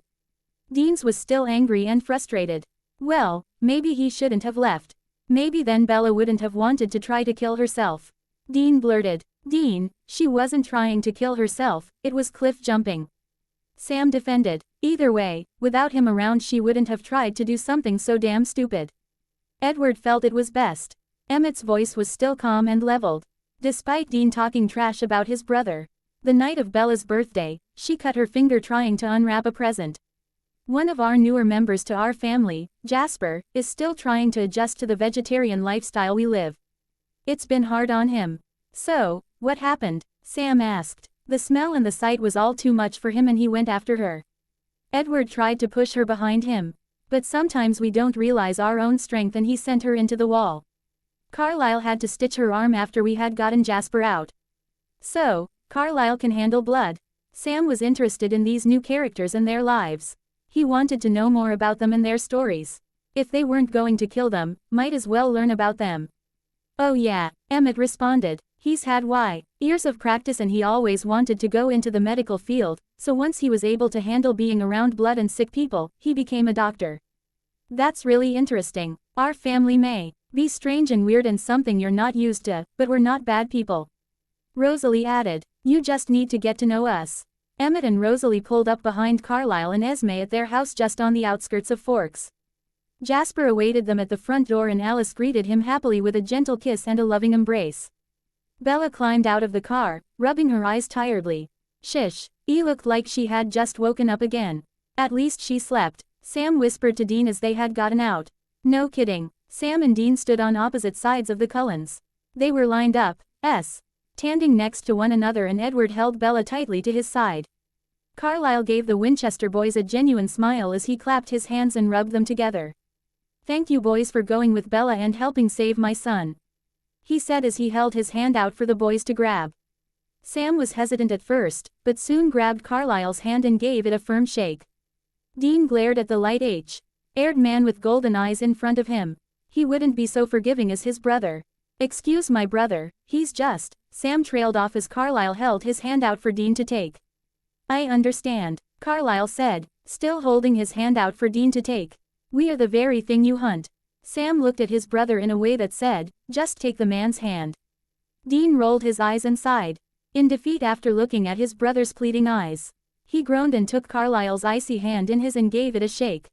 Dean's was still angry and frustrated. Well, maybe he shouldn't have left. Maybe then Bella wouldn't have wanted to try to kill herself. Dean blurted. Dean, she wasn't trying to kill herself, it was cliff jumping. Sam defended. Either way, without him around she wouldn't have tried to do something so damn stupid. Edward felt it was best. Emmett's voice was still calm and leveled. Despite Dean talking trash about his brother. The night of Bella's birthday, she cut her finger trying to unwrap a present. One of our newer members to our family, Jasper, is still trying to adjust to the vegetarian lifestyle we live. It's been hard on him. So, what happened? Sam asked. The smell and the sight was all too much for him, and he went after her. Edward tried to push her behind him. But sometimes we don't realize our own strength, and he sent her into the wall. Carlisle had to stitch her arm after we had gotten Jasper out. So, Carlisle can handle blood. Sam was interested in these new characters and their lives. He wanted to know more about them and their stories. If they weren't going to kill them, might as well learn about them. Oh yeah, Emmett responded. He's had years of practice, and he always wanted to go into the medical field, so once he was able to handle being around blood and sick people, he became a doctor. That's really interesting. Our family may be strange and weird and something you're not used to, but we're not bad people. Rosalie added. You just need to get to know us. Emmett and Rosalie pulled up behind Carlisle and Esme at their house just on the outskirts of Forks. Jasper awaited them at the front door, and Alice greeted him happily with a gentle kiss and a loving embrace. Bella climbed out of the car, rubbing her eyes tiredly. Shish, he looked like she had just woken up again. At least she slept, Sam whispered to Dean as they had gotten out. No kidding. Sam and Dean stood on opposite sides of the Cullens. They were lined up, standing next to one another, and Edward held Bella tightly to his side. Carlisle gave the Winchester boys a genuine smile as he clapped his hands and rubbed them together. Thank you boys for going with Bella and helping save my son, he said as he held his hand out for the boys to grab. Sam was hesitant at first, but soon grabbed Carlisle's hand and gave it a firm shake. Dean glared at the light-haired man with golden eyes in front of him. He wouldn't be so forgiving as his brother. Excuse my brother, he's just. Sam trailed off as Carlisle held his hand out for Dean to take. I understand, Carlisle said, still holding his hand out for Dean to take. We are the very thing you hunt. Sam looked at his brother in a way that said, just take the man's hand. Dean rolled his eyes and sighed. In defeat after looking at his brother's pleading eyes. He groaned and took Carlisle's icy hand in his and gave it a shake.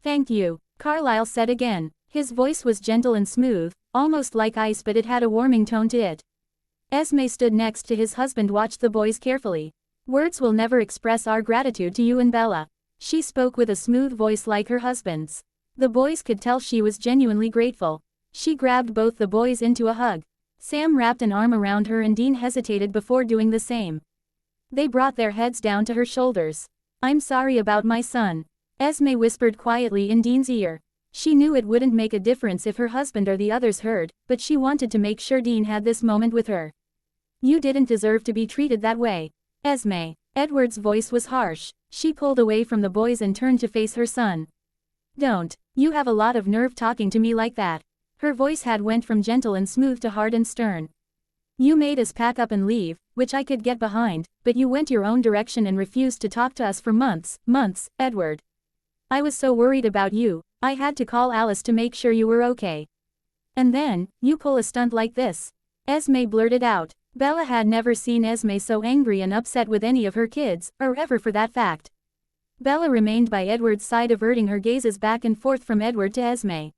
Thank you, Carlisle said again. His voice was gentle and smooth, almost like ice, but it had a warming tone to it. Esme stood next to his husband, watched the boys carefully. Words will never express our gratitude to you and Bella. She spoke with a smooth voice like her husband's. The boys could tell she was genuinely grateful. She grabbed both the boys into a hug. Sam wrapped an arm around her, and Dean hesitated before doing the same. They brought their heads down to her shoulders. I'm sorry about my son, Esme whispered quietly in Dean's ear. She knew it wouldn't make a difference if her husband or the others heard, but she wanted to make sure Dean had this moment with her. You didn't deserve to be treated that way, Esme. Edward's voice was harsh. She pulled away from the boys and turned to face her son. Don't. You have a lot of nerve talking to me like that. Her voice had went from gentle and smooth to hard and stern. You made us pack up and leave, which I could get behind, but you went your own direction and refused to talk to us for months, Edward. I was so worried about you, I had to call Alice to make sure you were okay. And then, you pull a stunt like this. Esme blurted out. Bella had never seen Esme so angry and upset with any of her kids, or ever for that fact. Bella remained by Edward's side, averting her gazes back and forth from Edward to Esme.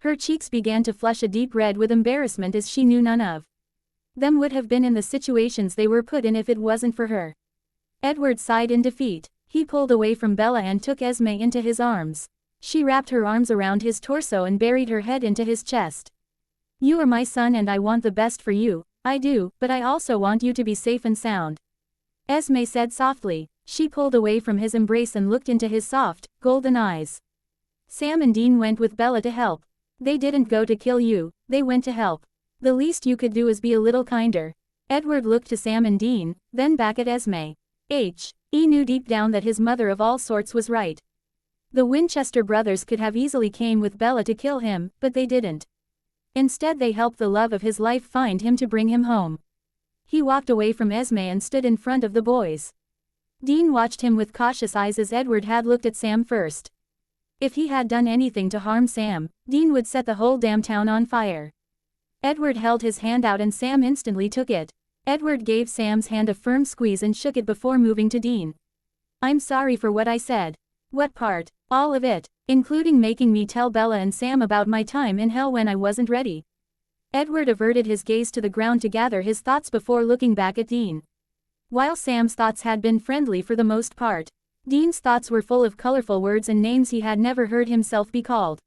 Her cheeks began to flush a deep red with embarrassment, as she knew none of them would have been in the situations they were put in if it wasn't for her. Edward sighed in defeat. He pulled away from Bella and took Esme into his arms. She wrapped her arms around his torso and buried her head into his chest. You are my son and I want the best for you, I do, but I also want you to be safe and sound. Esme said softly. She pulled away from his embrace and looked into his soft, golden eyes. Sam and Dean went with Bella to help. They didn't go to kill you, they went to help. The least you could do is be a little kinder. Edward looked to Sam and Dean, then back at Esme. He knew deep down that his mother of all sorts was right. The Winchester brothers could have easily came with Bella to kill him, but they didn't. Instead they helped the love of his life find him to bring him home. He walked away from Esme and stood in front of the boys. Dean watched him with cautious eyes as Edward had looked at Sam first. If he had done anything to harm Sam, Dean would set the whole damn town on fire. Edward held his hand out and Sam instantly took it. Edward gave Sam's hand a firm squeeze and shook it before moving to Dean. I'm sorry for what I said. What part? All of it, including making me tell Bella and Sam about my time in hell when I wasn't ready. Edward averted his gaze to the ground to gather his thoughts before looking back at Dean. While Sam's thoughts had been friendly for the most part, Dean's thoughts were full of colorful words and names he had never heard himself be called.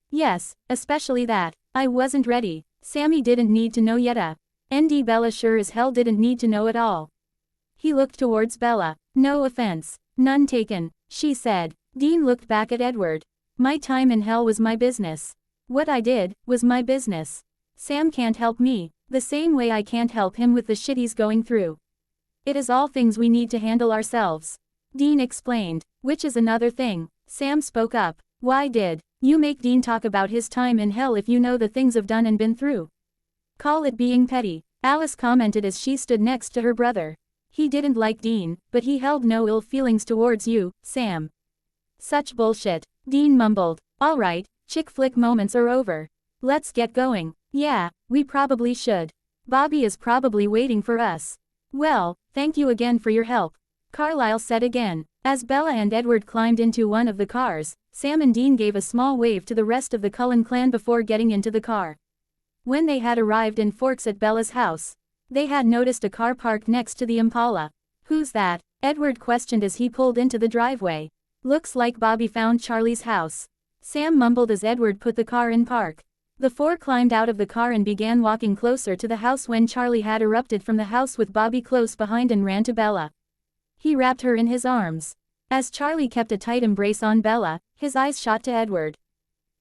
Yes, especially that. I wasn't ready. Sammy didn't need to know yet. ND Bella sure as hell didn't need to know at all. He looked towards Bella. No offense. None taken, she said. Dean looked back at Edward. My time in hell was my business. What I did was my business. Sam can't help me, the same way I can't help him with the shit he's going through. It is all things we need to handle ourselves. Dean explained. Which is another thing. Sam spoke up. Why did you make Dean talk about his time in hell if you know the things I've done and been through? Call it being petty, Alice commented as she stood next to her brother. He didn't like Dean, but he held no ill feelings towards you, Sam. Such bullshit, Dean mumbled. Alright, chick flick moments are over. Let's get going. Yeah, we probably should. Bobby is probably waiting for us. Well, thank you again for your help, Carlisle said again. As Bella and Edward climbed into one of the cars, Sam and Dean gave a small wave to the rest of the Cullen clan before getting into the car. When they had arrived in Forks at Bella's house, they had noticed a car parked next to the Impala. Who's that? Edward questioned as he pulled into the driveway. Looks like Bobby found Charlie's house, Sam mumbled as Edward put the car in park. The four climbed out of the car and began walking closer to the house when Charlie had erupted from the house with Bobby close behind and ran to Bella. He wrapped her in his arms. As Charlie kept a tight embrace on Bella, his eyes shot to Edward.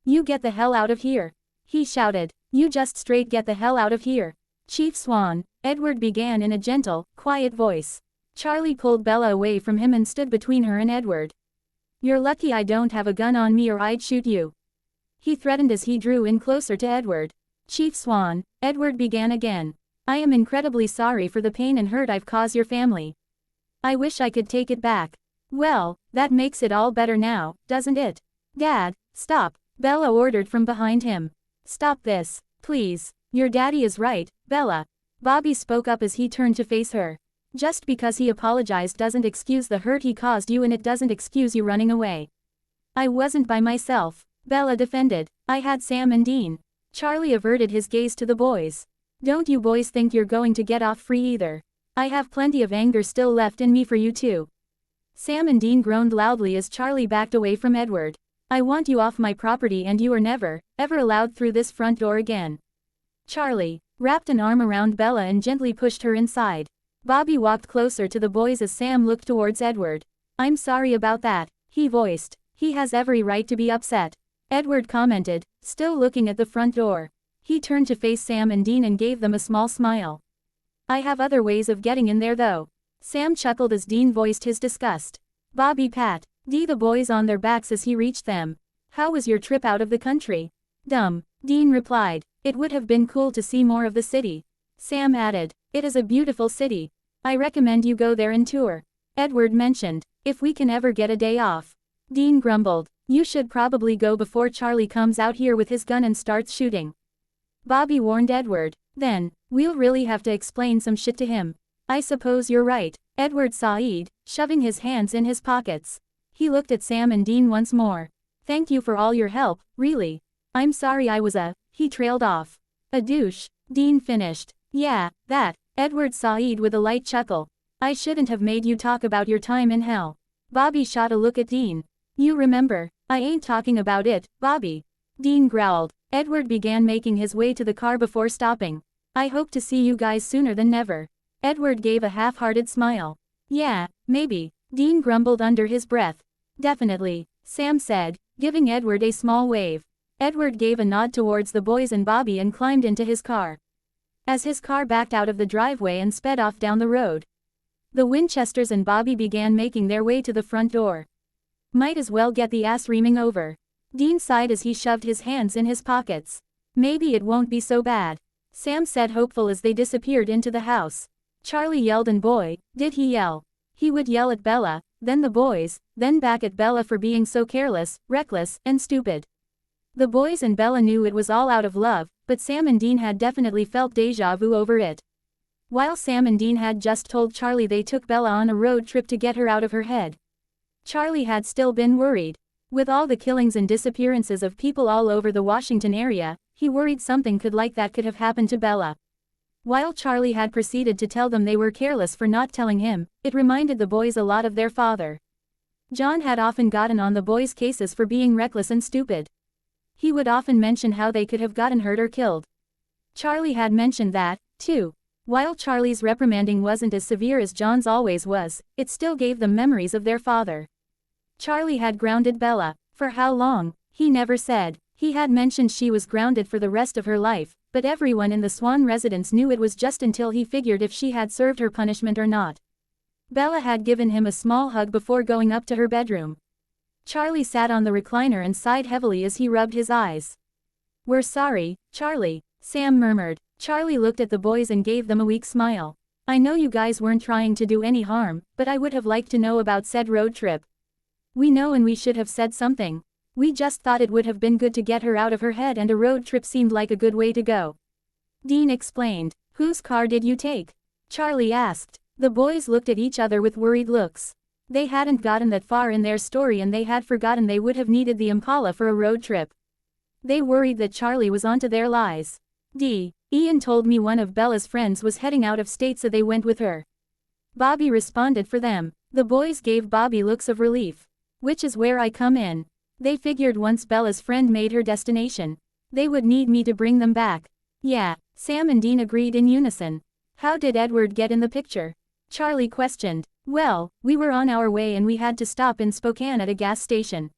You get the hell out of here, he shouted. You just straight get the hell out of here. Chief Swan, Edward began in a gentle, quiet voice. Charlie pulled Bella away from him and stood between her and Edward. You're lucky I don't have a gun on me or I'd shoot you, he threatened as he drew in closer to Edward. Chief Swan, Edward began again. I am incredibly sorry for the pain and hurt I've caused your family. I wish I could take it back. Well, that makes it all better now, doesn't it? Dad, stop, Bella ordered from behind him. Stop this, please. Your daddy is right, Bella. Bobby spoke up as he turned to face her. Just because he apologized doesn't excuse the hurt he caused you and it doesn't excuse you running away. I wasn't by myself, Bella defended. I had Sam and Dean. Charlie averted his gaze to the boys. Don't you boys think you're going to get off free either. I have plenty of anger still left in me for you too. Sam and Dean groaned loudly as Charlie backed away from Edward. I want you off my property and you are never, ever allowed through this front door again. Charlie wrapped an arm around Bella and gently pushed her inside. Bobby walked closer to the boys as Sam looked towards Edward. I'm sorry about that, he voiced. He has every right to be upset, Edward commented, still looking at the front door. He turned to face Sam and Dean and gave them a small smile. I have other ways of getting in there though. Sam chuckled as Dean voiced his disgust. Bobby pat the boys on their backs as he reached them. How was your trip out of the country? Dumb, Dean replied. It would have been cool to see more of the city. Sam added. It is a beautiful city. I recommend you go there and tour. Edward mentioned. If we can ever get a day off. Dean grumbled. You should probably go before Charlie comes out here with his gun and starts shooting. Bobby warned Edward. Then, we'll really have to explain some shit to him. I suppose you're right, Edward sighed, shoving his hands in his pockets. He looked at Sam and Dean once more. Thank you for all your help, really. I'm sorry I was he trailed off. A douche, Dean finished. Yeah, that, Edward sighed with a light chuckle. I shouldn't have made you talk about your time in hell. Bobby shot a look at Dean. You remember, I ain't talking about it, Bobby. Dean growled. Edward began making his way to the car before stopping. I hope to see you guys sooner than never. Edward gave a half-hearted smile. Yeah, maybe, Dean grumbled under his breath. Definitely, Sam said, giving Edward a small wave. Edward gave a nod towards the boys and Bobby and climbed into his car. As his car backed out of the driveway and sped off down the road, the Winchesters and Bobby began making their way to the front door. Might as well get the ass reaming over. Dean sighed as he shoved his hands in his pockets. Maybe it won't be so bad, Sam said hopeful as they disappeared into the house. Charlie yelled and boy, did he yell. He would yell at Bella, then the boys, then back at Bella for being so careless, reckless, and stupid. The boys and Bella knew it was all out of love, but Sam and Dean had definitely felt déjà vu over it. While Sam and Dean had just told Charlie they took Bella on a road trip to get her out of her head, Charlie had still been worried. With all the killings and disappearances of people all over the Washington area, he worried something like that could have happened to Bella. While Charlie had proceeded to tell them they were careless for not telling him, it reminded the boys a lot of their father. John had often gotten on the boys' cases for being reckless and stupid. He would often mention how they could have gotten hurt or killed. Charlie had mentioned that, too. While Charlie's reprimanding wasn't as severe as John's always was, it still gave them memories of their father. Charlie had grounded Bella. For how long, he never said. He had mentioned she was grounded for the rest of her life, but everyone in the Swan residence knew it was just until he figured if she had served her punishment or not. Bella had given him a small hug before going up to her bedroom. Charlie sat on the recliner and sighed heavily as he rubbed his eyes. "We're sorry, Charlie," Sam murmured. Charlie looked at the boys and gave them a weak smile. "I know you guys weren't trying to do any harm, but I would have liked to know about said road trip. We know and we should have said something. We just thought it would have been good to get her out of her head and a road trip seemed like a good way to go." Dean explained. "Whose car did you take?" Charlie asked. The boys looked at each other with worried looks. They hadn't gotten that far in their story and they had forgotten they would have needed the Impala for a road trip. They worried that Charlie was onto their lies. Ian told me one of Bella's friends was heading out of state so they went with her. Bobby responded for them. The boys gave Bobby looks of relief. "Which is where I come in. They figured once Bella's friend made her destination, they would need me to bring them back." "Yeah," Sam and Dean agreed in unison. "How did Edward get in the picture?" Charlie questioned. "Well, we were on our way and we had to stop in Spokane at a gas station.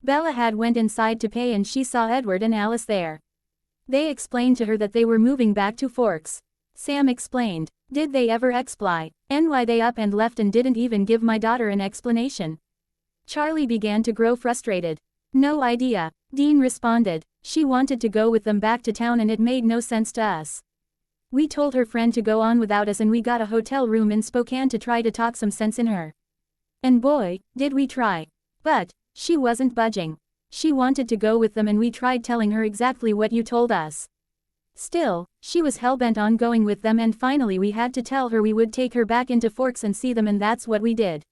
Bella had went inside to pay and she saw Edward and Alice there. They explained to her that they were moving back to Forks." Sam explained. "Did they ever explain why they up and left and didn't even give my daughter an explanation?" Charlie began to grow frustrated. "No idea," Dean responded. "She wanted to go with them back to town and it made no sense to us. We told her friend to go on without us and we got a hotel room in Spokane to try to talk some sense in her. And boy, did we try. But she wasn't budging. She wanted to go with them and we tried telling her exactly what you told us. Still, she was hellbent on going with them and finally we had to tell her we would take her back into Forks and see them and that's what we did.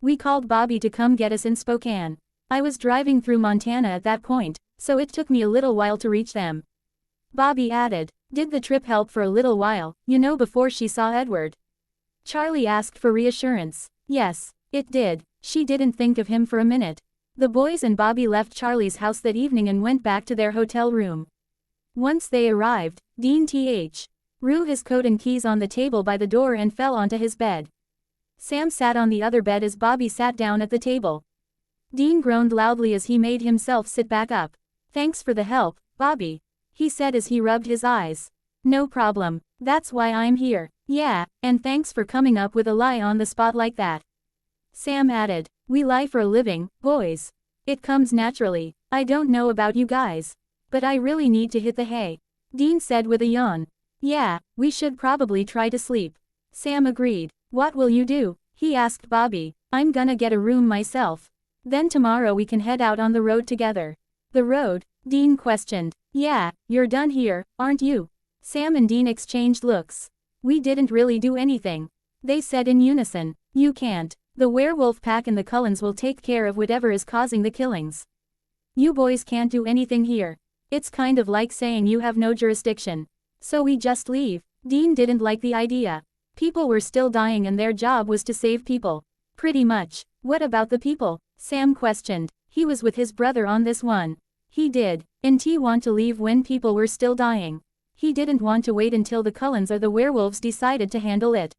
We called Bobby to come get us in Spokane. I was driving through Montana at that point, so it took me a little while to reach them." Bobby added. "Did the trip help for a little while, before she saw Edward?" Charlie asked for reassurance. "Yes, it did. She didn't think of him for a minute." The boys and Bobby left Charlie's house that evening and went back to their hotel room. Once they arrived, Dean threw his coat and keys on the table by the door and fell onto his bed. Sam sat on the other bed as Bobby sat down at the table. Dean groaned loudly as he made himself sit back up. "Thanks for the help, Bobby," he said as he rubbed his eyes. "No problem. That's why I'm here." "Yeah, and thanks for coming up with a lie on the spot like that," Sam added. "We lie for a living, boys. It comes naturally. I don't know about you guys, but I really need to hit the hay," Dean said with a yawn. "Yeah, we should probably try to sleep," Sam agreed. "What will you do?" he asked Bobby. "I'm gonna get a room myself. Then tomorrow we can head out on the road together." "The road?" Dean questioned. "Yeah, you're done here, aren't you?" Sam and Dean exchanged looks. "We didn't really do anything," they said in unison. "You can't. The werewolf pack and the Cullens will take care of whatever is causing the killings. You boys can't do anything here. It's kind of like saying you have no jurisdiction. So we just leave." Dean didn't like the idea. People were still dying and their job was to save people. "Pretty much." "What about the people?" Sam questioned. He was with his brother on this one. He did. And he want to leave when people were still dying. He didn't want to wait until the Cullens or the werewolves decided to handle it.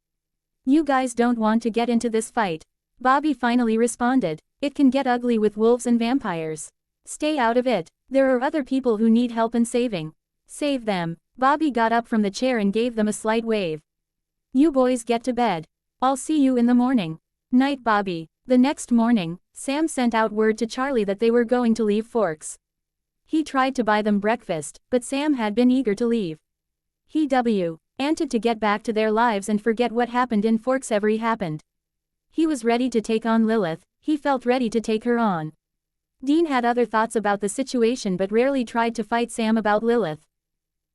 You guys don't want to get into this fight. Bobby finally responded. It can get ugly with wolves and vampires. Stay out of it. There are other people who need help and saving. Save them. Bobby got up from the chair and gave them a slight wave. You boys get to bed. I'll see you in the morning. Night, Bobby. The next morning, Sam sent out word to Charlie that they were going to leave Forks. He tried to buy them breakfast, but Sam had been eager to leave. He wanted to get back to their lives and forget what happened in Forks ever happened. He was ready to take on Lilith, he felt ready to take her on. Dean had other thoughts about the situation but rarely tried to fight Sam about Lilith.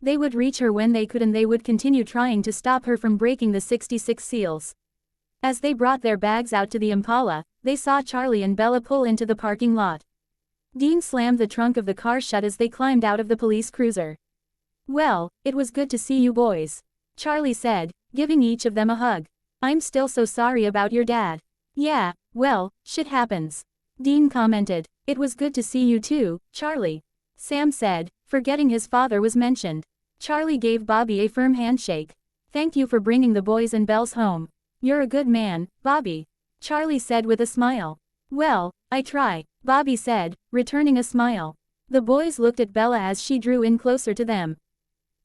They would reach her when they could and they would continue trying to stop her from breaking the 66 seals. As they brought their bags out to the Impala, they saw Charlie and Bella pull into the parking lot. Dean slammed the trunk of the car shut as they climbed out of the police cruiser. Well, it was good to see you boys. Charlie said, giving each of them a hug. I'm still so sorry about your dad. Yeah, well, shit happens. Dean commented. It was good to see you too, Charlie. Sam said, forgetting his father was mentioned. Charlie gave Bobby a firm handshake. Thank you for bringing the boys and Bells home. You're a good man, Bobby. Charlie said with a smile. Well, I try, Bobby said, returning a smile. The boys looked at Bella as she drew in closer to them.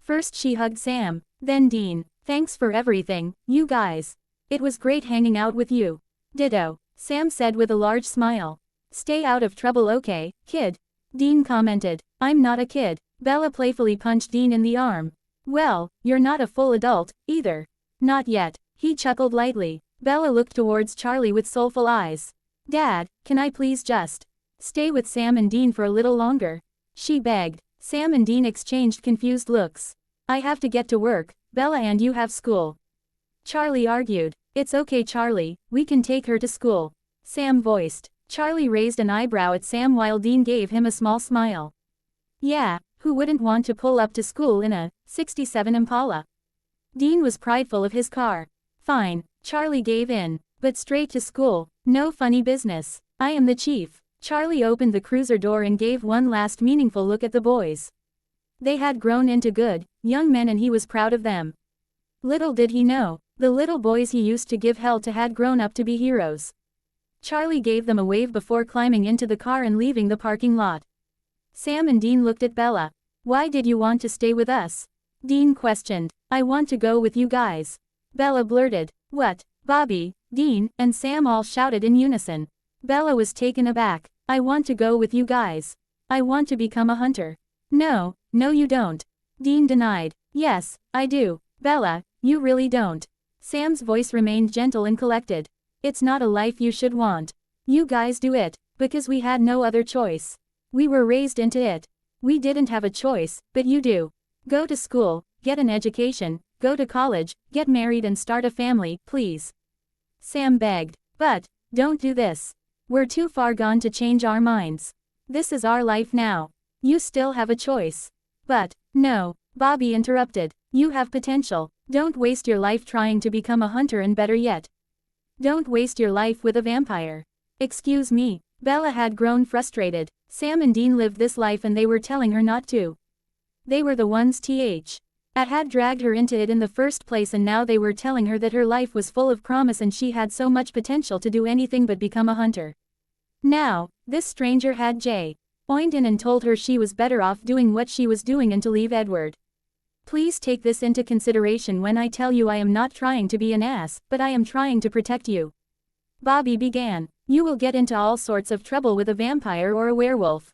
First she hugged Sam, then Dean. Thanks for everything, you guys. It was great hanging out with you. Ditto, Sam said with a large smile. Stay out of trouble, okay, kid? Dean commented. I'm not a kid. Bella playfully punched Dean in the arm. Well, you're not a full adult, either. Not yet. He chuckled lightly. Bella looked towards Charlie with soulful eyes. Dad, can I please just stay with Sam and Dean for a little longer? She begged. Sam and Dean exchanged confused looks. I have to get to work, Bella, and you have school. Charlie argued. It's okay, Charlie, we can take her to school. Sam voiced. Charlie raised an eyebrow at Sam while Dean gave him a small smile. Yeah, who wouldn't want to pull up to school in a 67 Impala? Dean was prideful of his car. Fine, Charlie gave in. But straight to school, no funny business. I am the chief. Charlie opened the cruiser door and gave one last meaningful look at the boys. They had grown into good, young men and he was proud of them. Little did he know, the little boys he used to give hell to had grown up to be heroes. Charlie gave them a wave before climbing into the car and leaving the parking lot. Sam and Dean looked at Bella. Why did you want to stay with us? Dean questioned. I want to go with you guys. Bella blurted. What? Bobby, Dean, and Sam all shouted in unison. Bella was taken aback. I want to go with you guys. I want to become a hunter. No, you don't. Dean denied. Yes, I do. Bella, you really don't. Sam's voice remained gentle and collected. It's not a life you should want. You guys do it, because we had no other choice. We were raised into it. We didn't have a choice, but you do. Go to school, get an education, go to college, get married and start a family, please. Sam begged. But, don't do this. We're too far gone to change our minds. This is our life now. You still have a choice. But, no, Bobby interrupted. You have potential. Don't waste your life trying to become a hunter, and better yet, don't waste your life with a vampire. Excuse me. Bella had grown frustrated. Sam and Dean lived this life and they were telling her not to. They were the ones that had dragged her into it in the first place, and now they were telling her that her life was full of promise and she had so much potential to do anything but become a hunter. Now, this stranger had joined in and told her she was better off doing what she was doing and to leave Edward. Please take this into consideration when I tell you I am not trying to be an ass, but I am trying to protect you. Bobby began. You will get into all sorts of trouble with a vampire or a werewolf.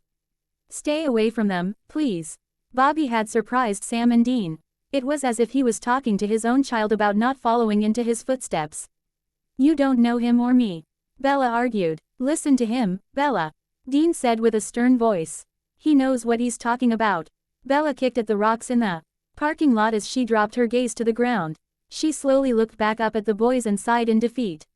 Stay away from them, please. Bobby had surprised Sam and Dean. It was as if he was talking to his own child about not following into his footsteps. You don't know him or me. Bella argued. Listen to him, Bella. Dean said with a stern voice. He knows what he's talking about. Bella kicked at the rocks in the parking lot as she dropped her gaze to the ground. She slowly looked back up at the boys and sighed in defeat.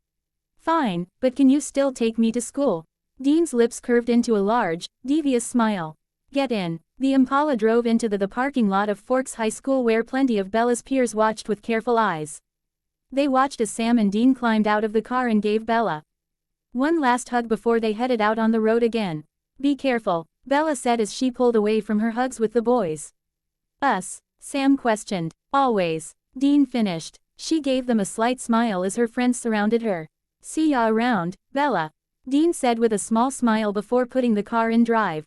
Fine, but can you still take me to school? Dean's lips curved into a large, devious smile. Get in. The Impala drove into the parking lot of Forks High School where plenty of Bella's peers watched with careful eyes. They watched as Sam and Dean climbed out of the car and gave Bella one last hug before they headed out on the road again. Be careful, Bella said as she pulled away from her hugs with the boys. Us? Sam questioned. Always. Dean finished. She gave them a slight smile as her friends surrounded her. "See ya around, Bella," Dean said with a small smile before putting the car in drive.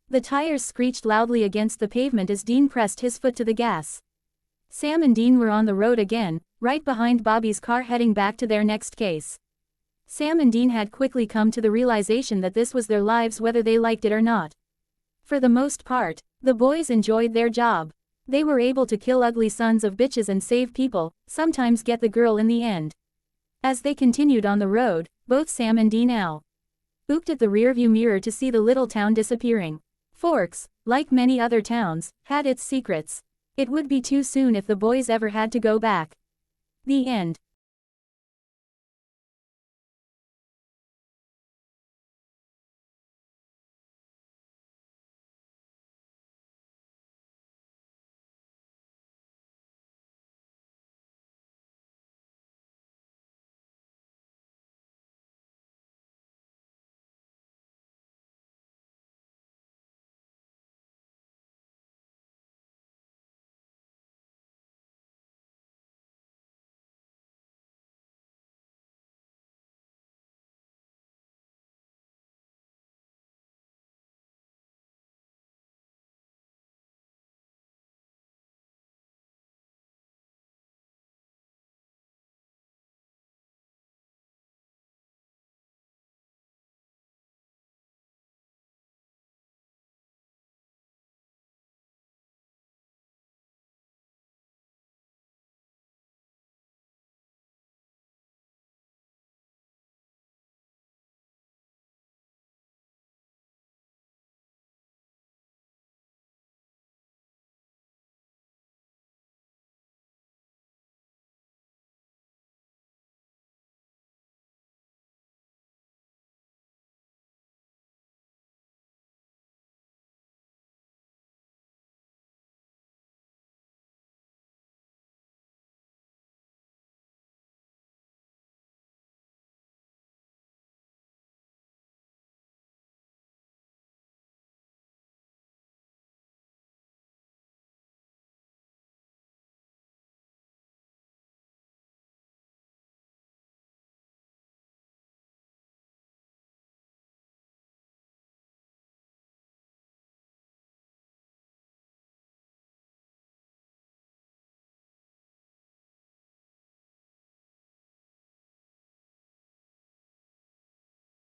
The tires screeched loudly against the pavement as Dean pressed his foot to the gas. Sam and Dean were on the road again, right behind Bobby's car heading back to their next case. Sam and Dean had quickly come to the realization that this was their lives whether they liked it or not. For the most part, the boys enjoyed their job. They were able to kill ugly sons of bitches and save people, sometimes get the girl in the end. As they continued on the road, both Sam and Dean looked at the rearview mirror to see the little town disappearing. Forks, like many other towns, had its secrets. It would be too soon if the boys ever had to go back. The end.